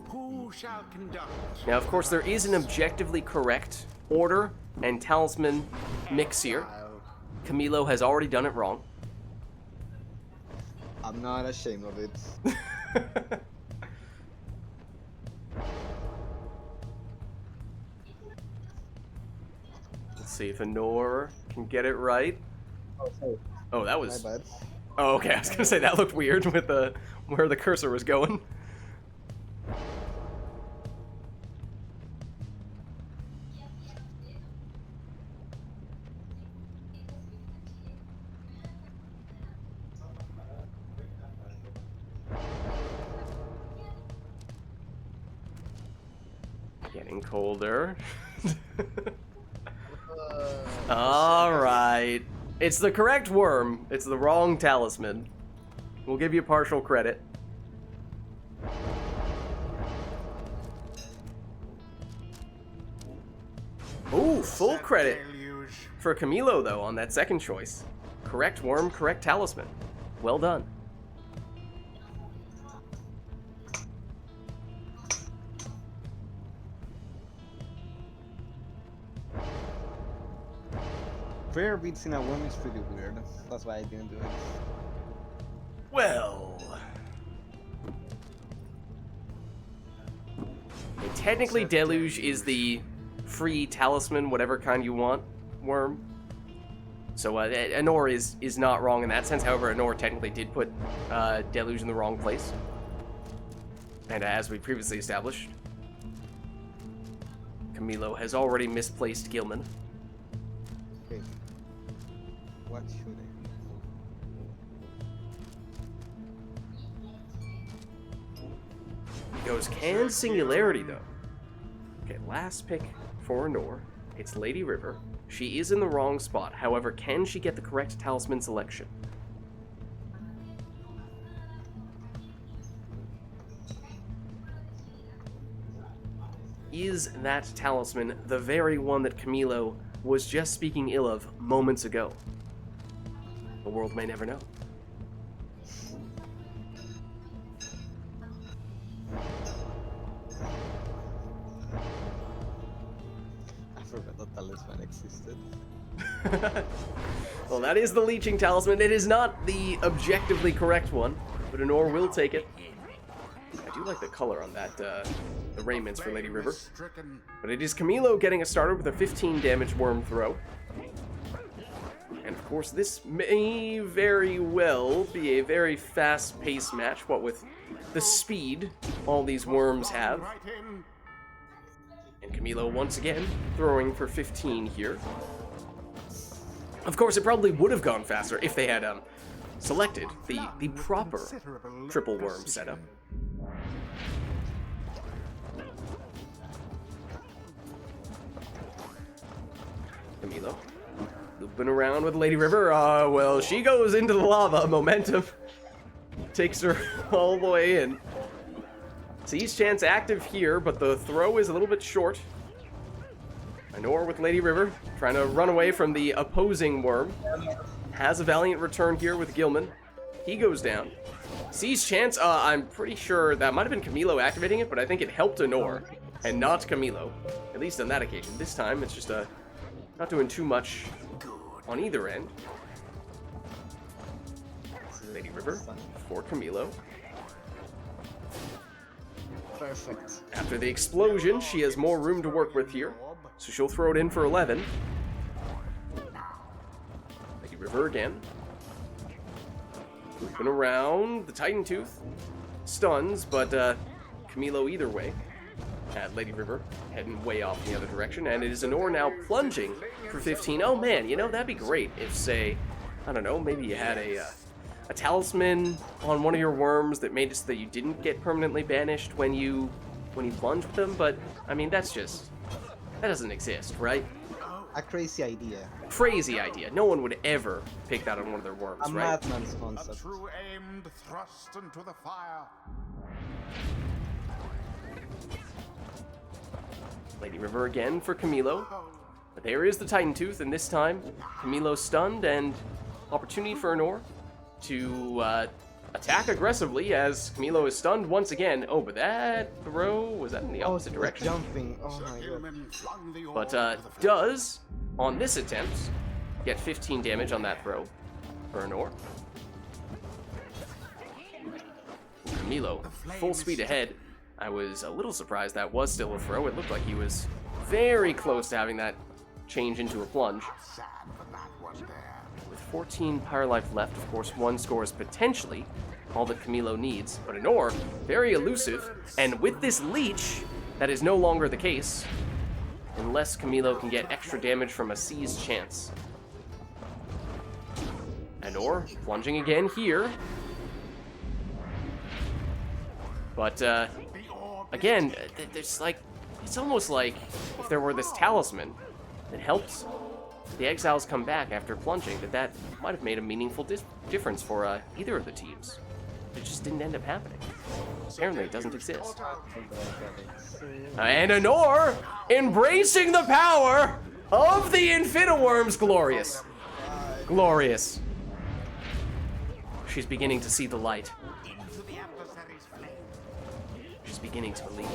Who shall conduct? Now, of course, there is an objectively correct order and talisman mix here. Camilo has already done it wrong. I'm not ashamed of it. Let's see if Anor can get it right. Oh, that was... My bad. Oh, okay, I was gonna say that looked weird with the where the cursor was going. Getting colder. All right. It's the correct worm. It's the wrong talisman. We'll give you partial credit. Ooh, full credit for Camilo, though, on that second choice. Correct worm, correct talisman. Well done. Rare beats in a worm is pretty weird. That's why I didn't do it. Well... technically, Deluge is the free talisman, whatever kind you want, worm. So Anor is not wrong in that sense. However, Anor technically did put Deluge in the wrong place. And as we previously established, Camilo has already misplaced Gilman. Okay. What should He goes, can Singularity, though. Okay, last pick for Anor. It's Lady River. She is in the wrong spot. However, can she get the correct talisman selection? Is that talisman the very one that Camilo was just speaking ill of moments ago? The world may never know. I forgot that talisman existed. Well, that is the leeching talisman. It is not the objectively correct one, but Anor will take it. I do like the color on that, the raiments for Lady River. But it is Camilo getting us started with a 15 damage worm throw. And of course, this may very well be a very fast-paced match, what with the speed all these worms have. Right in. And Camilo once again throwing for 15 here. Of course, it probably would have gone faster if they had selected the proper Considerable triple worm precision. setup. Camilo looping around with Lady River. Well, she goes into the lava. Momentum takes her all the way in. Siege chance active here, but the throw is a little bit short. Anor with Lady River, trying to run away from the opposing worm. Has a valiant return here with Gilman. He goes down. Siege chance, I'm pretty sure that might have been Camilo activating it, but I think it helped Anor, and not Camilo. At least on that occasion. This time, it's just not doing too much on either end. Lady River for Camilo. Perfect. After the explosion, she has more room to work with here, so she'll throw it in for 11. Lady River again. Moving around the Titan Tooth. Stuns, but Camilo either way. At Lady River, heading way off in the other direction, and it is Anor now plunging for 15. Oh man, you know, that'd be great if, say, I don't know, maybe you had a talisman on one of your worms that made it so that you didn't get permanently banished when you plunge with them, but, I mean, that doesn't exist, right? A crazy idea. Crazy idea. No one would ever pick that on one of their worms, A right? madman's A concept. true aimed thrust into the fire. Lady River again for Camilo. But there is the Titan Tooth, and this time, Camilo stunned, and opportunity for Anor to attack aggressively as Camilo is stunned once again. Oh, but that throw, was that in the opposite direction? Jumping. Oh my god. Gilman flung the orb But to the floor. does, on this attempt, get 15 damage on that throw for Anor. Camilo, full speed ahead. I was a little surprised that was still a throw. It looked like he was very close to having that change into a plunge. Sad that that was there. With 14 Pyre life left, of course, one score is potentially all that Camilo needs. But Anor, very elusive, and with this leech, that is no longer the case, unless Camilo can get extra damage from a seized chance. Anor, plunging again here. But, again, there's like, it's almost like if there were this talisman that helps the exiles come back after plunging, that might have made a meaningful difference for either of the teams. It just didn't end up happening. Apparently it doesn't exist. And Anor embracing the power of the Infiniworms. Glorious. Glorious. She's beginning to see the light. Into the adversary's flame. She's beginning to believe.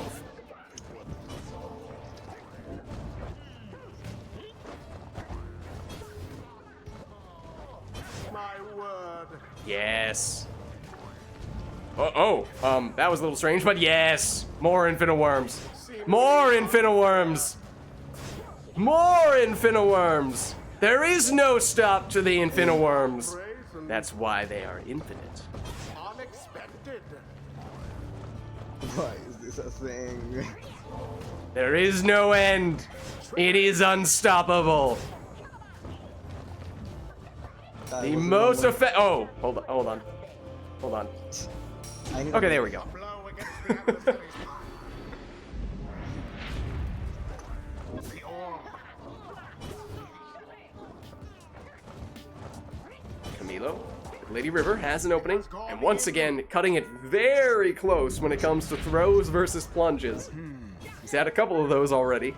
My word. Yes. That was a little strange, but yes! More Infiniworms! More Infiniworms! More Infiniworms! There is no stop to the Infiniworms! That's why they are infinite. Unexpected. Why is this a thing? There is no end! It is unstoppable! That The was most moment. Oh, hold on. I need Okay, a- there we go. Blow against the adversary's power. The orb. Camilo, Lady River has an opening, and once again, cutting it very close when it comes to throws versus plunges. He's had a couple of those already.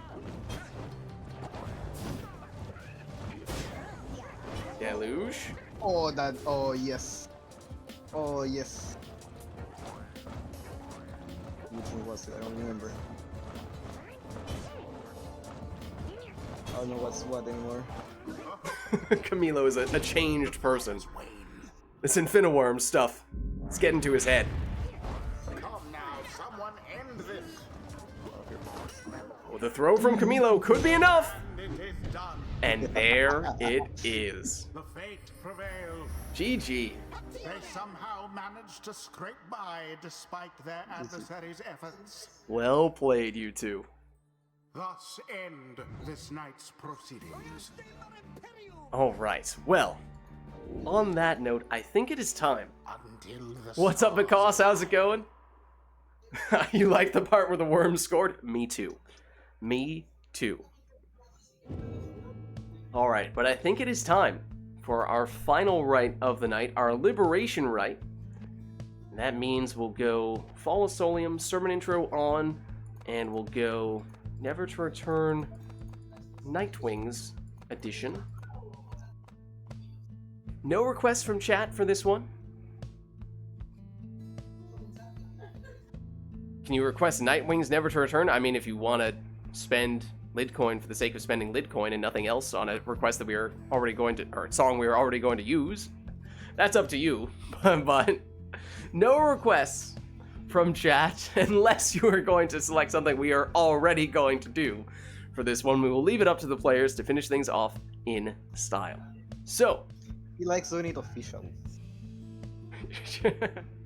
Deluge. Oh, that. Oh, yes. Oh, yes. Which one was it? I don't remember. I don't know what's what anymore. Camilo is a changed person. This Infiniworm stuff, it's getting to his head. Come now, someone end this. Oh, the throw from Camilo could be enough! And it is done. And there it is. The fate prevailed. GG. They somehow managed to scrape by despite their adversaries' efforts. Well played, you two. Thus end this night's proceedings. Alright, well, on that note, I think it is time. Until the What's up, because? How's it going? You like the part where the worm scored? Me too. Me too. Alright, but I think it is time for our final rite of the night, our liberation rite. And that means we'll go Fall of Solium, Sermon Intro on, and we'll go Never to Return Nightwings edition. No requests from chat for this one. Can you request Nightwings Never to Return? I mean, if you want to spend Lidcoin for the sake of spending Lidcoin and nothing else on a request that we are already going to, or a song we are already going to use, that's up to you. But no requests from chat unless you are going to select something we are already going to do. For this one, we will leave it up to the players to finish things off in style. So, He likes doing it official.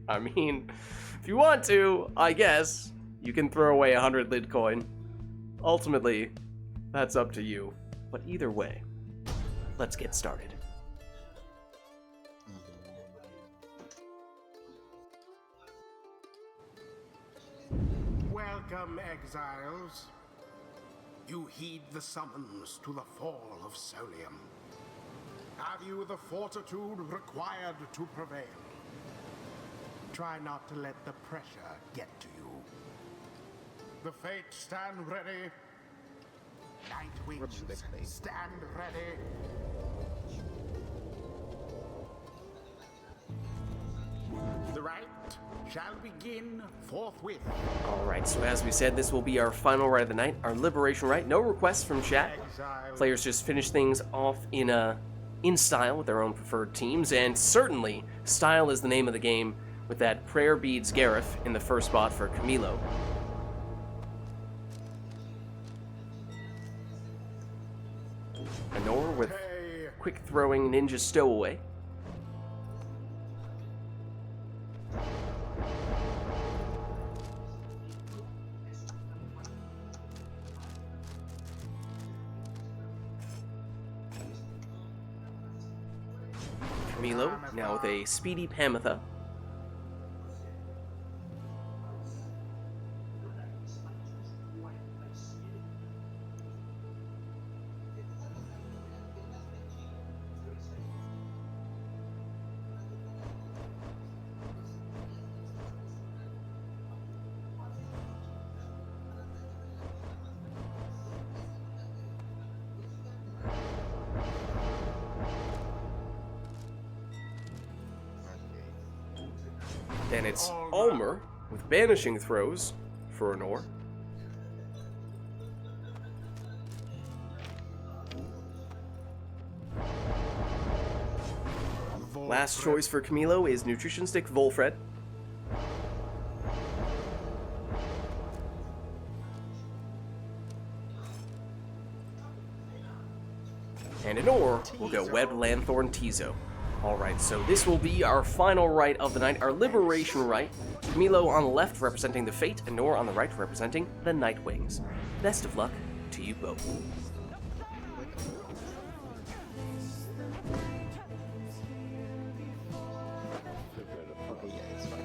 I mean, if you want to, I guess, you can throw away 100 Lidcoin. Ultimately, that's up to you. But either way, let's get started. Welcome, exiles. You heed the summons to the fall of Solium. Have you the fortitude required to prevail? Try not to let the pressure get to you. The Fates stand ready. What should I Nightwings, play? stand ready. The rite shall begin forthwith. Alright, so as we said, this will be our final rite of the night, our liberation rite. No requests from chat. Exiles, Players just finish things off in style with their own preferred teams, and certainly style is the name of the game with that Prayer Beads Gareth in the first spot for Camilo. Anor with pay quick throwing ninja stowaway. Camilo now with a speedy Pamitha. Then it's Ulmer with banishing throws for Anor. Last choice for Camilo is Nutrition Stick Volfred. And Anor will go Web Lanthorn Tizo. Alright, so this will be our final rite of the night, our liberation rite. Camilo on the left representing the Fate, and Nor on the right representing the Nightwings. Best of luck to you both. Okay, yeah, it's right.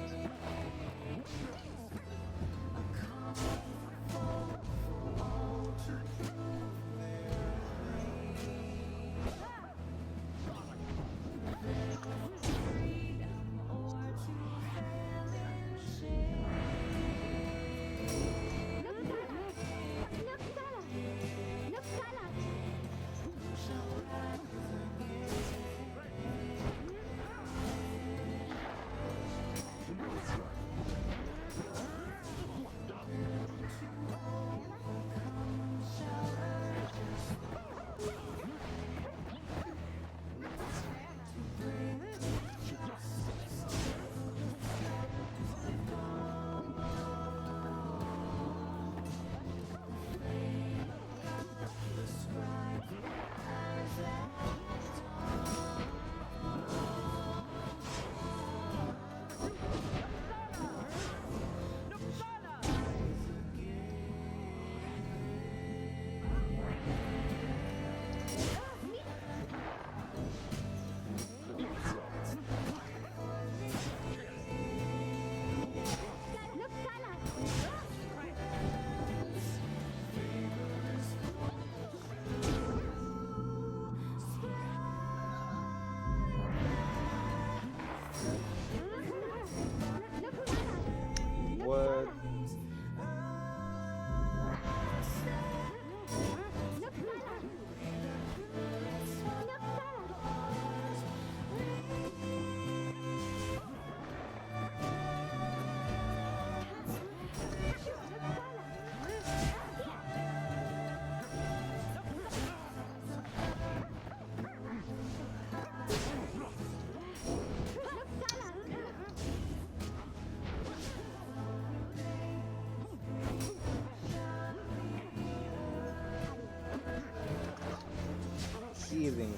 kidding.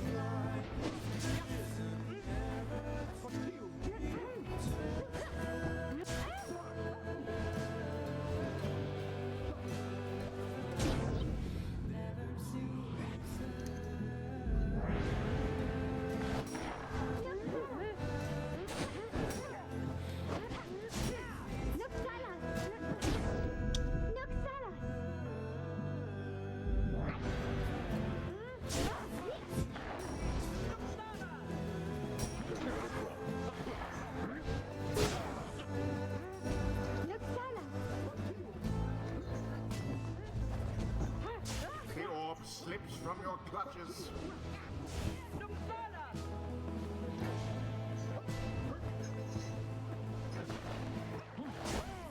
The orb slips from your clutches.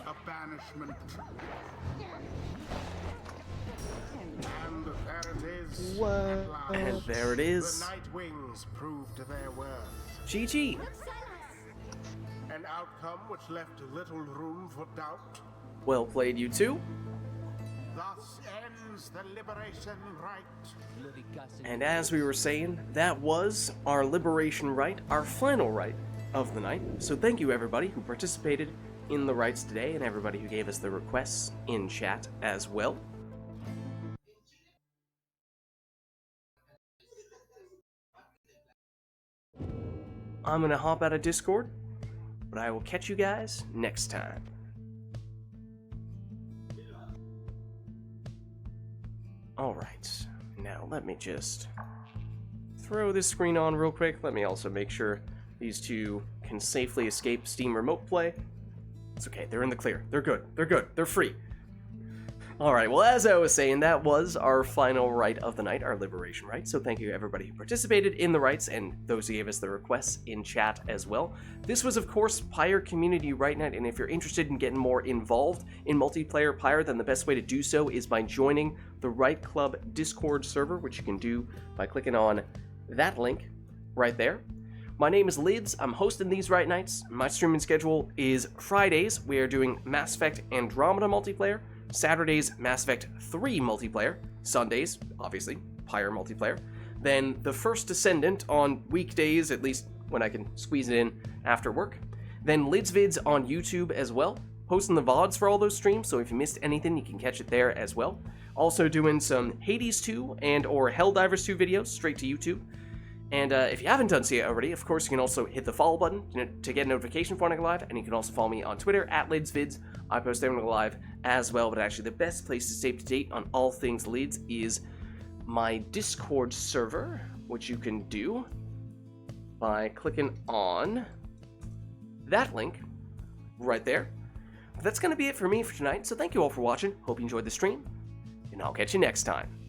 A banishment. And there it is. What? At last. And there it is. The Night Wings proved their worth. GG. An outcome which left little room for doubt. Well played, you two. Thus ends the Liberation Rite. And as we were saying, that was our Liberation Rite, our final rite of the night. So thank you everybody who participated in the rites today and everybody who gave us the requests in chat as well. I'm gonna hop out of Discord, but I will catch you guys next time. Alright, now let me just throw this screen on real quick. Let me also make sure these two can safely escape Steam Remote Play. It's okay, they're in the clear. They're good, they're free. Alright, well, as I was saying, that was our final rite of the night, our Liberation Rite. So thank you to everybody who participated in the rites and those who gave us the requests in chat as well. This was, of course, Pyre Community Rite Night, and if you're interested in getting more involved in multiplayer Pyre, then the best way to do so is by joining the Rite Club Discord server, which you can do by clicking on that link right there. My name is Lids. I'm hosting these Rite Nights. My streaming schedule is Fridays. We are doing Mass Effect Andromeda multiplayer. Saturdays, Mass Effect 3 multiplayer. Sundays, obviously, Pyre multiplayer. Then The First Descendant on weekdays, at least when I can squeeze it in after work. Then Lids Vids on YouTube as well. Posting the VODs for all those streams, so if you missed anything, you can catch it there as well. Also doing some Hades 2 and or Helldivers 2 videos straight to YouTube. And if you haven't done so yet already, of course, you can also hit the follow button to get a notification for when I go live, and you can also follow me on Twitter, @LidsVids. I post there when I go live as well, but actually the best place to stay up to date on all things Lids is my Discord server, which you can do by clicking on that link right there. But that's going to be it for me for tonight, so thank you all for watching. Hope you enjoyed the stream, and I'll catch you next time.